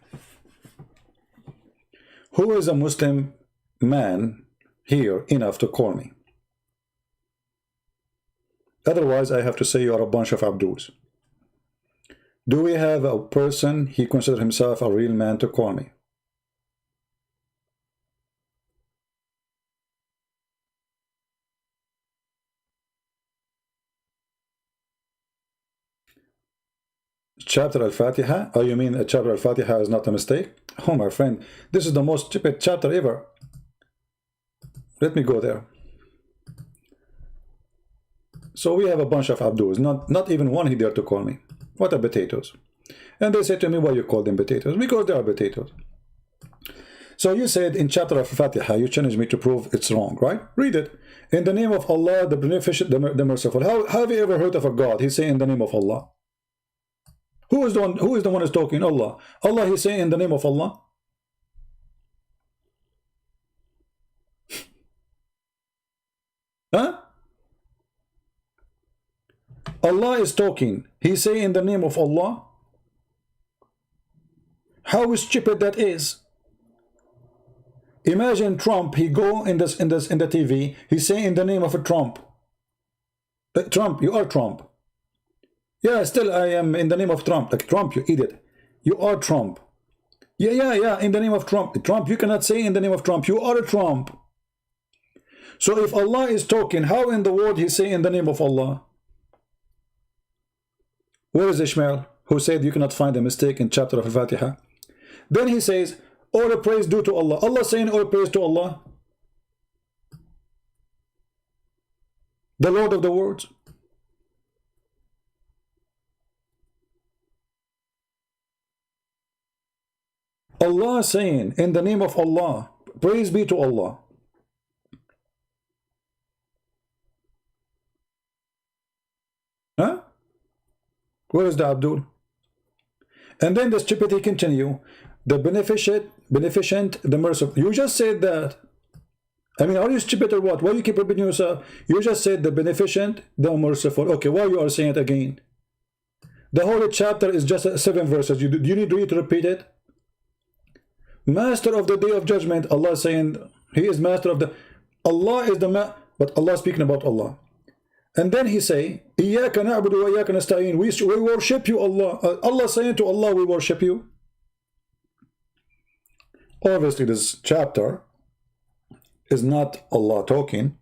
Who is a Muslim man here enough to call me? Otherwise, I have to say you are a bunch of Abduls. Do we have a person, he considers himself a real man, to call me? Chapter Al-Fatiha? Oh, you mean chapter Al-Fatiha is not a mistake? Oh, my friend, this is the most stupid chapter ever. Let me go there. So we have a bunch of Abduls, not even one he dared to call me. What are potatoes? And they said to me, why you call them potatoes? Because they are potatoes. So you said in chapter of Fatiha, you challenged me to prove it's wrong, right? Read it. In the name of Allah, the beneficent, the merciful. How have you ever heard of a God? He's saying in the name of Allah. Who is the one who's talking? Allah. Allah, he's saying in the name of Allah. Huh? Allah is talking. He's saying in the name of Allah. How stupid that is. Imagine Trump, he go in the TV, he's saying in the name of a Trump. Trump, you are Trump. Yeah, still I am in the name of Trump. Like Trump, you idiot. You are Trump. Yeah, in the name of Trump. Trump, you cannot say in the name of Trump. You are a Trump. So if Allah is talking, how in the world he say in the name of Allah? Where is Ishmael, who said you cannot find a mistake in chapter of Al-Fatiha? Then he says, all the praise due to Allah. Allah saying all praise to Allah, the Lord of the worlds. Allah saying in the name of Allah, praise be to Allah. Huh? Where is the Abdul? And then the stupidity continue. The beneficent, the merciful. You just said that. I mean, are you stupid or what? Why you keep repeating yourself? You just said the beneficent, the merciful. Okay, why you are saying it again? The whole chapter is just 7 verses. Do you need really to repeat it? Master of the day of judgment. Allah saying he is master of the. Allah is the but Allah speaking about Allah. And then he say, إِيَّاكَ نَعْبُدُ وَإِيَّاكَ نَسْتَعِينُ. We worship you, Allah. Allah saying to Allah, we worship you. Obviously, this chapter is not Allah talking.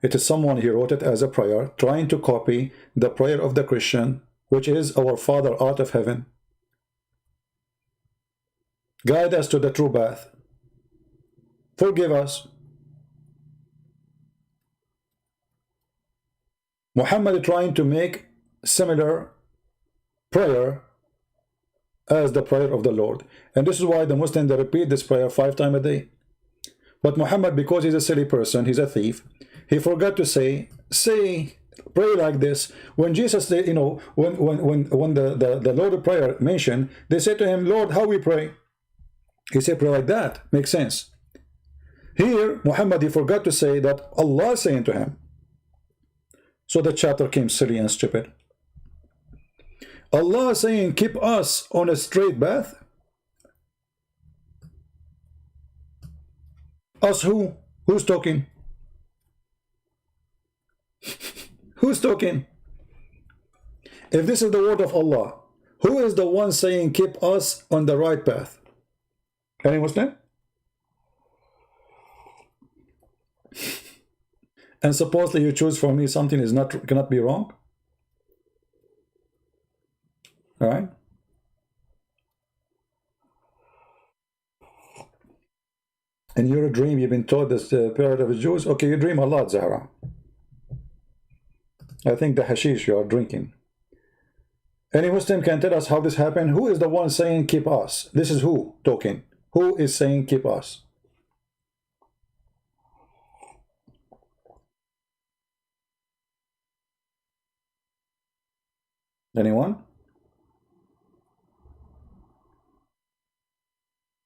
It is someone, he wrote it as a prayer, trying to copy the prayer of the Christian, which is, our Father art of heaven, guide us to the true path. Forgive us. Muhammad trying to make similar prayer as the prayer of the Lord. And this is why the Muslims, they repeat this prayer 5 times a day. But Muhammad, because he's a silly person, he's a thief, he forgot to say, pray like this. When Jesus, you know, when the Lord of Prayer mentioned, they said to him, Lord, how we pray? He said, pray like that. Makes sense. Here, Muhammad, he forgot to say that Allah is saying to him. So the chapter came silly and stupid. Allah is saying, keep us on a straight path. Us who? Who's talking? Who's talking? If this is the word of Allah, Who is the one saying keep us on the right path? Any Muslim? And supposedly you choose for me something is cannot be wrong? All right? In your dream, you've been told this period of the Jews. Okay, you dream a lot, Zahra. I think the hashish you are drinking. Any Muslim can tell us how this happened? Who is the one saying keep us? This is who talking? Who is saying keep us? Anyone?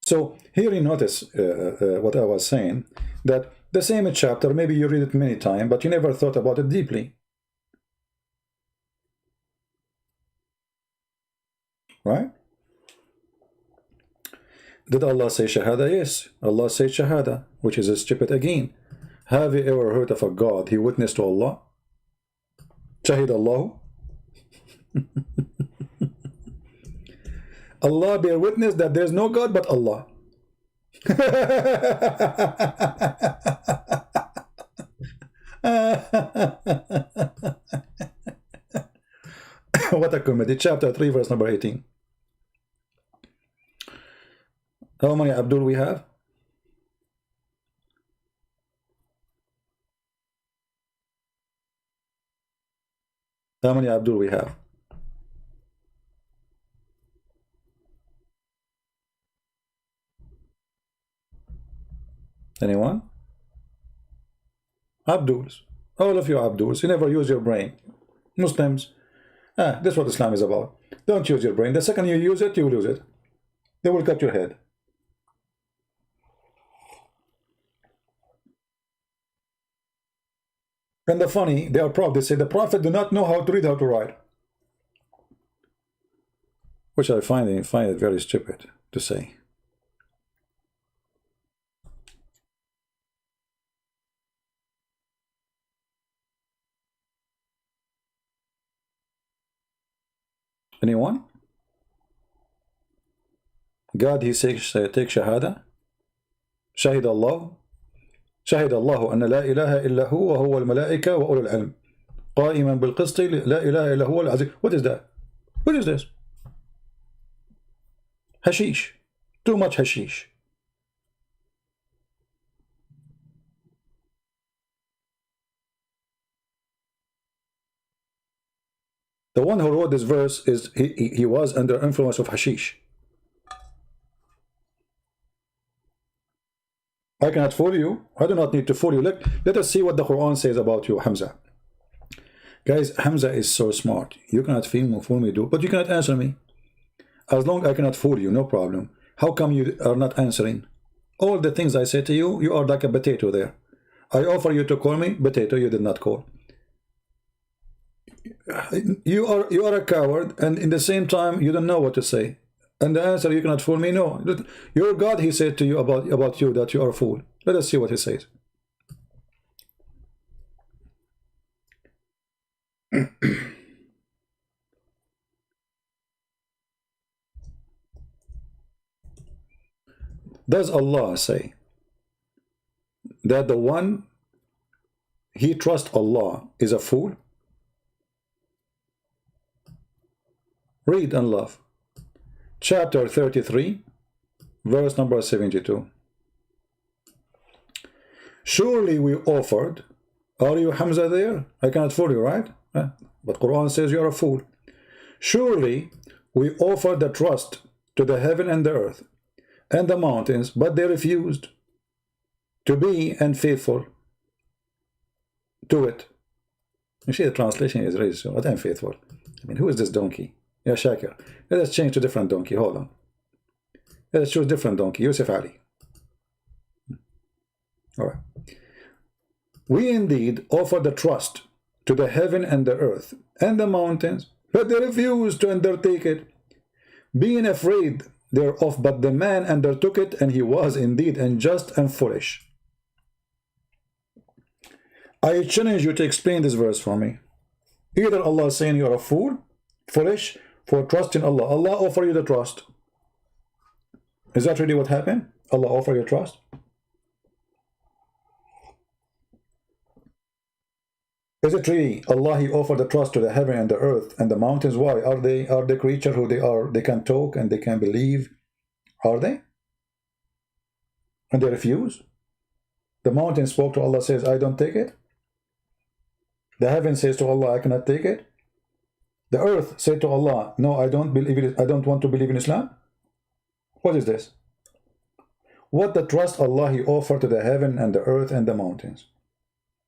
So here you notice what I was saying, that the same chapter, maybe you read it many times, but you never thought about it deeply. Right? Did Allah say Shahada? Yes, Allah said Shahada, which is stupid again. Have you ever heard of a God, he witnessed to Allah? Shahid Allah? Allah bear witness that there is no God but Allah. What a comedy. Chapter 3, verse number 18. How many Abdul we have? How many Abdul we have? Anyone? Abduls. All of you Abduls. You never use your brain. Muslims. That's what Islam is about. Don't use your brain. The second you use it, you lose it. They will cut your head. And the funny, they are proud. They say the Prophet do not know how to read, how to write. Which I find it very stupid to say. Anyone? God, he says, take Shahada. Shahid Allah. شهد الله أن لا إله إلا هو وهو الملائكة وأولو العلم قائما بالقسط لا إله إلا هو العزيز. What is that? What is this? Hashish. Too much hashish. The one who wrote this verse is he was under influence of hashish. I cannot fool you. I do not need to fool you. Let us see what the Quran says about you, Hamza. Guys, Hamza is so smart. You cannot fool me, but you cannot answer me. As long as I cannot fool you, no problem. How come you are not answering? All the things I say to you, you are like a potato there. I offer you to call me potato, you did not call. You are a coward, and in the same time, you don't know what to say. And the answer, you cannot fool me. No, your God, he said to you about you that you are a fool. Let us see what he says. Does Allah say that the one he trusts Allah is a fool? Read and love. Chapter 33, verse number 72. Surely we offered. Are you Hamza there? I cannot fool you, right? But Quran says you are a fool. Surely we offered the trust to the heaven and the earth and the mountains, but they refused to be unfaithful to it. You see, the translation is really so. What unfaithful? I mean, who is this donkey? Yeah, Shakir. Let us change to different donkey. Hold on. Let us choose different donkey. Yusuf Ali. All right. We indeed offer the trust to the heaven and the earth and the mountains, but they refused to undertake it, being afraid thereof. But the man undertook it, and he was indeed unjust and foolish. I challenge you to explain this verse for me. Either Allah is saying you are a fool, foolish, for trusting Allah. Allah offer you the trust. Is that really what happened? Allah offer you trust? Is it really Allah, He offered the trust to the heaven and the earth and the mountains? Why? Are they creatures who they can talk and they can believe? Are they? And they refuse? The mountain spoke to Allah, says, I don't take it. The heaven says to Allah, I cannot take it. The earth said to Allah, no, I don't believe it. I don't want to believe in Islam. What is this? What the trust Allah He offered to the heaven and the earth and the mountains.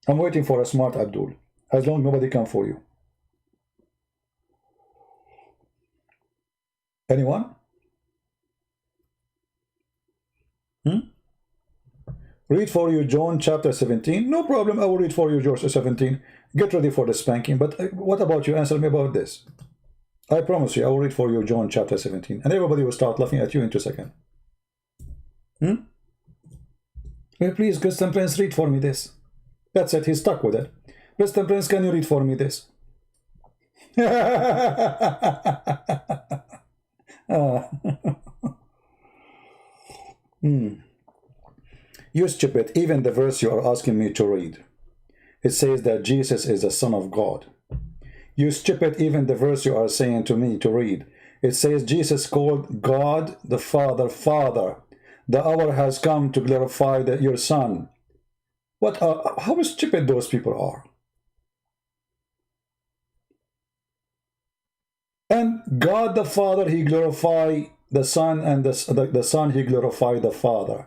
I'm waiting for a smart Abdul. As long as nobody come for you. Anyone? Read for you John chapter 17. No problem, I will read for you John 17. Get ready for the spanking. But what about you? Answer me about this. I promise you, I will read for you John chapter 17. And everybody will start laughing at you in 2 seconds. Well, please, Christian Prince, read for me this. That's it, he's stuck with it. Christian Prince, can you read for me this? You stupid, even the verse you are asking me to read. It says that Jesus is the Son of God. You stupid, even the verse you are saying to me to read. It says Jesus called God the Father, Father. The hour has come to glorify your Son. How stupid those people are. And God the Father, He glorified the Son, and the Son, He glorified the Father.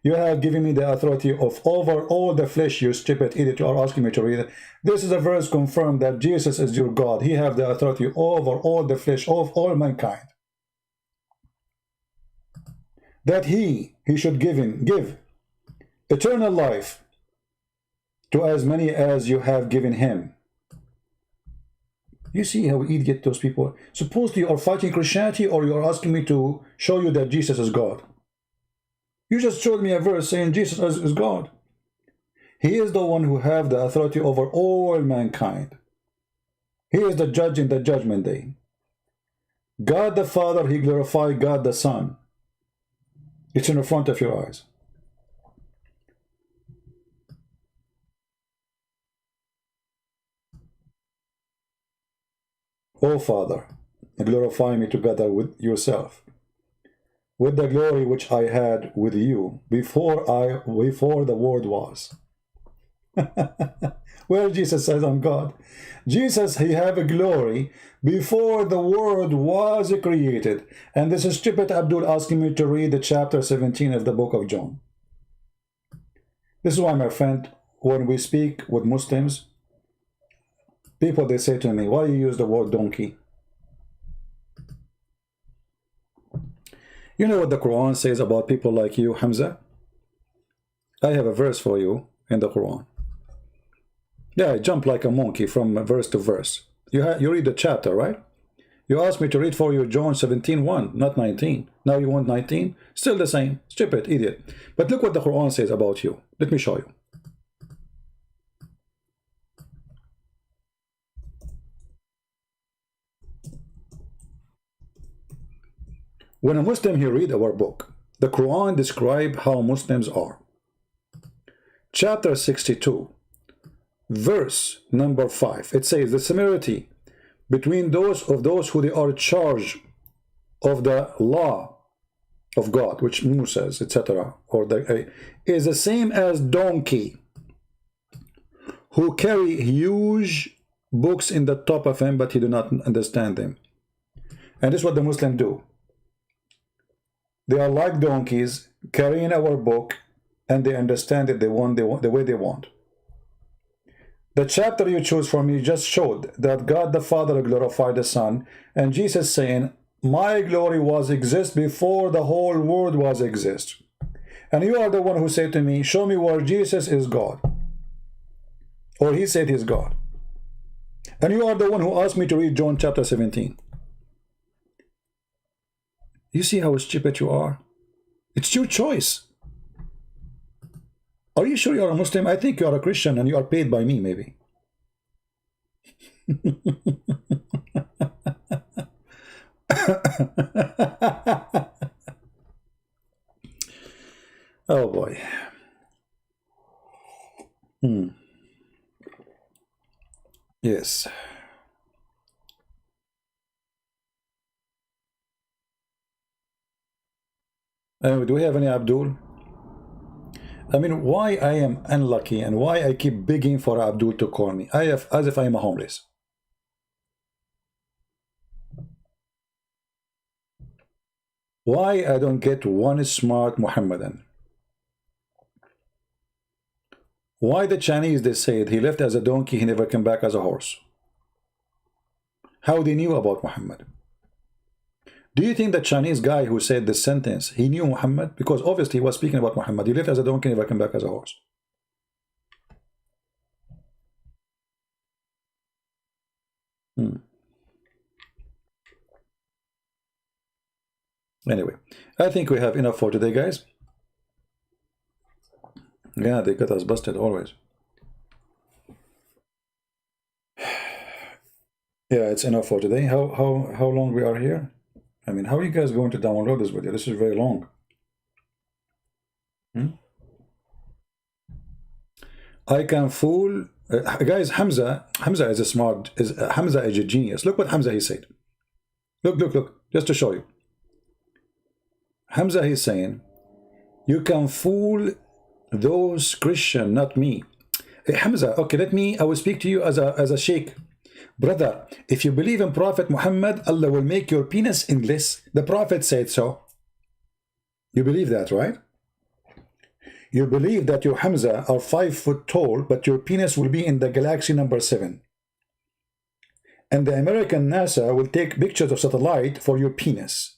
You have given me the authority of over all the flesh, you stupid idiot. You are asking me to read it. This is a verse confirmed that Jesus is your God. He has the authority over all the flesh of all mankind. That He should give eternal life to as many as you have given Him. You see how idiot those people are. Supposedly you are fighting Christianity, or you are asking me to show you that Jesus is God. You just showed me a verse saying Jesus is God. He is the one who has the authority over all mankind. He is the judge in the judgment day. God the Father, He glorified God the Son. It's in the front of your eyes. O Father, glorify me together with yourself, with the glory which I had with you before the world was. Where Jesus says, I'm God. Jesus, He have a glory before the world was created. And this is stupid Abdul asking me to read the chapter 17 of the book of John. This is why, my friend, when we speak with Muslims, people, they say to me, why you use the word donkey? You know what the Quran says about people like you, Hamza? I have a verse for you in the Quran. Yeah, I jump like a monkey from verse to verse. You read the chapter, right? You asked me to read for you John 17:1, not 19. Now you want 19? Still the same. Stupid, idiot. But look what the Quran says about you. Let me show you. When a Muslim, he read our book, the Quran describes how Muslims are. Chapter 62, verse number 5, it says the similarity between those who they are charged of the law of God, which Moses, etc., is the same as donkey who carry huge books in the top of him, but he do not understand them. And this is what the Muslims do. They are like donkeys carrying our book, and they understand it the way they want. The chapter you choose for me just showed that God the Father glorified the Son, and Jesus saying, my glory was exist before the whole world was exist. And you are the one who said to me, show me where Jesus is God. Or He said He's God. And you are the one who asked me to read John chapter 17. You see how stupid you are? It's your choice. Are you sure you are a Muslim? I think you are a Christian and you are paid by me, maybe. Oh boy. Yes. Do we have any Abdul? I mean, why I am unlucky and why I keep begging for Abdul to call me as if I am a homeless. Why I don't get one smart Muhammadan? Why the Chinese, they said he left as a donkey, he never came back as a horse? How they knew about Muhammad? Do you think the Chinese guy who said this sentence, he knew Muhammad? Because obviously he was speaking about Muhammad. He left as a donkey, never came back as a horse. Anyway, I think we have enough for today, guys. Yeah, they got us busted always. Yeah, it's enough for today. How long we are here? I mean, how are you guys going to download this video? This is very long. I can fool guys. Hamza is a smart. Hamza is a genius. Look what Hamza he said. Look. Just to show you. Hamza he's saying, you can fool those Christian, not me. Hey, Hamza, okay, I will speak to you as a sheikh. Brother, if you believe in Prophet Muhammad, Allah will make your penis endless. The Prophet said so. You believe that, right? You believe that you, Hamza, are 5 foot tall, but your penis will be in the galaxy number 7. And the American NASA will take pictures of satellite for your penis.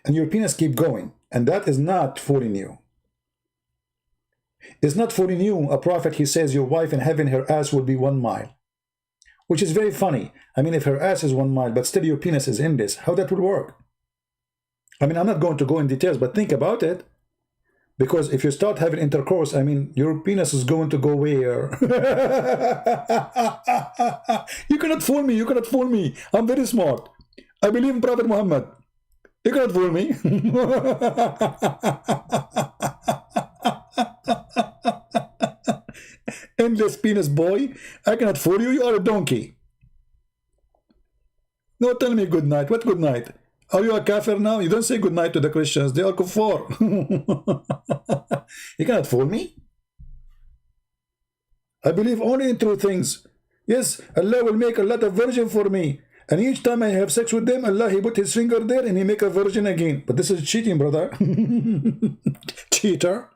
And your penis keep going. And that is not fooling you. It's not fooling you. A prophet, he says your wife in heaven, her ass will be 1 mile. Which is very funny. I mean, if her ass is 1 mile, but still your penis is in this, how that will work? I mean, I'm not going to go in details, but think about it. Because if you start having intercourse, I mean, your penis is going to go where? You cannot fool me. You cannot fool me. I'm very smart. I believe in Prophet Muhammad. You cannot fool me. Endless penis boy. I cannot fool you. You are a donkey. No, tell me good night. What good night? Are you a kafir now? You don't say good night to the Christians. They are kuffar. You cannot fool me. I believe only in true things. Yes, Allah will make a lot of virgin for me. And each time I have sex with them, Allah, he put his finger there and he make a virgin again. But this is cheating, brother. Cheater.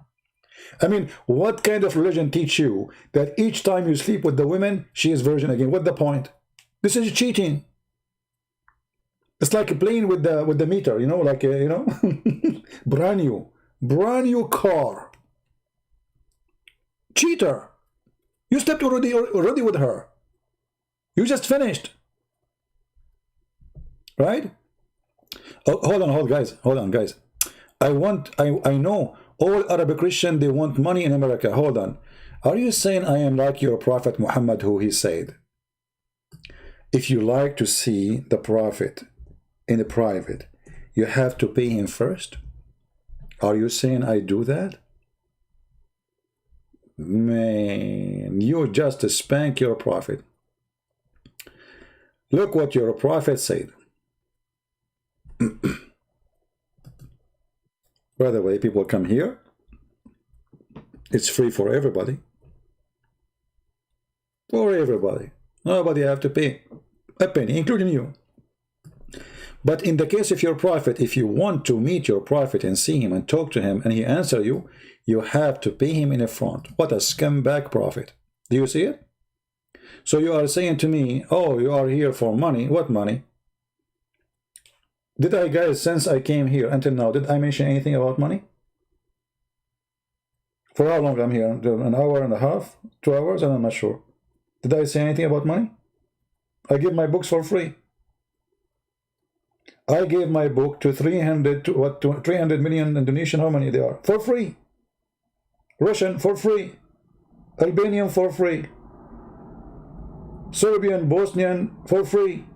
I mean, what kind of religion teach you that each time you sleep with the women, she is virgin again? What's the point? This is cheating. It's like playing with the meter, you know, like, you know, brand new car. Cheater. You slept already with her. You just finished. Right? Oh, hold on, guys. I know all Arab Christian, they want money in America. Hold on. Are you saying I am like your Prophet Muhammad, who he said, if you like to see the Prophet in the private, you have to pay him first? Are you saying I do that? Man, you just spank your Prophet. Look what your Prophet said. By the way, people come here. It's free for everybody. For everybody. Nobody have to pay a penny, including you. But in the case of your prophet, if you want to meet your prophet and see him and talk to him and he answer you, you have to pay him in a front. What a scumbag prophet. Do you see it? So you are saying to me, oh, you are here for money. What money? Did I, guys, since I came here until now, did I mention anything about money? For how long I'm here? An hour and a half? 2 hours? I'm not sure. Did I say anything about money? I give my books for free. I gave my book to 300 million Indonesian, how many they are? For free. Russian for free. Albanian for free. Serbian, Bosnian for free.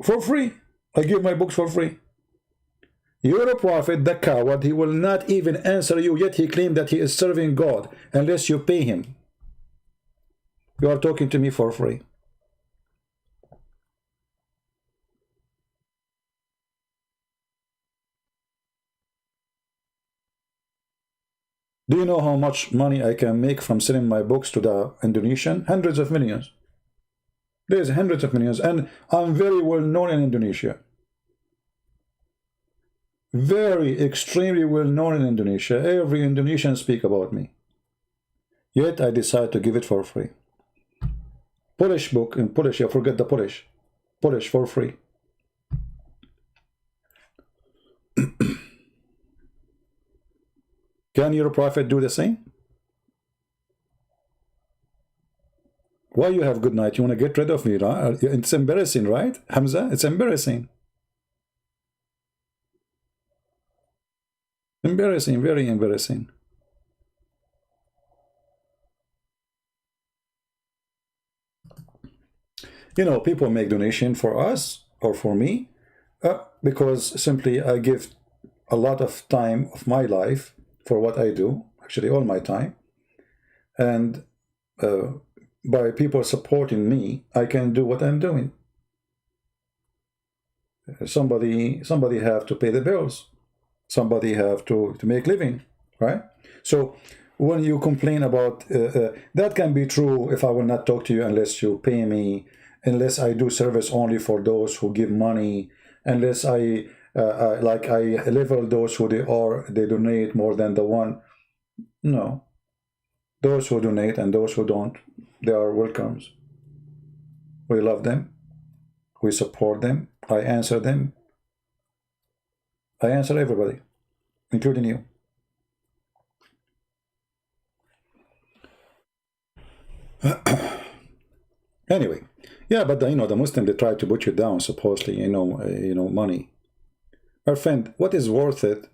For free. I give my books for free. You're a prophet, the coward. He will not even answer you, yet he claimed that he is serving God unless you pay him. You are talking to me for free. Do you know how much money I can make from selling my books to the Indonesian? Hundreds of millions. There's hundreds of millions, and I'm very well known in Indonesia. Very extremely well known in Indonesia. Every Indonesian speak about me. Yet I decide to give it for free. Polish book in Polish, you forget the Polish. Polish for free. Can your prophet do the same? Why you have good night? You want to get rid of me, right? It's embarrassing, right, Hamza? It's embarrassing. Embarrassing, very embarrassing. You know, people make donation for us or for me because simply I give a lot of time of my life for what I do, actually all my time. And by people supporting me, I can do what I'm doing. Somebody have to pay the bills. Somebody have to make living, right? So when you complain about that can be true if I will not talk to you unless you pay me, unless I do service only for those who give money, unless I level those who they donate more than the one. No, those who donate and those who don't, they are welcomes. We love them, we support them, I answer them. I answer everybody, including you. Anyway, yeah, but you know, the Muslim, they try to put you down, supposedly, you know, money. Our friend, what is worth it?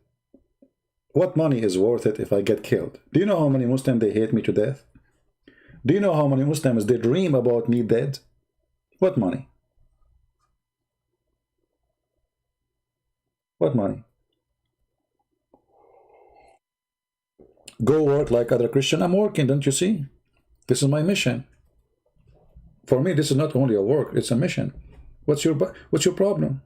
What money is worth it if I get killed? Do you know how many Muslims, they hate me to death? Do you know how many Muslims, they dream about me dead? What money? What money? Go work like other Christian. I'm working, don't you see? This is my mission. For me, this is not only a work, it's a mission. What's your problem?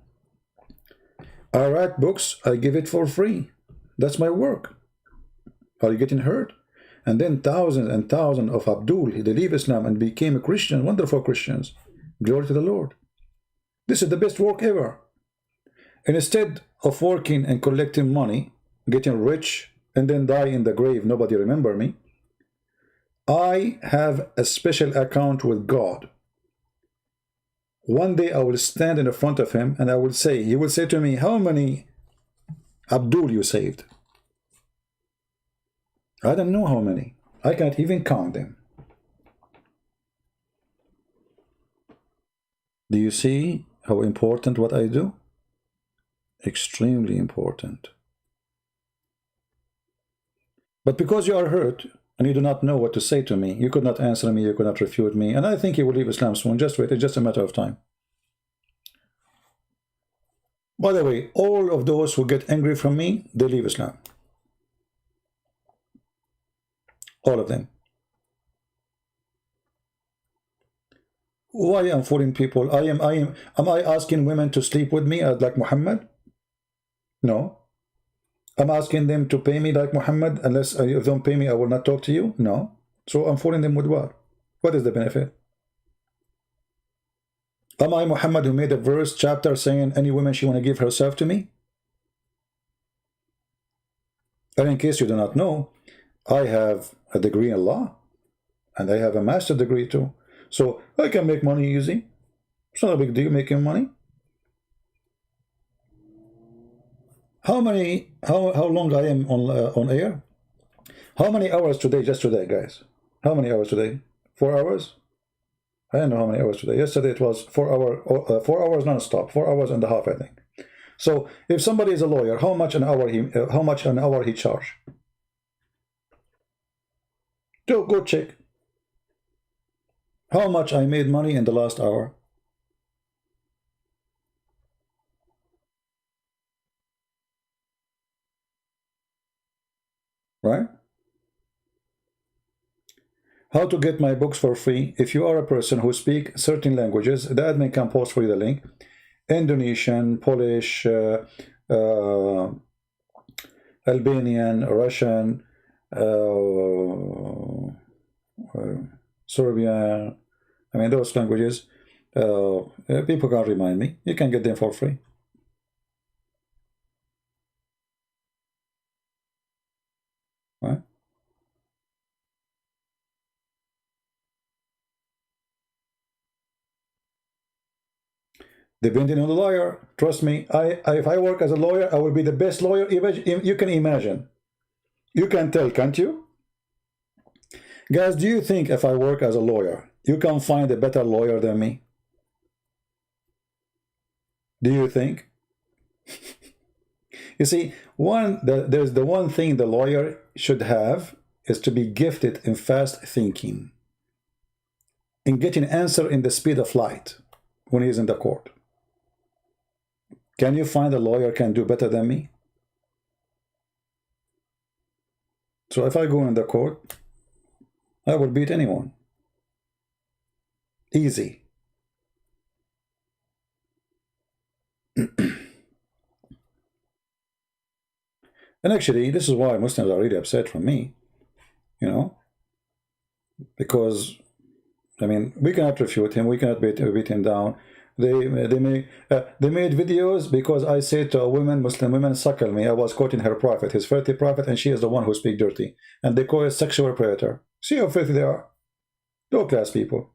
I write books, I give it for free. That's my work. Are you getting hurt? And then thousands and thousands of Abdul, they leave Islam and became a Christian, wonderful Christians. Glory to the Lord. This is the best work ever. And instead of working and collecting money, getting rich, and then die in the grave, nobody remember me, I have a special account with God. One day I will stand in front of him and I will say, he will say to me, how many Abdul you saved? I don't know how many. I can't even count them. Do you see how important what I do? Extremely important. But because you are hurt and you do not know what to say to me, you could not answer me, you could not refute me, and I think you will leave Islam soon. Just wait, it's just a matter of time. By the way, all of those who get angry from me, they leave Islam. All of them. Why am I fooling people? Am I asking women to sleep with me like Muhammad? No. I'm asking them to pay me like Muhammad. Unless if they don't pay me, I will not talk to you. No. So I'm fooling them with what? What is the benefit? Am I Muhammad who made a verse, chapter saying any woman she want to give herself to me? And in case you do not know, I have a degree in law and I have a master's degree too. So I can make money easy. It's not a big deal making money. How long I am on air? How many hours today, just today, guys? How many hours today? 4 hours? I don't know how many hours today. Yesterday it was 4 hours non-stop, 4 hours and a half, I think. So if somebody is a lawyer, how much an hour he charge? Go check. How much I made money in the last hour? right? How to get my books for free? If you are a person who speaks certain languages, the admin can post for you the link. Indonesian, Polish, Albanian, Russian, Serbian, I mean those languages. People can remind me. You can get them for free. Right? Depending on the lawyer, trust me, if I work as a lawyer, I will be the best lawyer you can imagine. You can tell, can't you? Guys, do you think if I work as a lawyer, you can find a better lawyer than me? Do you think? You see, there's the one thing the lawyer should have is to be gifted in fast thinking, in getting answer in the speed of light when he's in the court. Can you find a lawyer can do better than me? So if I go in the court, I will beat anyone. Easy. And actually, this is why Muslims are really upset from me, you know, because, I mean, we cannot refute him, we cannot beat him down. They made videos because I said to a woman, Muslim women, suckle me. I was quoting her prophet, his filthy prophet, and she is the one who speaks dirty. And they call it sexual predator. See how filthy they are? Low class people.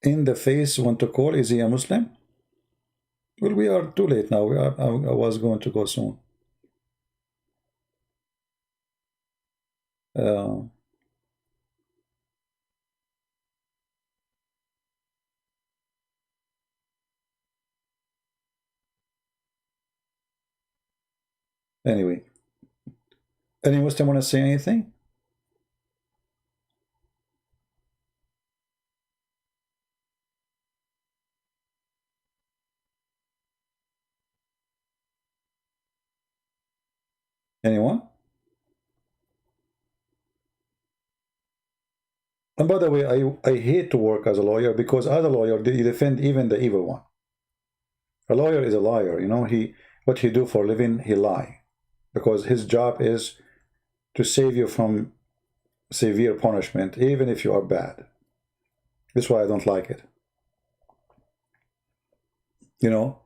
In the face want to call, is he a Muslim? Well, we are too late now. I was going to go soon. Anyway, any Muslim want to say anything? Anyone? And by the way, I hate to work as a lawyer because as a lawyer, you defend even the evil one. A lawyer is a liar, you know. What he do for a living, he lie, because his job is to save you from severe punishment, even if you are bad. That's why I don't like it. You know,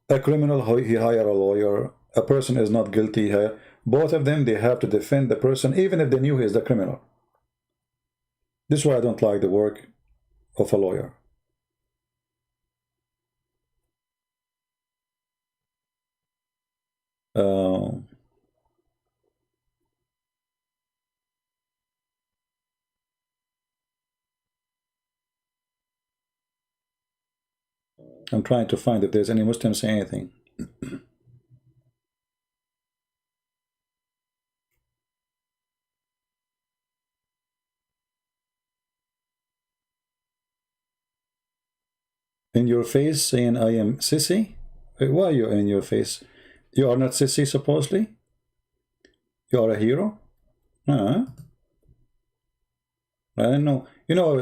a criminal, he hire a lawyer. A person is not guilty. Both of them, they have to defend the person, even if they knew he is the criminal. This is why I don't like the work of a lawyer. I'm trying to find if there's any Muslim saying anything. In your face saying I am sissy? Why are you in your face? You are not sissy, supposedly? You are a hero? I don't know. You know,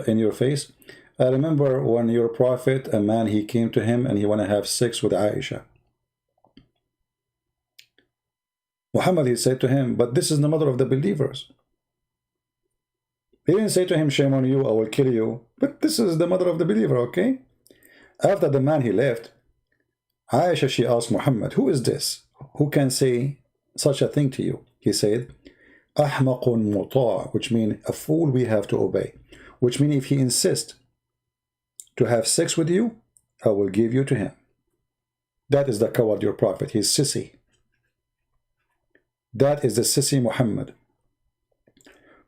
in your face. I remember when your prophet, a man, he came to him and he want to have sex with Aisha. Muhammad, he said to him, but this is the mother of the believers. He didn't say to him, shame on you, I will kill you. But this is the mother of the believer, okay? After the man, he left, Aisha, she asked Muhammad, who is this? Who can say such a thing to you? He said, Ahmaqun muta', which means a fool we have to obey. Which means if he insists to have sex with you, I will give you to him. That is the coward, your prophet. He's sissy. That is the sissy Muhammad.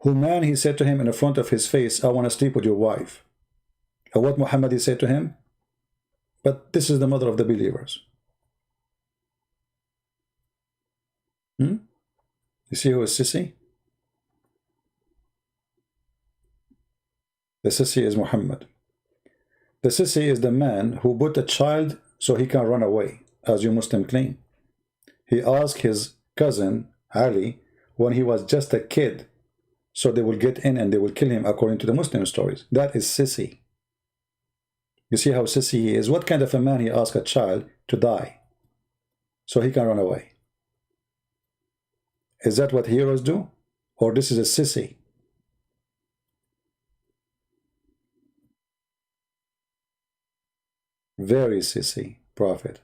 Who man, he said to him in the front of his face, I want to sleep with your wife. And what Muhammad, he said to him? But this is the mother of the believers. You see who is sissy? The sissy is Muhammad. The sissy is the man who put a child so he can run away, as you Muslim claim. He asked his cousin Ali when he was just a kid, so they will get in and they will kill him according to the Muslim stories. That is sissy. You see how sissy he is? What kind of a man he asked a child to die so he can run away? Is that what heroes do? Or this is a sissy? Very sissy prophet.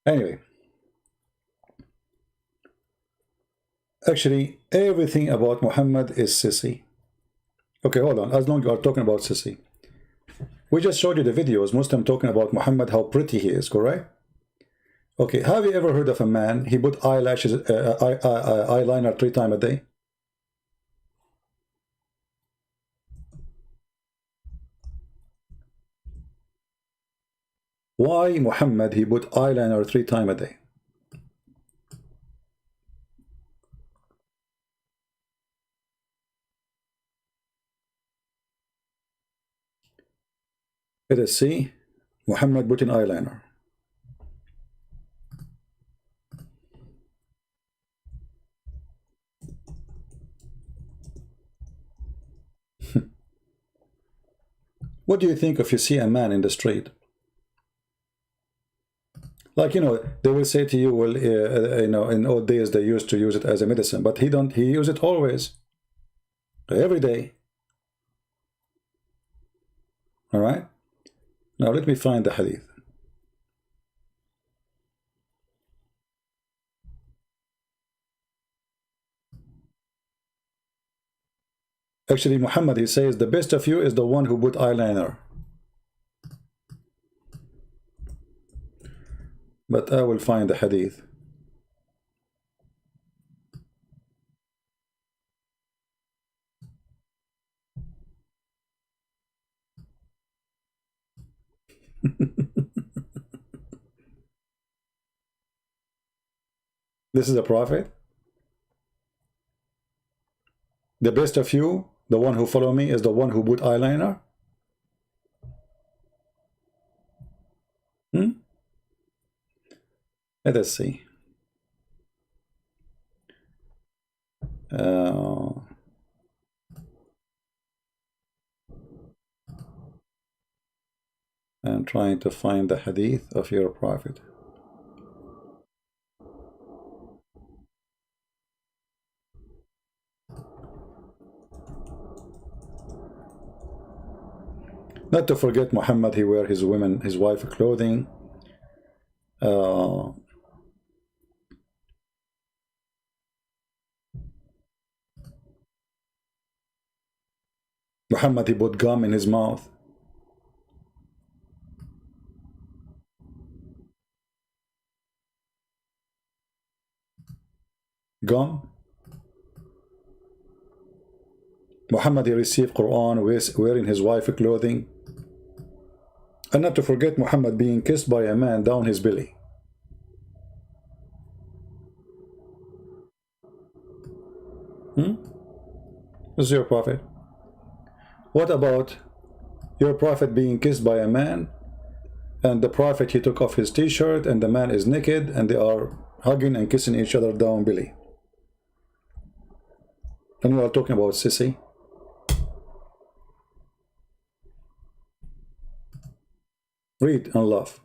Anyway, actually everything about Muhammad is sissy. Okay, hold on. As long as you are talking about sissy, we just showed you the videos, Muslim talking about Muhammad, how pretty he is, correct? Okay, have you ever heard of a man, he put eyelashes, eyeliner 3 times a day? Why Muhammad, he put eyeliner 3 times a day? Let us see. Muhammad put in eyeliner. What do you think if you see a man in the street? Like, you know, they will say to you, well, you know, in old days they used to use it as a medicine, but he use it always, every day. All right. Now let me find the hadith. Actually, Muhammad, he says, the best of you is the one who put eyeliner. But I will find the hadith. This is a prophet. The best of you, the one who follow me, is the one who put eyeliner. Let us see. I'm trying to find the hadith of your prophet. Not to forget, Muhammad, he wear his wife clothing. Muhammad, he put gum in his mouth. Gum. Muhammad, he received Quran wearing his wife clothing. And not to forget, Muhammad being kissed by a man down his belly. This is your prophet. What about your prophet being kissed by a man, and the prophet, he took off his t-shirt and the man is naked and they are hugging and kissing each other down belly? And we are talking about sissy. Read and laugh.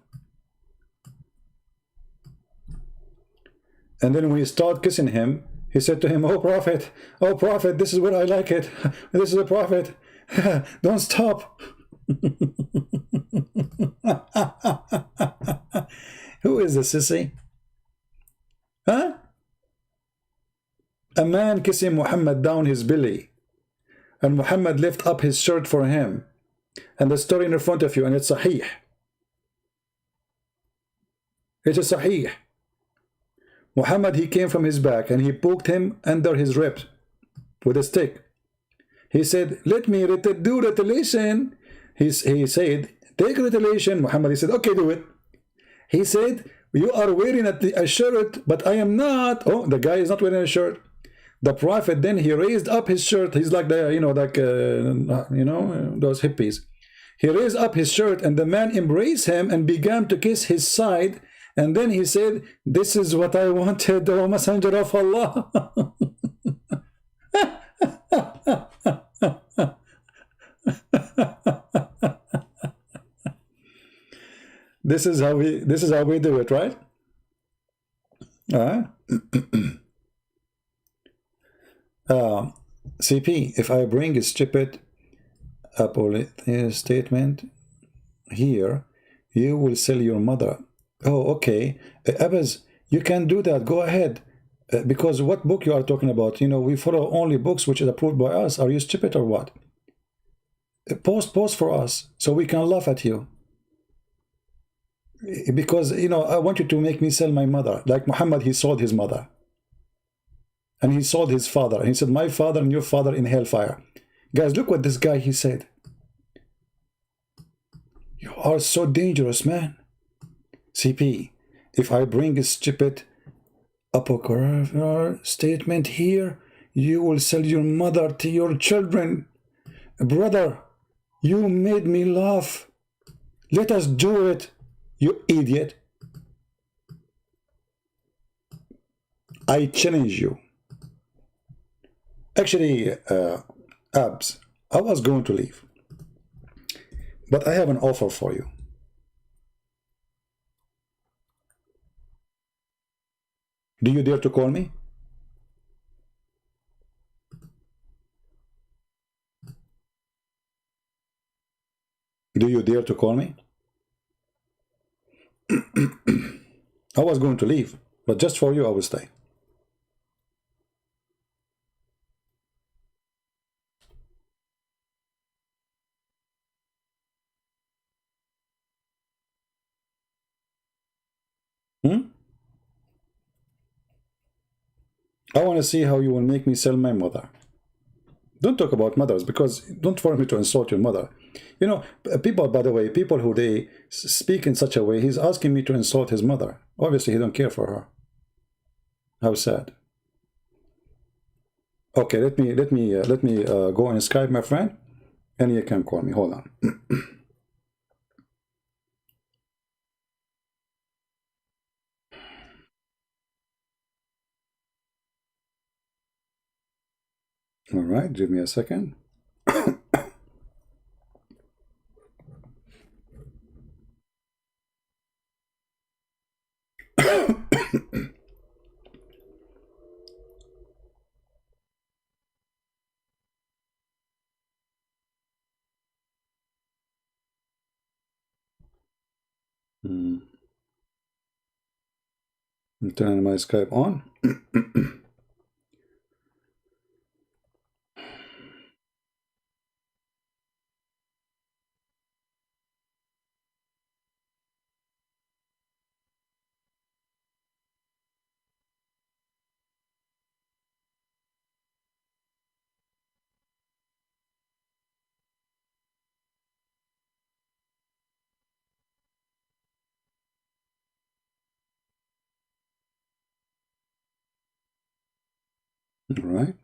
And then when he started kissing him, he said to him, oh prophet, this is where I like it. This is a prophet. Don't stop. Who is the sissy? Huh? A man kissing Muhammad down his belly, and Muhammad lift up his shirt for him, and the story in front of you, and it's sahih. It is sahih. Muhammad, he came from his back and he poked him under his ribs with a stick. He said, let me do retaliation. He said, take retaliation. Muhammad, he said, okay, do it. He said, You are wearing a shirt, but I am not. Oh, the guy is not wearing a shirt. The Prophet then he raised up his shirt. He's like the those hippies. He raised up his shirt, and the man embraced him and began to kiss his side. And then he said, "This is what I wanted, O Messenger of Allah." This is how we do it, right? CP, if I bring a stupid statement here, you will sell your mother. Oh, okay. Abbas, you can do that. Go ahead. Because what book you are talking about? You know, we follow only books which is approved by us. Are you stupid or what? Post for us so we can laugh at you. Because, you know, I want you to make me sell my mother. Like Muhammad, he sold his mother. And he sold his father. And he said, my father and your father in hellfire. Guys, look what this guy, he said. You are so dangerous, man. CP, if I bring a stupid apocryphal statement here, you will sell your mother to your children. Brother, you made me laugh. Let us do it, you idiot. I challenge you. Actually, Abs, I was going to leave. But I have an offer for you. Do you dare to call me? Do you dare to call me? I was going to leave, but just for you, I will stay. I want to see how you will make me sell my mother. Don't talk about mothers, because don't force me to insult your mother. You know, people, by the way, people who they speak in such a way, he's asking me to insult his mother. Obviously, he don't care for her. How sad. Okay, let me go on Skype, my friend, and you can call me. Hold on. All right, give me a second. I'm turning my Skype on. All right.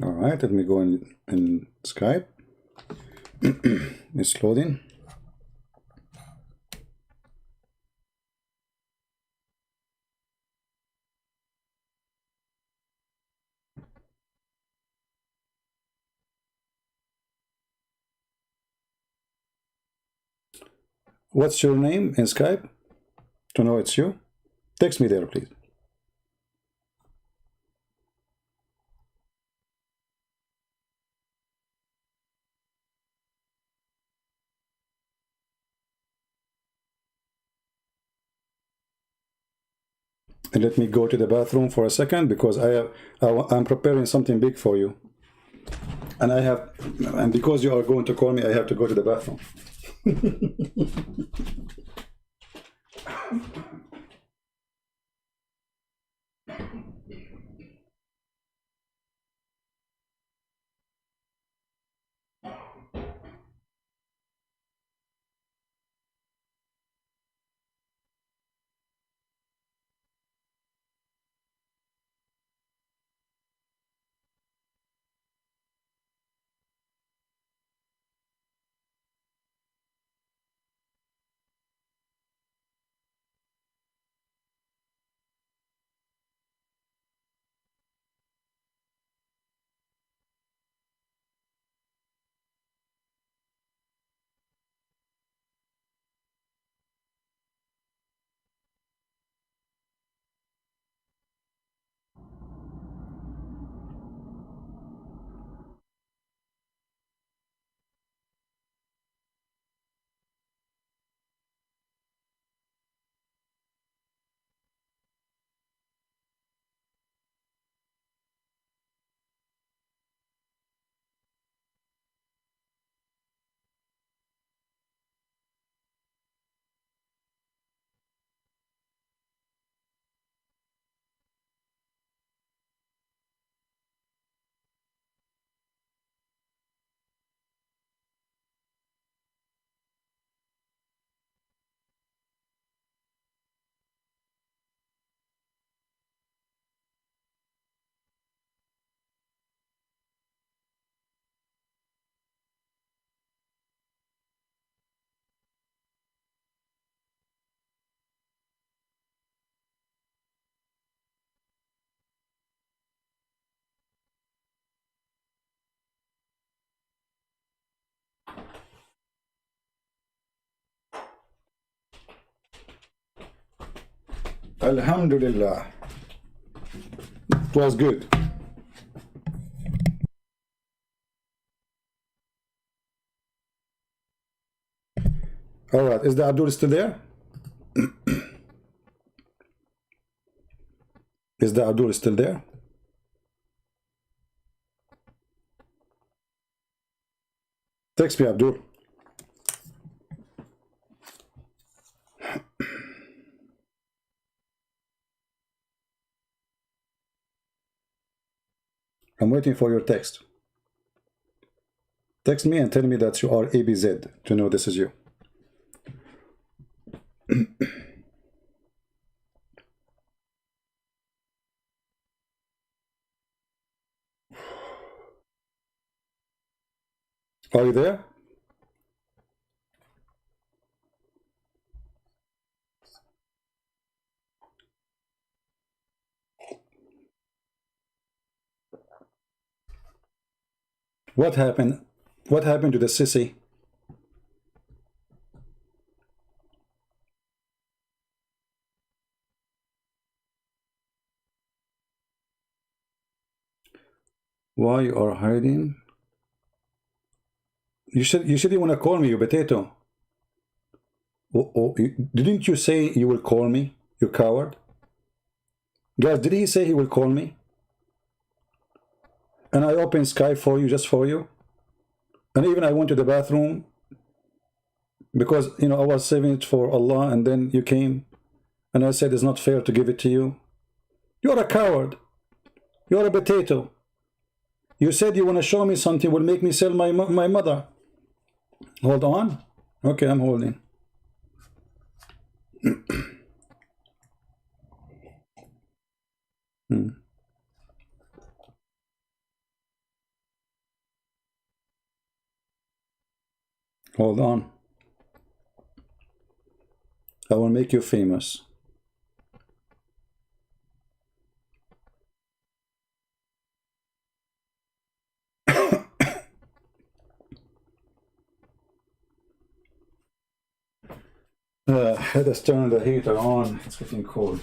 All right, let me go in Skype. It's loading. What's your name in Skype? To know it's you? Text me there, please. And let me go to the bathroom for a second, because I'm preparing something big for you. And because you are going to call me, I have to go to the bathroom. Alhamdulillah. It was good. All right, is the Abdul still there? Is the Abdul still there? Text me, Abdul. I'm waiting for your text. Text me and tell me that you are ABZ to know this is you. Are you there? What happened? What happened to the sissy? Why you are hiding? You said you want to call me, you potato. Didn't you say you will call me, you coward? Guys, did he say he will call me? And I opened Skype for you, just for you. And even I went to the bathroom because, you know, I was saving it for Allah, and then you came and I said it's not fair to give it to you. You're a coward. You're a potato. You said you want to show me something will make me sell my mother. Hold on. Okay, I'm holding. Hold on. I will make you famous. Let's turn the heater on. It's getting cold.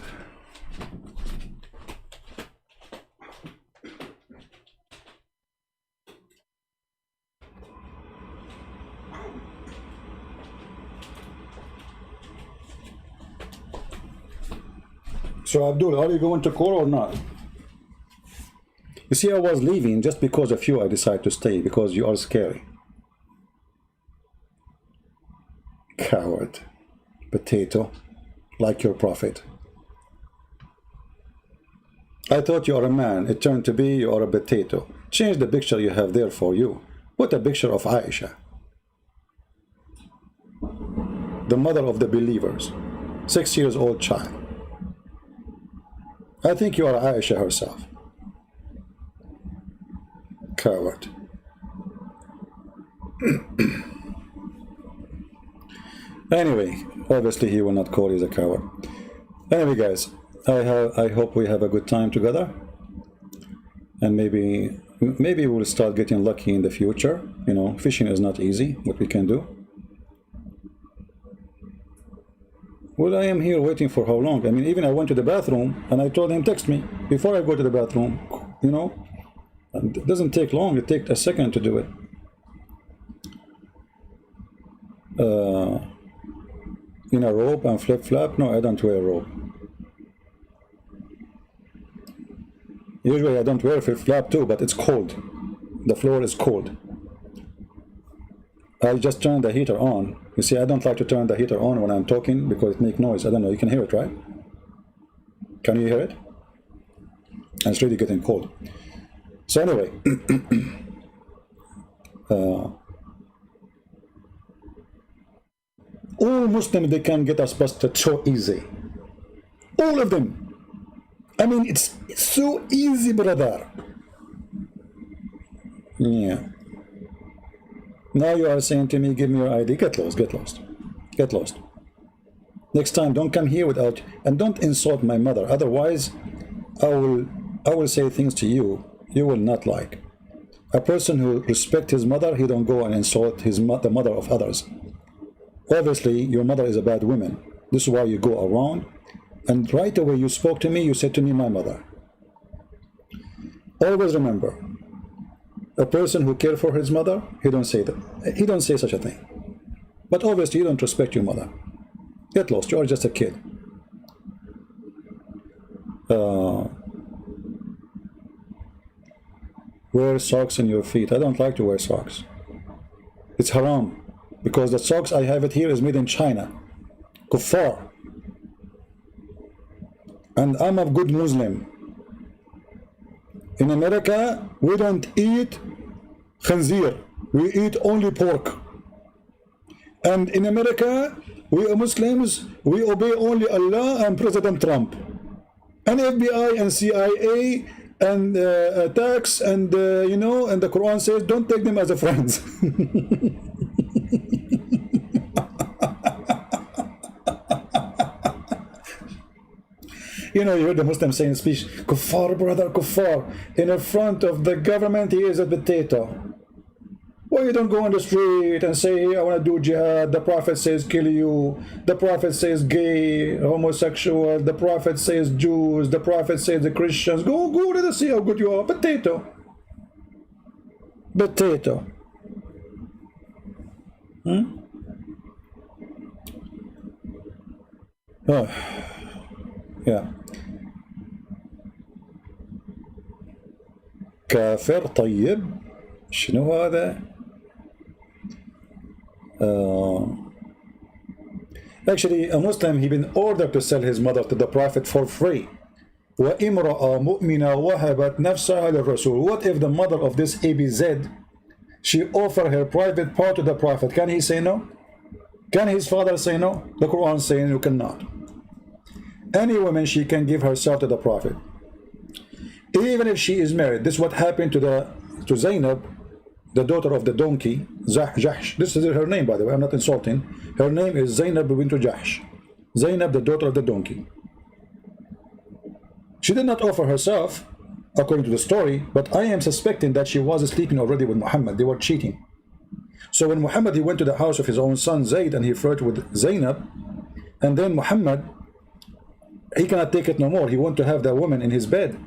So Abdul, are you going to call or not? You see, I was leaving just because of you. I decided to stay because you are scary. Coward. Potato. Like your prophet. I thought you are a man. It turned to be you are a potato. Change the picture you have there for you. Put a picture of Aisha, the mother of the believers, 6 years old child. I think you are Aisha herself. Coward. Anyway, obviously he will not call you a coward. Anyway, guys, I hope we have a good time together, and maybe we'll start getting lucky in the future. You know, fishing is not easy. What we can do. Well, I am here waiting for how long? I mean, even I went to the bathroom and I told him text me before I go to the bathroom. You know, and it doesn't take long. It takes a second to do it. In a robe and flip-flop? No, I don't wear a robe. Usually I don't wear flip-flop too, but it's cold. The floor is cold. I just turned the heater on. You see, I don't like to turn the heater on when I'm talking because it makes noise. I don't know, you can hear it, right? Can you hear it? And it's really getting cold. So anyway, all Muslims, they can get us busted so easy. All of them. I mean, it's so easy, brother. Yeah. Now you are saying to me, give me your ID. Get lost, get lost. Get lost. Next time, don't come here without, and don't insult my mother. Otherwise, I will say things to you will not like. A person who respects his mother, he don't go and insult the mother of others. Obviously, your mother is a bad woman. This is why you go around And right away you spoke to me, you said to me, my mother. Always remember, a person who cares for his mother, he don't say that. He don't say such a thing. But obviously you don't respect your mother. Get lost, you are just a kid. Wear socks in your feet. I don't like to wear socks. It's haram. Because the socks I have it here is made in China. Kuffar. And I'm a good Muslim. In America, we don't eat khanzir. We eat only pork. And in America, we are Muslims, we obey only Allah and President Trump. And FBI and CIA and tax and, you know, and the Quran says, don't take them as a friends. You know, you heard the Muslim saying speech, kuffar, brother, kuffar. In the front of the government, he is a potato. Why you don't go on the street and say, hey, I want to do jihad, the Prophet says kill you, the Prophet says gay, homosexual, the Prophet says Jews, the Prophet says the Christians. Go, let us see how good you are. Potato. Potato. Oh. Yeah. كافر طيب شنو هذا؟ Actually, a Muslim, he been ordered to sell his mother to the Prophet for free. وَإِمْرَأَ مُؤْمِنَةً وَهَبَتْ نَفْسَهَا لِلرَّسُولِ. What if the mother of this ABZ, she offered her private part to the Prophet? Can he say no? Can his father say no? The Quran is saying you cannot. Any woman, she can give herself to the Prophet. Even if she is married. This is what happened to Zainab, the daughter of the donkey, Jahsh. This is her name, by the way, I'm not insulting. Her name is Zainab bint Jahsh. Zainab, the daughter of the donkey. She did not offer herself, according to the story, but I am suspecting that she was sleeping already with Muhammad. They were cheating. So when Muhammad, he went to the house of his own son Zayd and he flirted with Zainab, and then Muhammad, he cannot take it no more. He wanted to have that woman in his bed.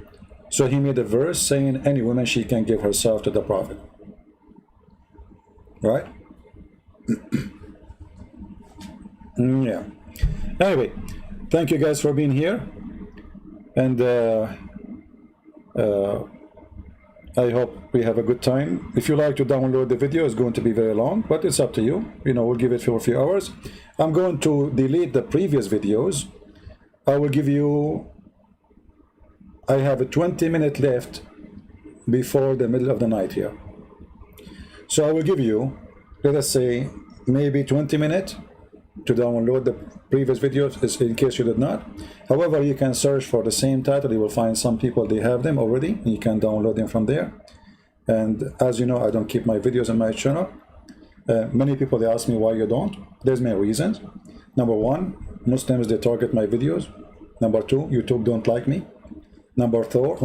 So he made a verse saying any woman, she can give herself to the Prophet. Right? Yeah. Anyway, thank you guys for being here. And I hope we have a good time. If you like to download the video, it's going to be very long, but it's up to you. You know, we'll give it for a few hours. I'm going to delete the previous videos. I will give you, I have a 20-minute left before the middle of the night here. So I will give you, let us say, maybe 20 minutes to download the previous videos in case you did not. However, you can search for the same title. You will find some people, they have them already. You can download them from there. And as you know, I don't keep my videos on my channel. Many people, they ask me why you don't. There's many reasons. Number one, Muslims, they target my videos. Number two, YouTube don't like me. Number four,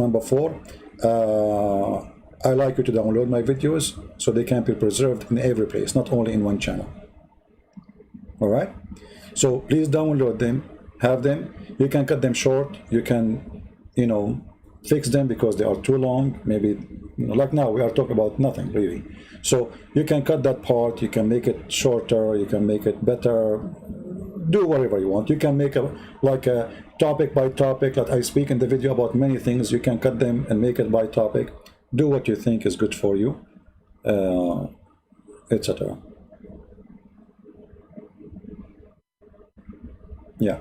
I like you to download my videos so they can be preserved in every place, not only in one channel. All right? So please download them, have them. You can cut them short. You can, you know, fix them because they are too long. Maybe, you know, like now we are talking about nothing really. So you can cut that part. You can make it shorter. You can make it better. Do whatever you want. You can make a topic by topic, like I speak in the video about many things. You can cut them and make it by topic. Do what you think is good for you, etc. Yeah.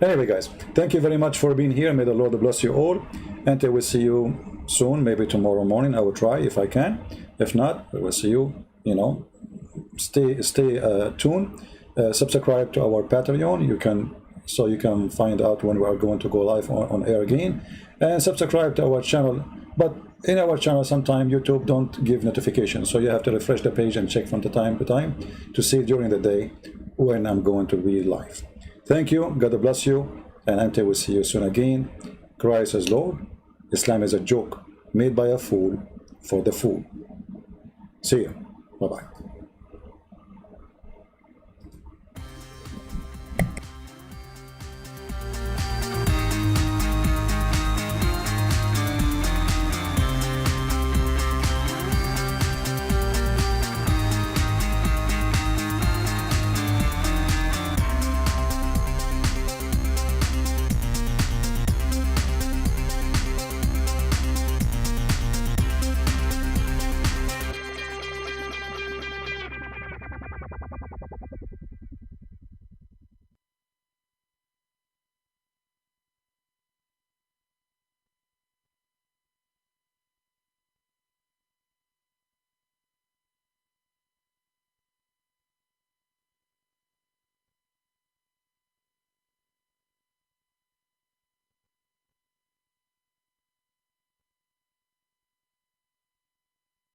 Anyway, guys, thank you very much for being here. May the Lord bless you all, and I will see you soon. Maybe tomorrow morning. I will try if I can. If not, I will see you. You know, stay tuned. Subscribe to our Patreon. You can find out when we are going to go live on air again, and subscribe to our channel. But in our channel, sometimes YouTube don't give notifications, so you have to refresh the page and check from time to time to see during the day when I'm going to be live. Thank you. God bless you, and until we see you soon again. Christ is Lord. Islam is a joke made by a fool for the fool. See you. Bye bye.